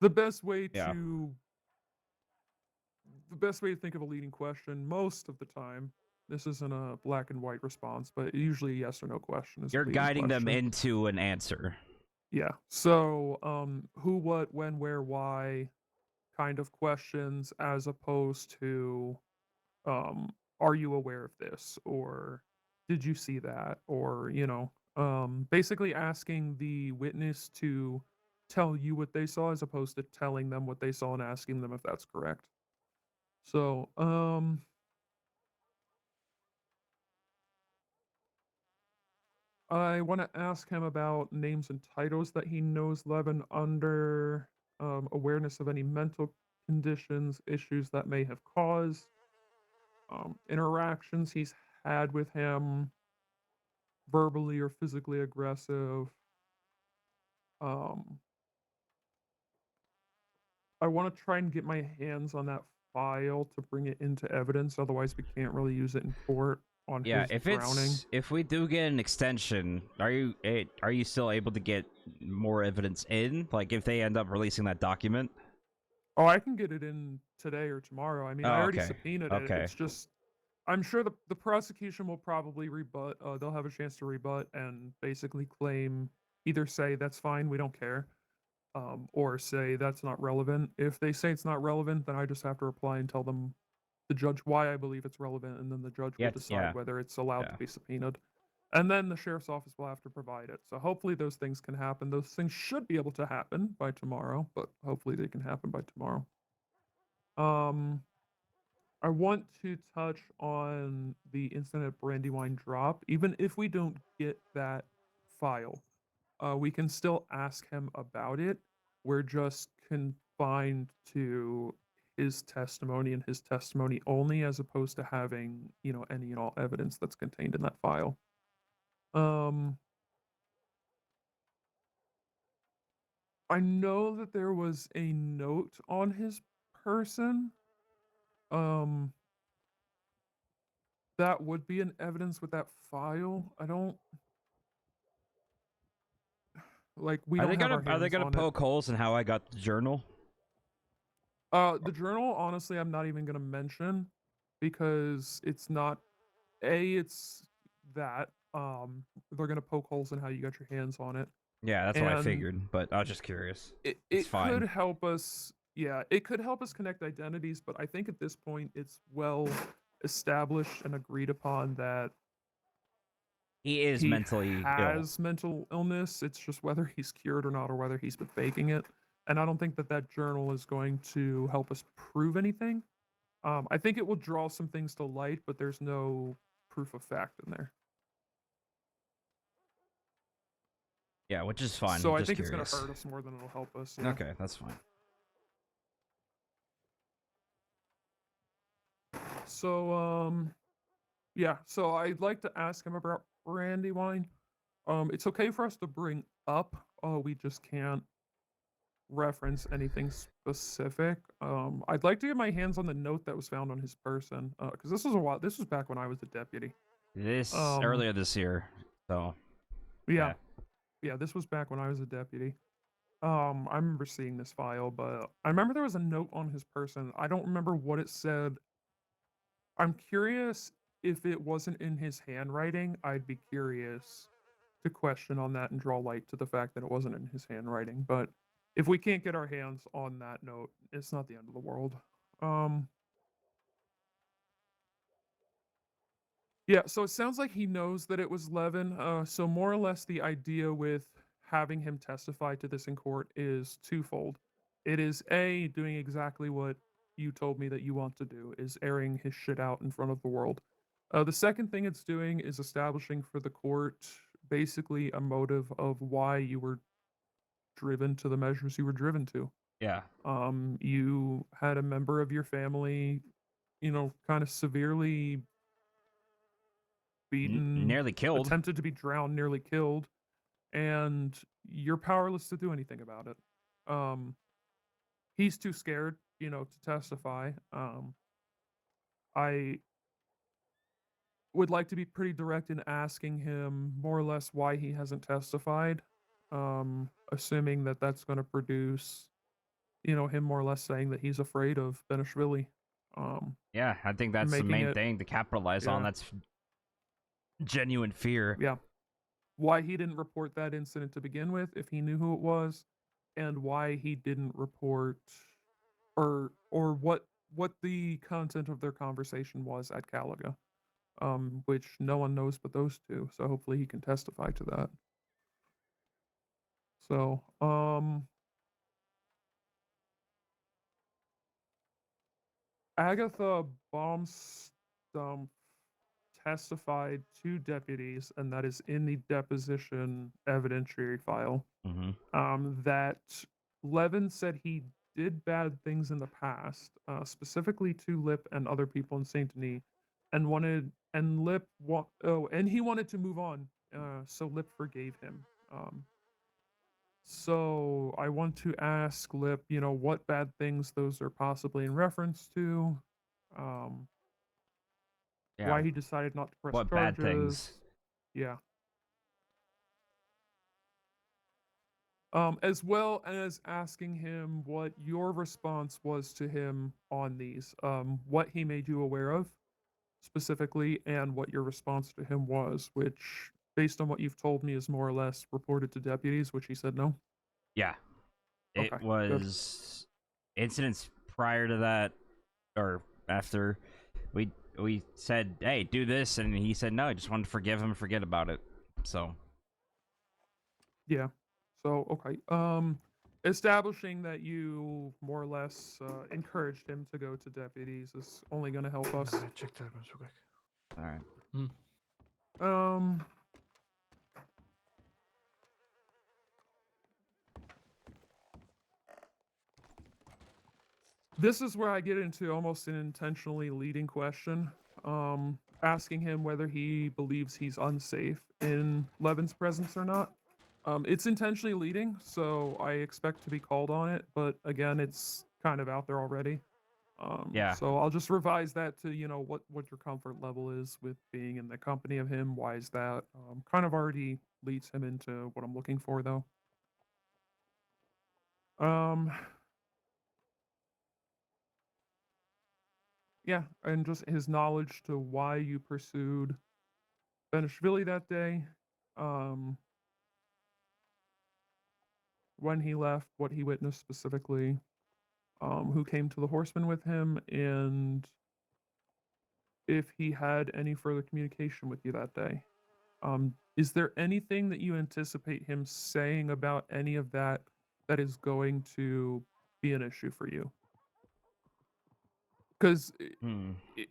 the best way Yeah. to think of a leading question most of the time. This isn't a black and white response, but usually a yes or no question is a You're leading guiding them question. into an answer. Yeah. So, who, what, when, where, why kind of questions as opposed to, are you aware of this? Or did you see that? Or, basically asking the witness to tell you what they saw as opposed to telling them what they saw and asking them if that's correct. So, I want to ask him about names and titles that he knows Levin under, awareness of any mental conditions, issues that may have caused, interactions he's had with him, verbally or physically aggressive. Um, I want to try and get my hands on that file to bring it into evidence. Otherwise, we can't really use it in court on Yeah, his drowning. if we do get an extension, are you still able to get more evidence in? Like if they end up releasing that document? Oh, I can get it in today or tomorrow. I mean, I Oh, already okay. subpoenaed it. Okay. It's just, I'm sure the prosecution will probably rebut. They'll have a chance to rebut and basically claim, either say that's fine, we don't care, or say that's not relevant. If they say it's not relevant, then I just have to reply and tell them, the judge, why I believe it's relevant, and then the judge will decide whether it's allowed to be subpoenaed. And then the sheriff's office will have to provide it. So hopefully those things can happen. Those things should be able to happen by tomorrow, but hopefully they can happen by tomorrow. I want to touch on the incident at Brandywine Drop. Even if we don't get that file, we can still ask him about it. We're just confined to his testimony and his testimony only, as opposed to having, any and all evidence that's contained in that file. I know that there was a note on his person. That would be an evidence with that file. I don't like we don't have our hands Are they gonna on it. poke holes in how I got the journal? The journal, honestly, I'm not even gonna mention because it's not it's that. They're gonna poke holes in how you got your hands on it. Yeah, that's what I And figured, but I was just curious. It It's fine. could help us. Yeah, it could help us connect identities, but I think at this point it's well established and agreed upon that He is mentally ill. has mental illness. It's just whether he's cured or not, or whether he's been faking it. And I don't think that journal is going to help us prove anything. I think it will draw some things to light, but there's no proof of fact in there. Yeah, which is fine. So I'm I just think curious. it's going to hurt us more than it'll help us. Yeah. Okay, that's fine. So, yeah. So I'd like to ask him about Brandywine. It's okay for us to bring up. We just can't reference anything specific. I'd like to get my hands on the note that was found on his person, because this was a while. This was back when I was a deputy. Earlier this year. So yeah, this was back when I was a deputy. I remember seeing this file, but I remember there was a note on his person. I don't remember what it said. I'm curious if it wasn't in his handwriting. I'd be curious to question on that and draw light to the fact that it wasn't in his handwriting. But if we can't get our hands on that note, it's not the end of the world. Yeah, so it sounds like he knows that it was Levin. So more or less the idea with having him testify to this in court is twofold. It is A, doing exactly what you told me that you want to do, is airing his shit out in front of the world. The second thing it's doing is establishing for the court basically a motive of why you were driven to the measures you were driven to. Yeah. You had a member of your family, kind of severely beaten, nearly killed. attempted to be drowned, nearly killed, and you're powerless to do anything about it. He's too scared, to testify. I would like to be pretty direct in asking him more or less why he hasn't testified, assuming that that's going to produce, him more or less saying that he's afraid of Benishvili. Yeah, I think that's the making main it- thing to capitalize on. yeah. That's genuine fear. Yeah. Why he didn't report that incident to begin with, if he knew who it was, and why he didn't report, or what the content of their conversation was at Caliga, which no one knows but those two. So hopefully he can testify to that. So, Agatha Baumstump testified to deputies, and that is in the deposition evidentiary file. That Levin said he did bad things in the past, specifically to Lip and other people in Saint Denis, and he wanted to move on, so Lip forgave him. So I want to ask Lip, what bad things those are possibly in reference to, Yeah. why he decided not to press What charges. bad things? Yeah. As well as asking him what your response was to him on these, what he made you aware of specifically, and what your response to him was, which, based on what you've told me, is more or less reported to deputies, which he said no. Yeah. It Okay, good. was incidents prior to that, or after, we said, hey, do this, and he said no, I just wanted to forgive him and forget about it. So Yeah. So, okay. Establishing that you more or less encouraged him to go to deputies is only going to help us. Check that one real quick. All right. This is where I get into almost an intentionally leading question, asking him whether he believes he's unsafe in Levin's presence or not. It's intentionally leading, so I expect to be called on it, but again, it's kind of out there already. Yeah. So I'll just revise that to, what your comfort level is with being in the company of him. Why is that? Kind of already leads him into what I'm looking for, though. Yeah, and just his knowledge to why you pursued Benishvili that day, when he left, what he witnessed specifically, who came to the Horseman with him, and if he had any further communication with you that day. Is there anything that you anticipate him saying about any of that that is going to be an issue for you? Because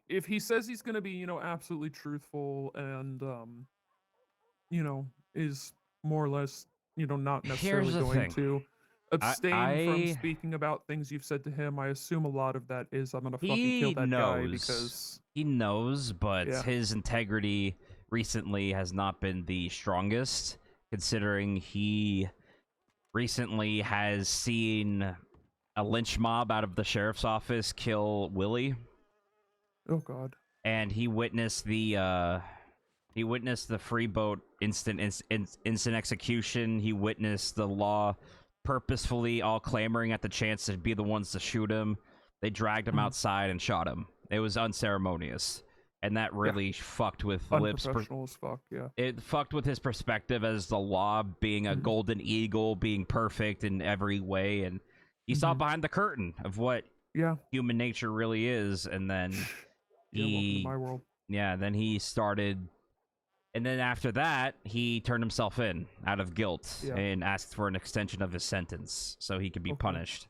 if he says he's going to be, absolutely truthful and, is more or less, not necessarily Here's the going thing. to abstain from I- speaking about things you've said to him, I assume a lot of that is I'm going to fucking kill that guy because... He knows, but Yeah. his integrity recently has not been the strongest, considering he recently has seen a lynch mob out of the sheriff's office kill Willie. Oh God. And he witnessed the freeboat instant execution. He witnessed the law purposefully all clamoring at the chance to be the ones to shoot him. They dragged him outside and shot him. It was unceremonious, and that really fucked with Lip's. Unprofessional as fuck. Yeah. It fucked with his perspective as the law, being a golden eagle, being perfect in every way, and he saw behind the curtain of what human nature really is, and then Welcome to my world. then he started, and then after that, he turned himself in out of guilt and asked for an extension of his sentence so he could be punished.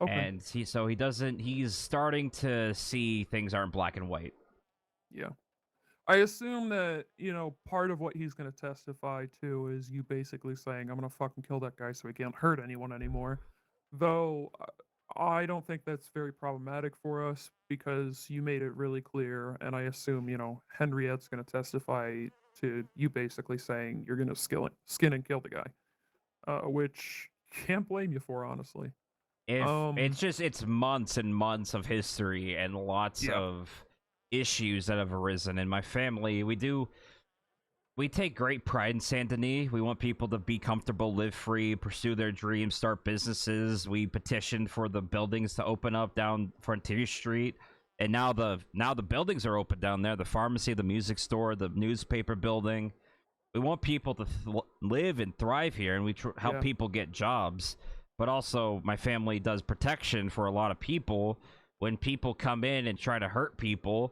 And he's starting to see things aren't black and white. Yeah. I assume that, part of what he's going to testify to is you basically saying, I'm going to fucking kill that guy so he can't hurt anyone anymore. Though, I don't think that's very problematic for us because you made it really clear, and I assume, Henriette's going to testify to you basically saying you're going to skin and kill the guy, which can't blame you for, honestly. It's months and months of history and lots of issues that have arisen in my family. We take great pride in Saint Denis. We want people to be comfortable, live free, pursue their dreams, start businesses. We petitioned for the buildings to open up down Frontier Street, and now the buildings are open down there. The pharmacy, the music store, the newspaper building. We want people to live and thrive here, and we help people get jobs. But also, my family does protection for a lot of people. When people come in and try to hurt people,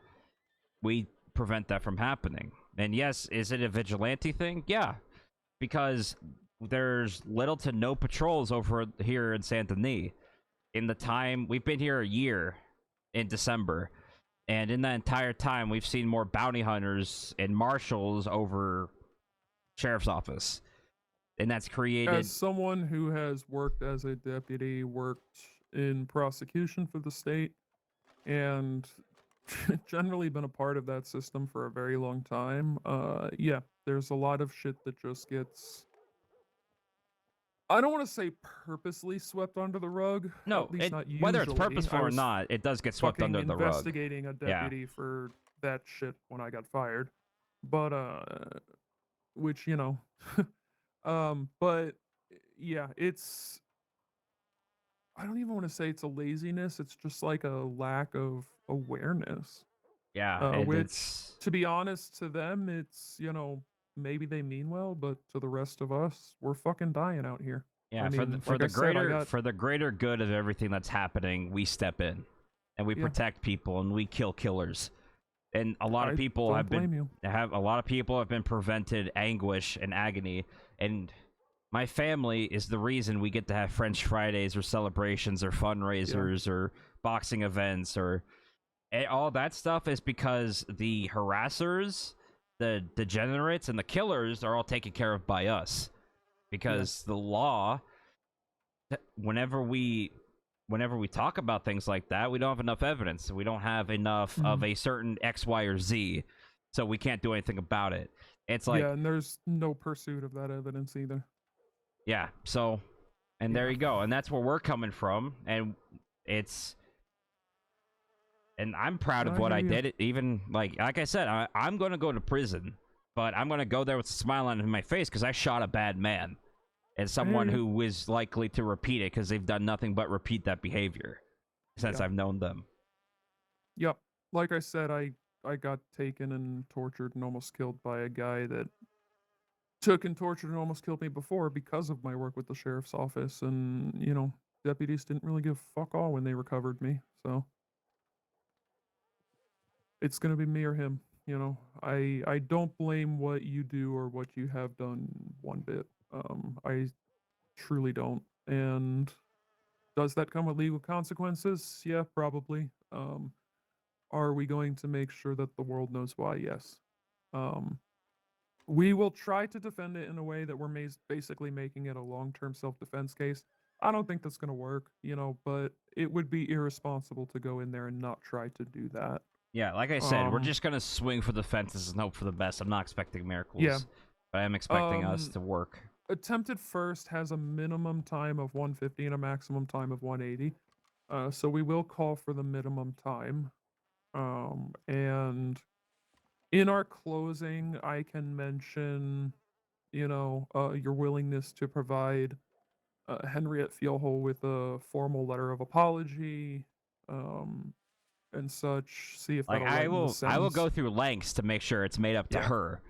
we prevent that from happening. And yes, is it a vigilante thing? Yeah, because there's little to no patrols over here in Saint Denis. In the time, we've been here a year in December, and in that entire time, we've seen more bounty hunters and marshals over sheriff's office. And that's created... As someone who has worked as a deputy, worked in prosecution for the state, and generally been a part of that system for a very long time, there's a lot of shit that just gets... I don't want to say purposely swept under the rug. No, at least not usually. whether it's purposeful or not, it does get swept under the rug. Investigating a deputy for that shit when I got fired. But, which, but yeah, it's, I don't even want to say it's a laziness. It's just like a lack of awareness. Yeah. Which, to be honest, to them, it's, maybe they mean well, but to the rest of us, we're fucking dying out here. Yeah. I mean, for the greater good of everything that's happening, we step in and we protect people and we kill killers. And a lot of people have been prevented anguish and agony, and my family is the reason we get to have French Fridays or celebrations or fundraisers or boxing events or all that stuff is because the harassers, the degenerates, and the killers are all taken care of by us. Because the law, whenever we talk about things like that, we don't have enough evidence. We don't have enough of a certain X, Y, or Z, so we can't do anything about it. It's like... Yeah, and there's no pursuit of that evidence either. Yeah, so... And there you go. And that's where we're coming from. And it's... And I'm proud of what I did. Even, like I said, I'm going to go to prison. But I'm going to go there with a smile on my face because I shot a bad man. And someone who is likely to repeat it because they've done nothing but repeat that behavior since I've known them. Yep. Like I said, I got taken and tortured and almost killed by a guy that took and tortured and almost killed me before because of my work with the sheriff's office. And, deputies didn't really give fuck all when they recovered me. So it's going to be me or him. I don't blame what you do or what you have done one bit. I truly don't. And does that come with legal consequences? Yeah, probably. Are we going to make sure that the world knows why? Yes. We will try to defend it in a way that we're basically making it a long-term self-defense case. I don't think that's going to work, but it would be irresponsible to go in there and not try to do that. Yeah, like I said, we're just going to swing for the fences and hope for the best. I'm not expecting miracles. Yeah. But I am expecting us to work. Attempted first has a minimum time of 150 and a maximum time of 180. So we will call for the minimum time. And in our closing, I can mention, your willingness to provide Henriette Fieldhole with a formal letter of apology, and such. See if Like that'll lighten the I will sentence. go through lengths to make sure it's made up to Yeah. her.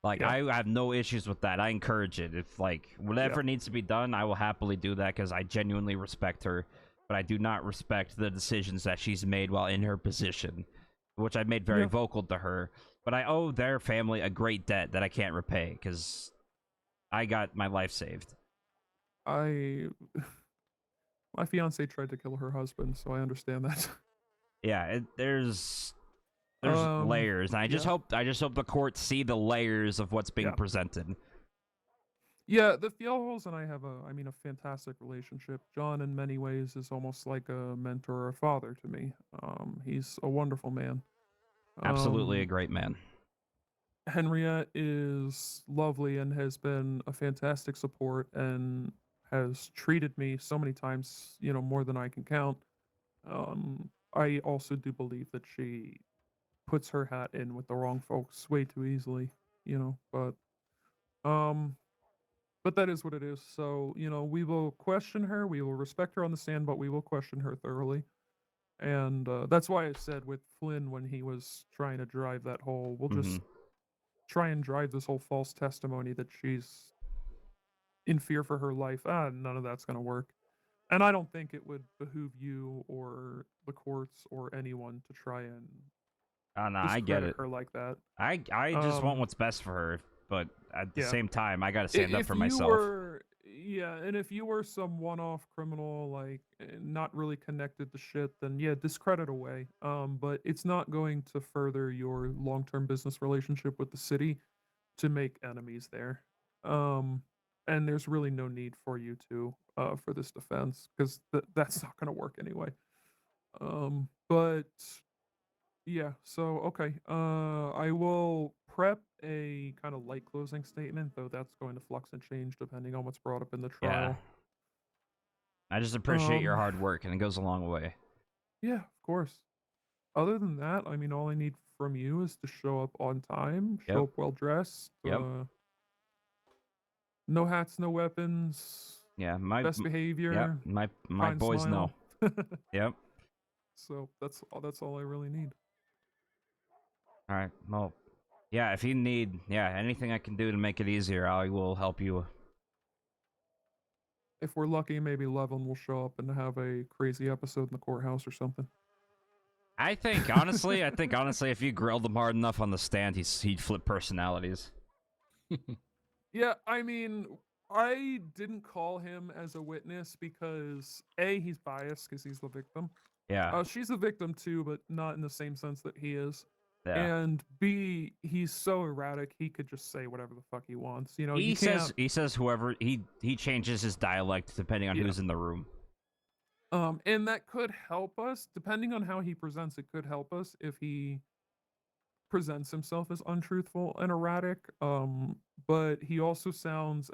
Like Yeah. I have no issues with that. I encourage it. If like whatever needs to be done, I will happily do that because I genuinely respect her. But I do not respect the decisions that she's made while in her position, which I made very Yeah. vocal to her. But I owe their family a great debt that I can't repay because I got my life saved. My fiance tried to kill her husband, so I understand that. Yeah, there's Um, layers, and I just hope the courts see the layers of what's being Yeah. presented. Yeah, the Fieldholes and I have a fantastic relationship. John, in many ways, is almost like a mentor or a father to me. He's a wonderful man. Absolutely a great man. Henriette is lovely and has been a fantastic support and has treated me so many times, more than I can count. I also do believe that she puts her hat in with the wrong folks way too easily, um, but that is what it is. So, we will question her, we will respect her on the stand, but we will question her thoroughly. And that's why I said with Flynn when he was trying to drive that whole, we'll just try and drive this whole false testimony that she's in fear for her life. None of that's going to work. And I don't think it would behoove you or the courts or anyone to try and No, I get discredit it. her like that. I just want what's best for her, but at the Yeah. same time, I gotta stand up If for you myself. were, yeah, and if you were some one-off criminal, like not really connected to shit, then yeah, discredit away. But it's not going to further your long-term business relationship with the city to make enemies there. And there's really no need for you to for this defense because that's not going to work anyway. But yeah, so okay. I will prep a kind of light closing statement, though that's going to flux and change depending on what's brought up in the Yeah. trial. I just appreciate your Um, hard work, and it goes a long way. Yeah, of course. Other than that, I mean, all I need from you is to show up on time, show Yep. up well dressed. Yep. No hats, no weapons. Yeah, my best behavior. Yep, my kind boys know. smile. Yep. So that's all I really need. All right. Well, yeah. If you need, anything I can do to make it easier, I will help you. If we're lucky, maybe Levin will show up and have a crazy episode in the courthouse or something. I think honestly, if you grilled him hard enough on the stand, he'd flip personalities. Yeah, I mean, I didn't call him as a witness because A, he's biased because he's the victim. Yeah. She's the victim too, but not in the same sense that he is. Yeah. And B, he's so erratic, he could just say whatever the fuck he wants. You He you can't. says whoever he changes his dialect depending on who's in the room. And that could help us, depending on how he presents. It could help us if he presents himself as untruthful and erratic. But he also sounds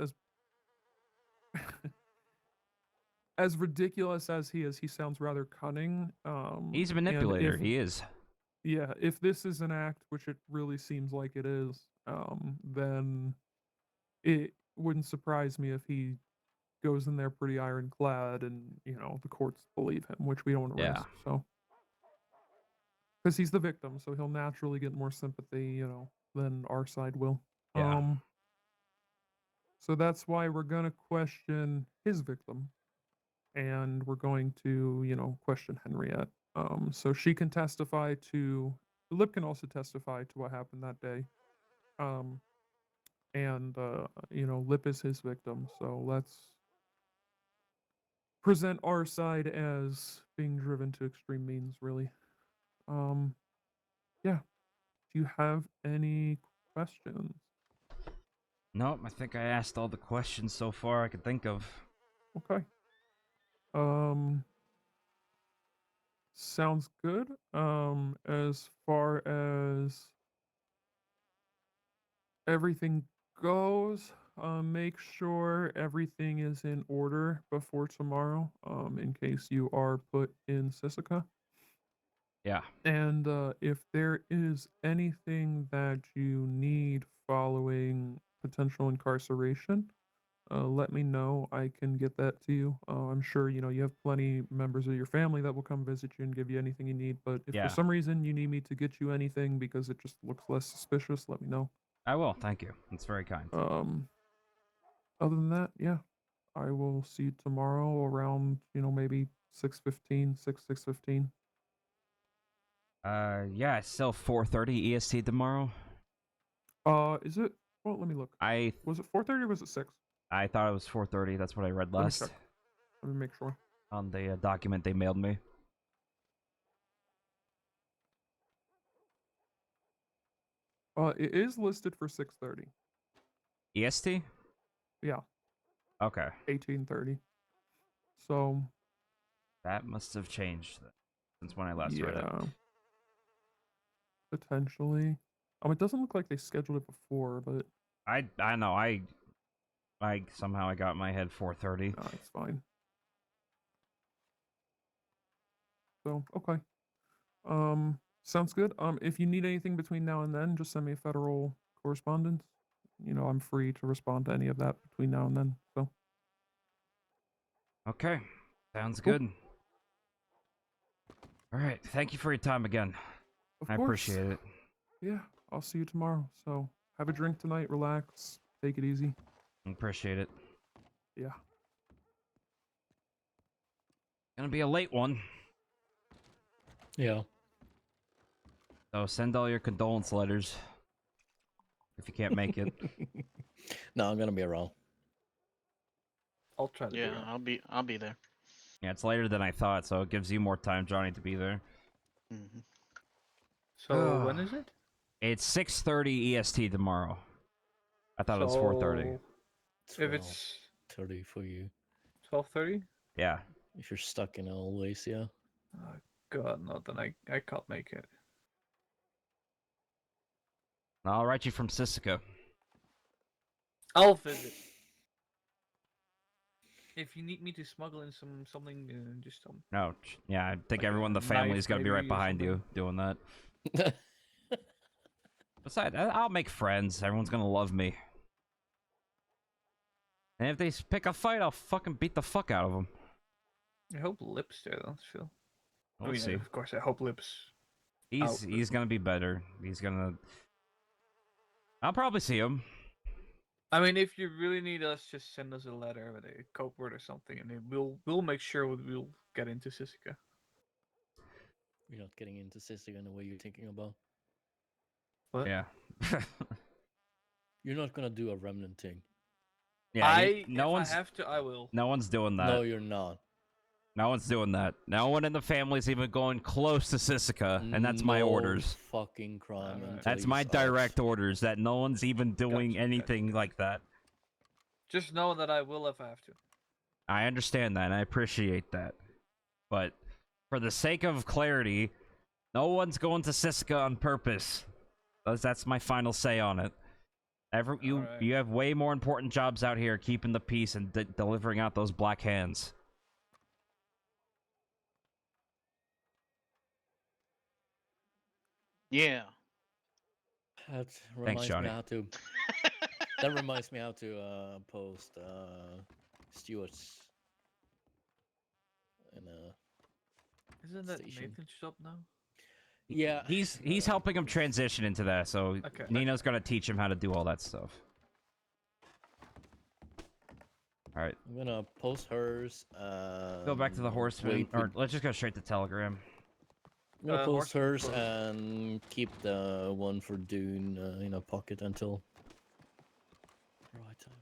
as ridiculous as he is. He sounds rather cunning. He's a and manipulator. if- He is. Yeah, if this is an act, which it really seems like it is, then it wouldn't surprise me if he goes in there pretty ironclad and, the courts believe him, which we don't want to Yeah. risk. So, because he's the victim, so he'll naturally get more sympathy, than our side will. Yeah. So that's why we're going to question his victim. And we're going to, question Henriette. So she can testify to, Lip can also testify to what happened that day. And, Lip is his victim. So let's present our side as being driven to extreme means, really. Yeah. Do you have any questions? Nope, I think I asked all the questions so far I could think of. Okay. Sounds good. As far as everything goes, make sure everything is in order before tomorrow, in case you are put in Sisika. Yeah. And if there is anything that you need following potential incarceration, let me know. I can get that to you. I'm sure you have plenty members of your family that will come visit you and give you anything you need. But if Yeah. for some reason you need me to get you anything because it just looks less suspicious, let me know. I will. Thank you. That's very kind. Other than that, yeah, I will see you tomorrow around maybe 6:15, 6:15. Yeah, it's still 4:30 EST tomorrow. Is it? Well, let me look. Was it 4:30 or was it 6? I thought it was 4:30. That's what I read Let me last check. Let me make sure. on the document they mailed me. It is listed for 6:30. EST? Yeah, Okay. 18:30. So That must have changed since when I last read it. yeah, potentially. It doesn't look like they scheduled it before, but I know. I somehow I got in my head 4:30. no, it's fine. So okay. Sounds good. If you need anything between now and then, just send me a federal correspondence. I'm free to respond to any of that between now and then. So Okay. Sounds Cool. good. All right. Thank you for your time again. of I course, appreciate it. yeah, I'll see you tomorrow. So have a drink tonight, relax, take it easy. Appreciate it. Yeah. Gonna be a late one. Yeah. So send all your condolence letters if you can't make it. No, I'm gonna be around. I'll try to be Yeah, around. I'll be there. Yeah, it's later than I thought, so it gives you more time, Johnny, to be there. Hmm. So when is it? It's 6:30 EST tomorrow. I thought it was 4:30. If it's 30 for you. 12:30. Yeah. If you're stuck in always, yeah. Oh, God, no, then I can't make it. I'll write you from Sisika. I'll visit. If you need me to smuggle in something, just tell me. No, yeah, I think Like everyone in the a family knife is gonna be right maybe or behind you doing that. Besides, I'll make friends. Everyone's gonna love me. And if they pick a fight, I'll fucking beat the fuck out of them. I hope Lip's there, though, Phil. We'll see. Of course, I hope Lip's. He's gonna be better. He's gonna. I'll probably see him. I mean, if you really need us, just send us a letter with a code word or something, and then we'll make sure we'll get into Sisika. You're not getting into Sisika in the way you're thinking about. What? Yeah. You're not gonna do a remnant thing. Yeah. If I have to, I will. No one's doing that. No, you're not. No one's doing that. No one in the family's even going close to Sisika, and that's my No orders. fucking crime. until That's my he's out. direct orders. That no one's even doing anything like that. Just know that I will if I have to. I understand that, and I appreciate that. But for the sake of clarity, no one's going to Sisika on purpose. That's my final say on it. You have way more important jobs out here, keeping the peace and delivering out those black hands. Yeah. That Thanks, reminds Johnny. me how to. That reminds me how to post Stewart's in a. Isn't that station. Nathan's job now? Yeah. He's helping him transition into that, so Nino's gonna teach him how to do all that stuff. All right. I'm gonna post hers. Go back to the horseman, wait, or let's just go straight to Telegram. I'm gonna post Horseman hers post. and keep the one for Dune in a pocket until the right time.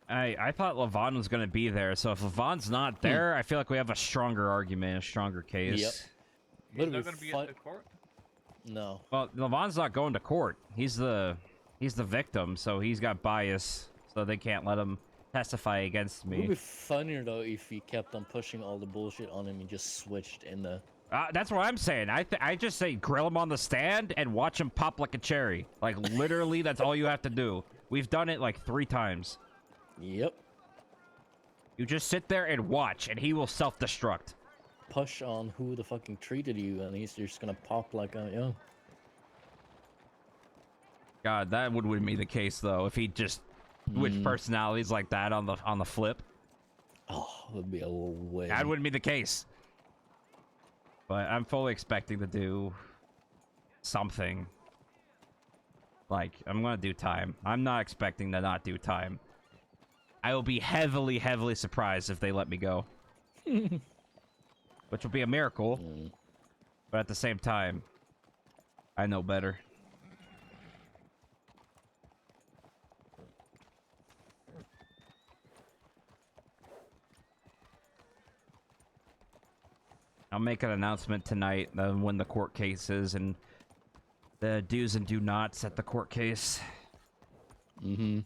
I thought Levon was gonna be there, so if Levon's not there, I feel like we have a stronger argument, a stronger case. Yep. He's not gonna be at the court. No. Well, Levon's not going to court. He's He's the victim, so he's got bias, so they can't let him testify against It would me. be funnier though if he kept on pushing all the bullshit on him and just switched in the. That's what I'm saying. I just say grill him on the stand and watch him pop like a cherry. Like, literally, that's all you have to do. We've done it like 3 times. Yep. You just sit there and watch, and he will self-destruct. Push on who the fucking treated you, and he's just gonna pop like a yeah. God, that wouldn't be the case though if he just switched personalities like that on the flip. Oh, it would be a way. That wouldn't be the case. But I'm fully expecting to do something. Like, I'm gonna do time. I'm not expecting to not do time. I will be heavily, heavily surprised if they let me go. Which will be a miracle. But at the same time, I know better. I'll make an announcement tonight when the court case is and the do's and do nots at the court case. Mm-hmm.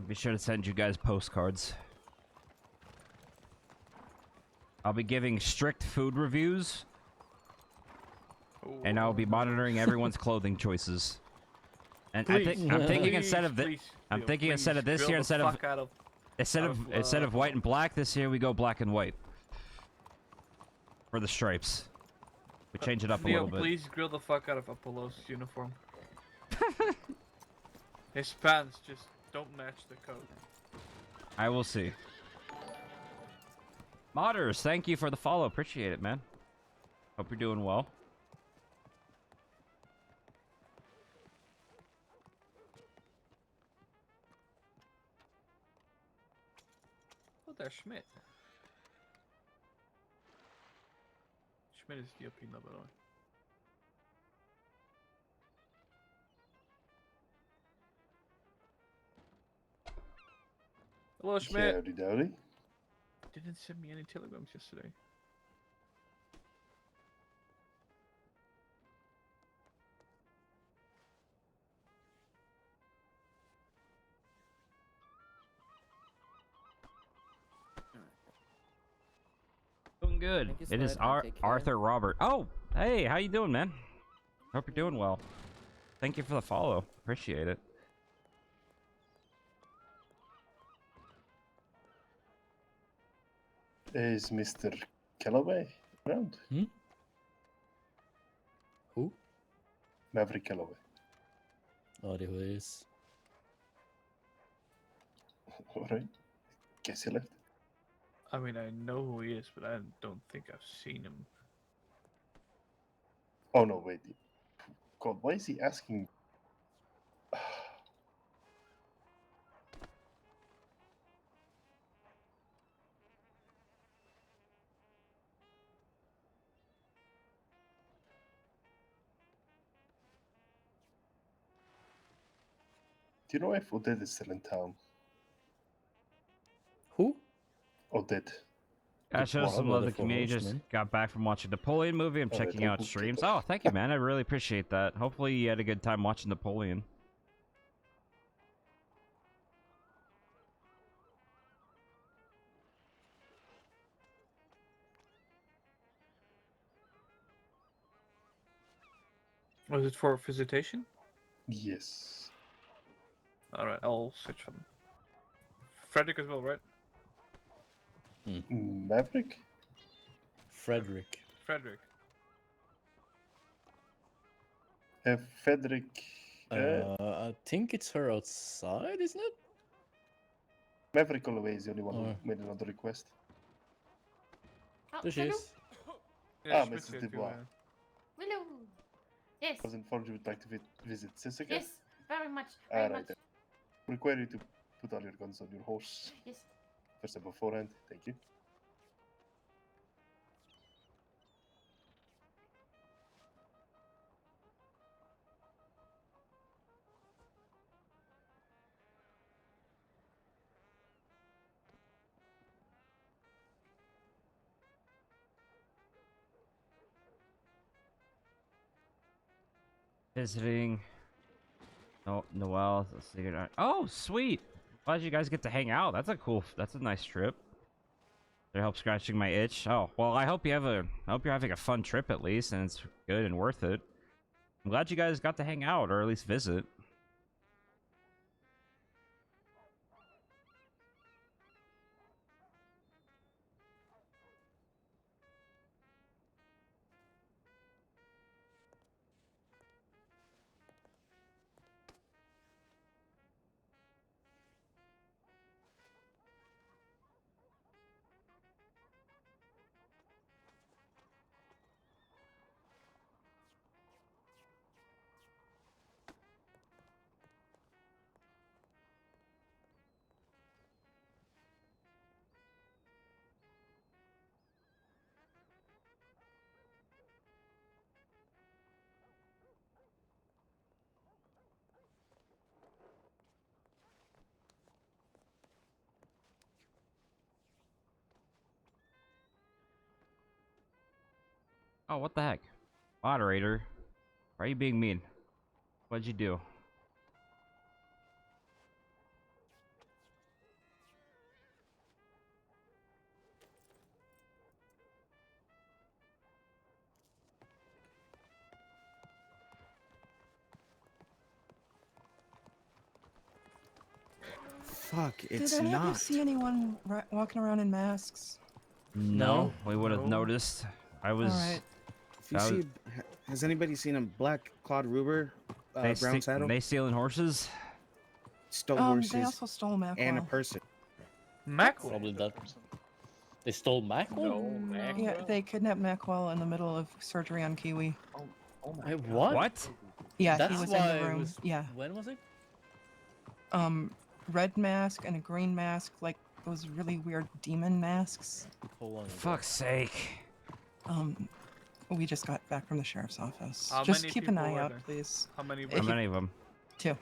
Be sure to send you guys postcards. I'll be giving strict food reviews. And I'll be monitoring everyone's clothing choices. And I'm thinking instead of this, I'm thinking instead of this year, instead of white and black, this year we go black and white for the stripes. We change it up a Neil, little bit. please grill the fuck out of Apollo's uniform. His pants just don't match the coat. I will see. Modders, thank you for the follow. Appreciate it, man. Hope you're doing well. Oh, there's Schmidt. Schmidt is the OP number one. Hello, Schmidt. Howdy dowdy. Didn't send me any telegrams yesterday. Doing good. Thank you, It is Slide, and take care. Arthur Robert. Oh, hey, how you doing, man? Hope you're doing well. Thank you for the follow. Appreciate it. Is Mr. Calloway around? Who? Maverick Calloway. Oh, there he is. Alright. Guess he left. I mean, I know who he is, but I don't think I've seen him. Oh no, wait. God, why is he asking? Do you know if Odette is still in town? Who? Odette. I show some love. The community just Horseman. got back from watching Napoleon movie. I'm Oh, checking they out don't streams. get Oh, thank you, man. I really appreciate that. Hopefully you had a good time watching Napoleon. Was it for visitation? Yes. Alright, I'll search for them. Frederick as well, right? Maverick? Frederick. Frederick. Frederick. I think it's her outside, isn't it? Maverick Calloway is the only one Oh. who made another request. There she is. Yeah, Ah, Schmidt's Mrs. here too, Dubois. Hello. Yeah, Yes. I was informed you would like to visit Sisika. Yes, very much. Very Alright much. then. Require you to put all your guns on your horse. Yes. First and beforehand. Thank you. Visiting. No, Noel. Oh, sweet. Glad you guys get to hang out. That's a nice trip. It helps scratching my itch. Oh, well, I hope you're having a fun trip at least, and it's good and worth it. I'm glad you guys got to hang out, or at least visit. Oh, what the heck? Moderator, why are you being mean? What'd you do? Fuck, it's Did any of you not. see anyone walking around in masks? No, we would have noticed. I was. Alright. If you I was- see, has anybody seen a black Claude Ruber They brown saddle? They stealing horses? Stole They horses also stole Macwell. and a person. Macwell? Probably that. They stole Macwell? No, Yeah, they kidnapped Macwell in the middle of surgery on Kiwi. Oh my god. What? What? Yeah, That's he was why in it the room. was- Yeah. When was it? Red mask and a green mask, like those really weird demon masks. Fuck's sake. We just got back from the sheriff's office. How Just many keep an people eye were out, there? please. How many were How there? many of them? 2.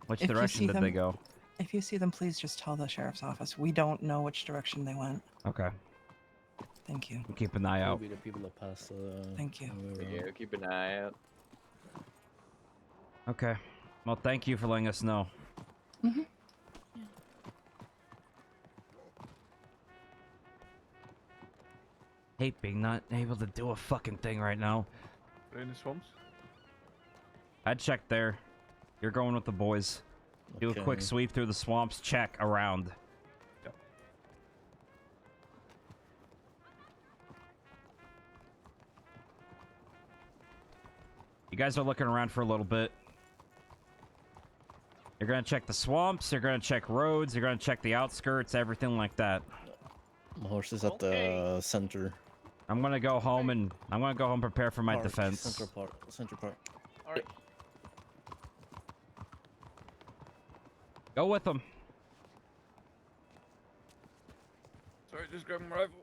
Which If you direction see did them- they go? If you see them, please just tell the sheriff's office. We don't know which direction they went. Okay. Thank you. We'll keep an eye out. Maybe the people that passed. Thank you. Yeah, keep an eye out. Okay. Well, thank you for letting us know. Mm-hmm. Hate being not able to do a fucking thing right now. They're in the swamps? I'd check there. You're going with the boys. Do a quick Okay. sweep through the swamps, check around. Yep. You guys are looking around for a little bit. You're gonna check the swamps, you're gonna check roads, you're gonna check the outskirts, everything like that. My horse is at the center. I'm gonna go home and prepare for my Park, defense. Central Park. Central Park. Alright. Go with them. Sorry, just grabbing my rifle.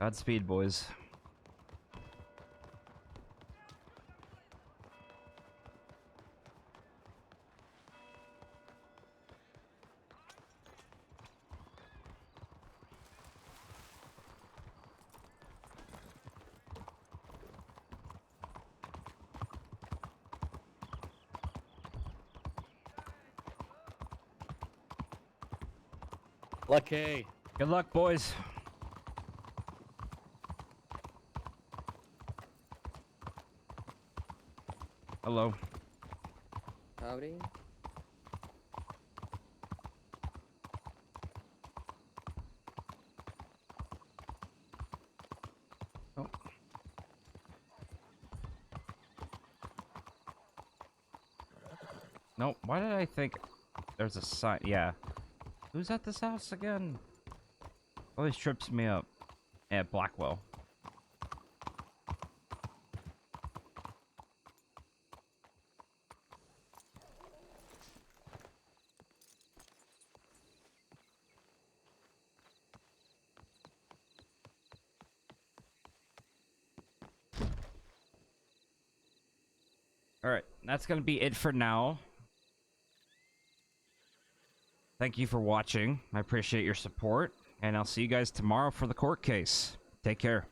Godspeed, boys. Lucky. Good luck, boys. Hello. Howdy. Oh. No, why did I think there's a sign? Yeah. Who's at this house again? Always trips me up. Yeah, Blackwell. Alright, that's gonna be it for now. Thank you for watching. I appreciate your support, and I'll see you guys tomorrow for the court case. Take care.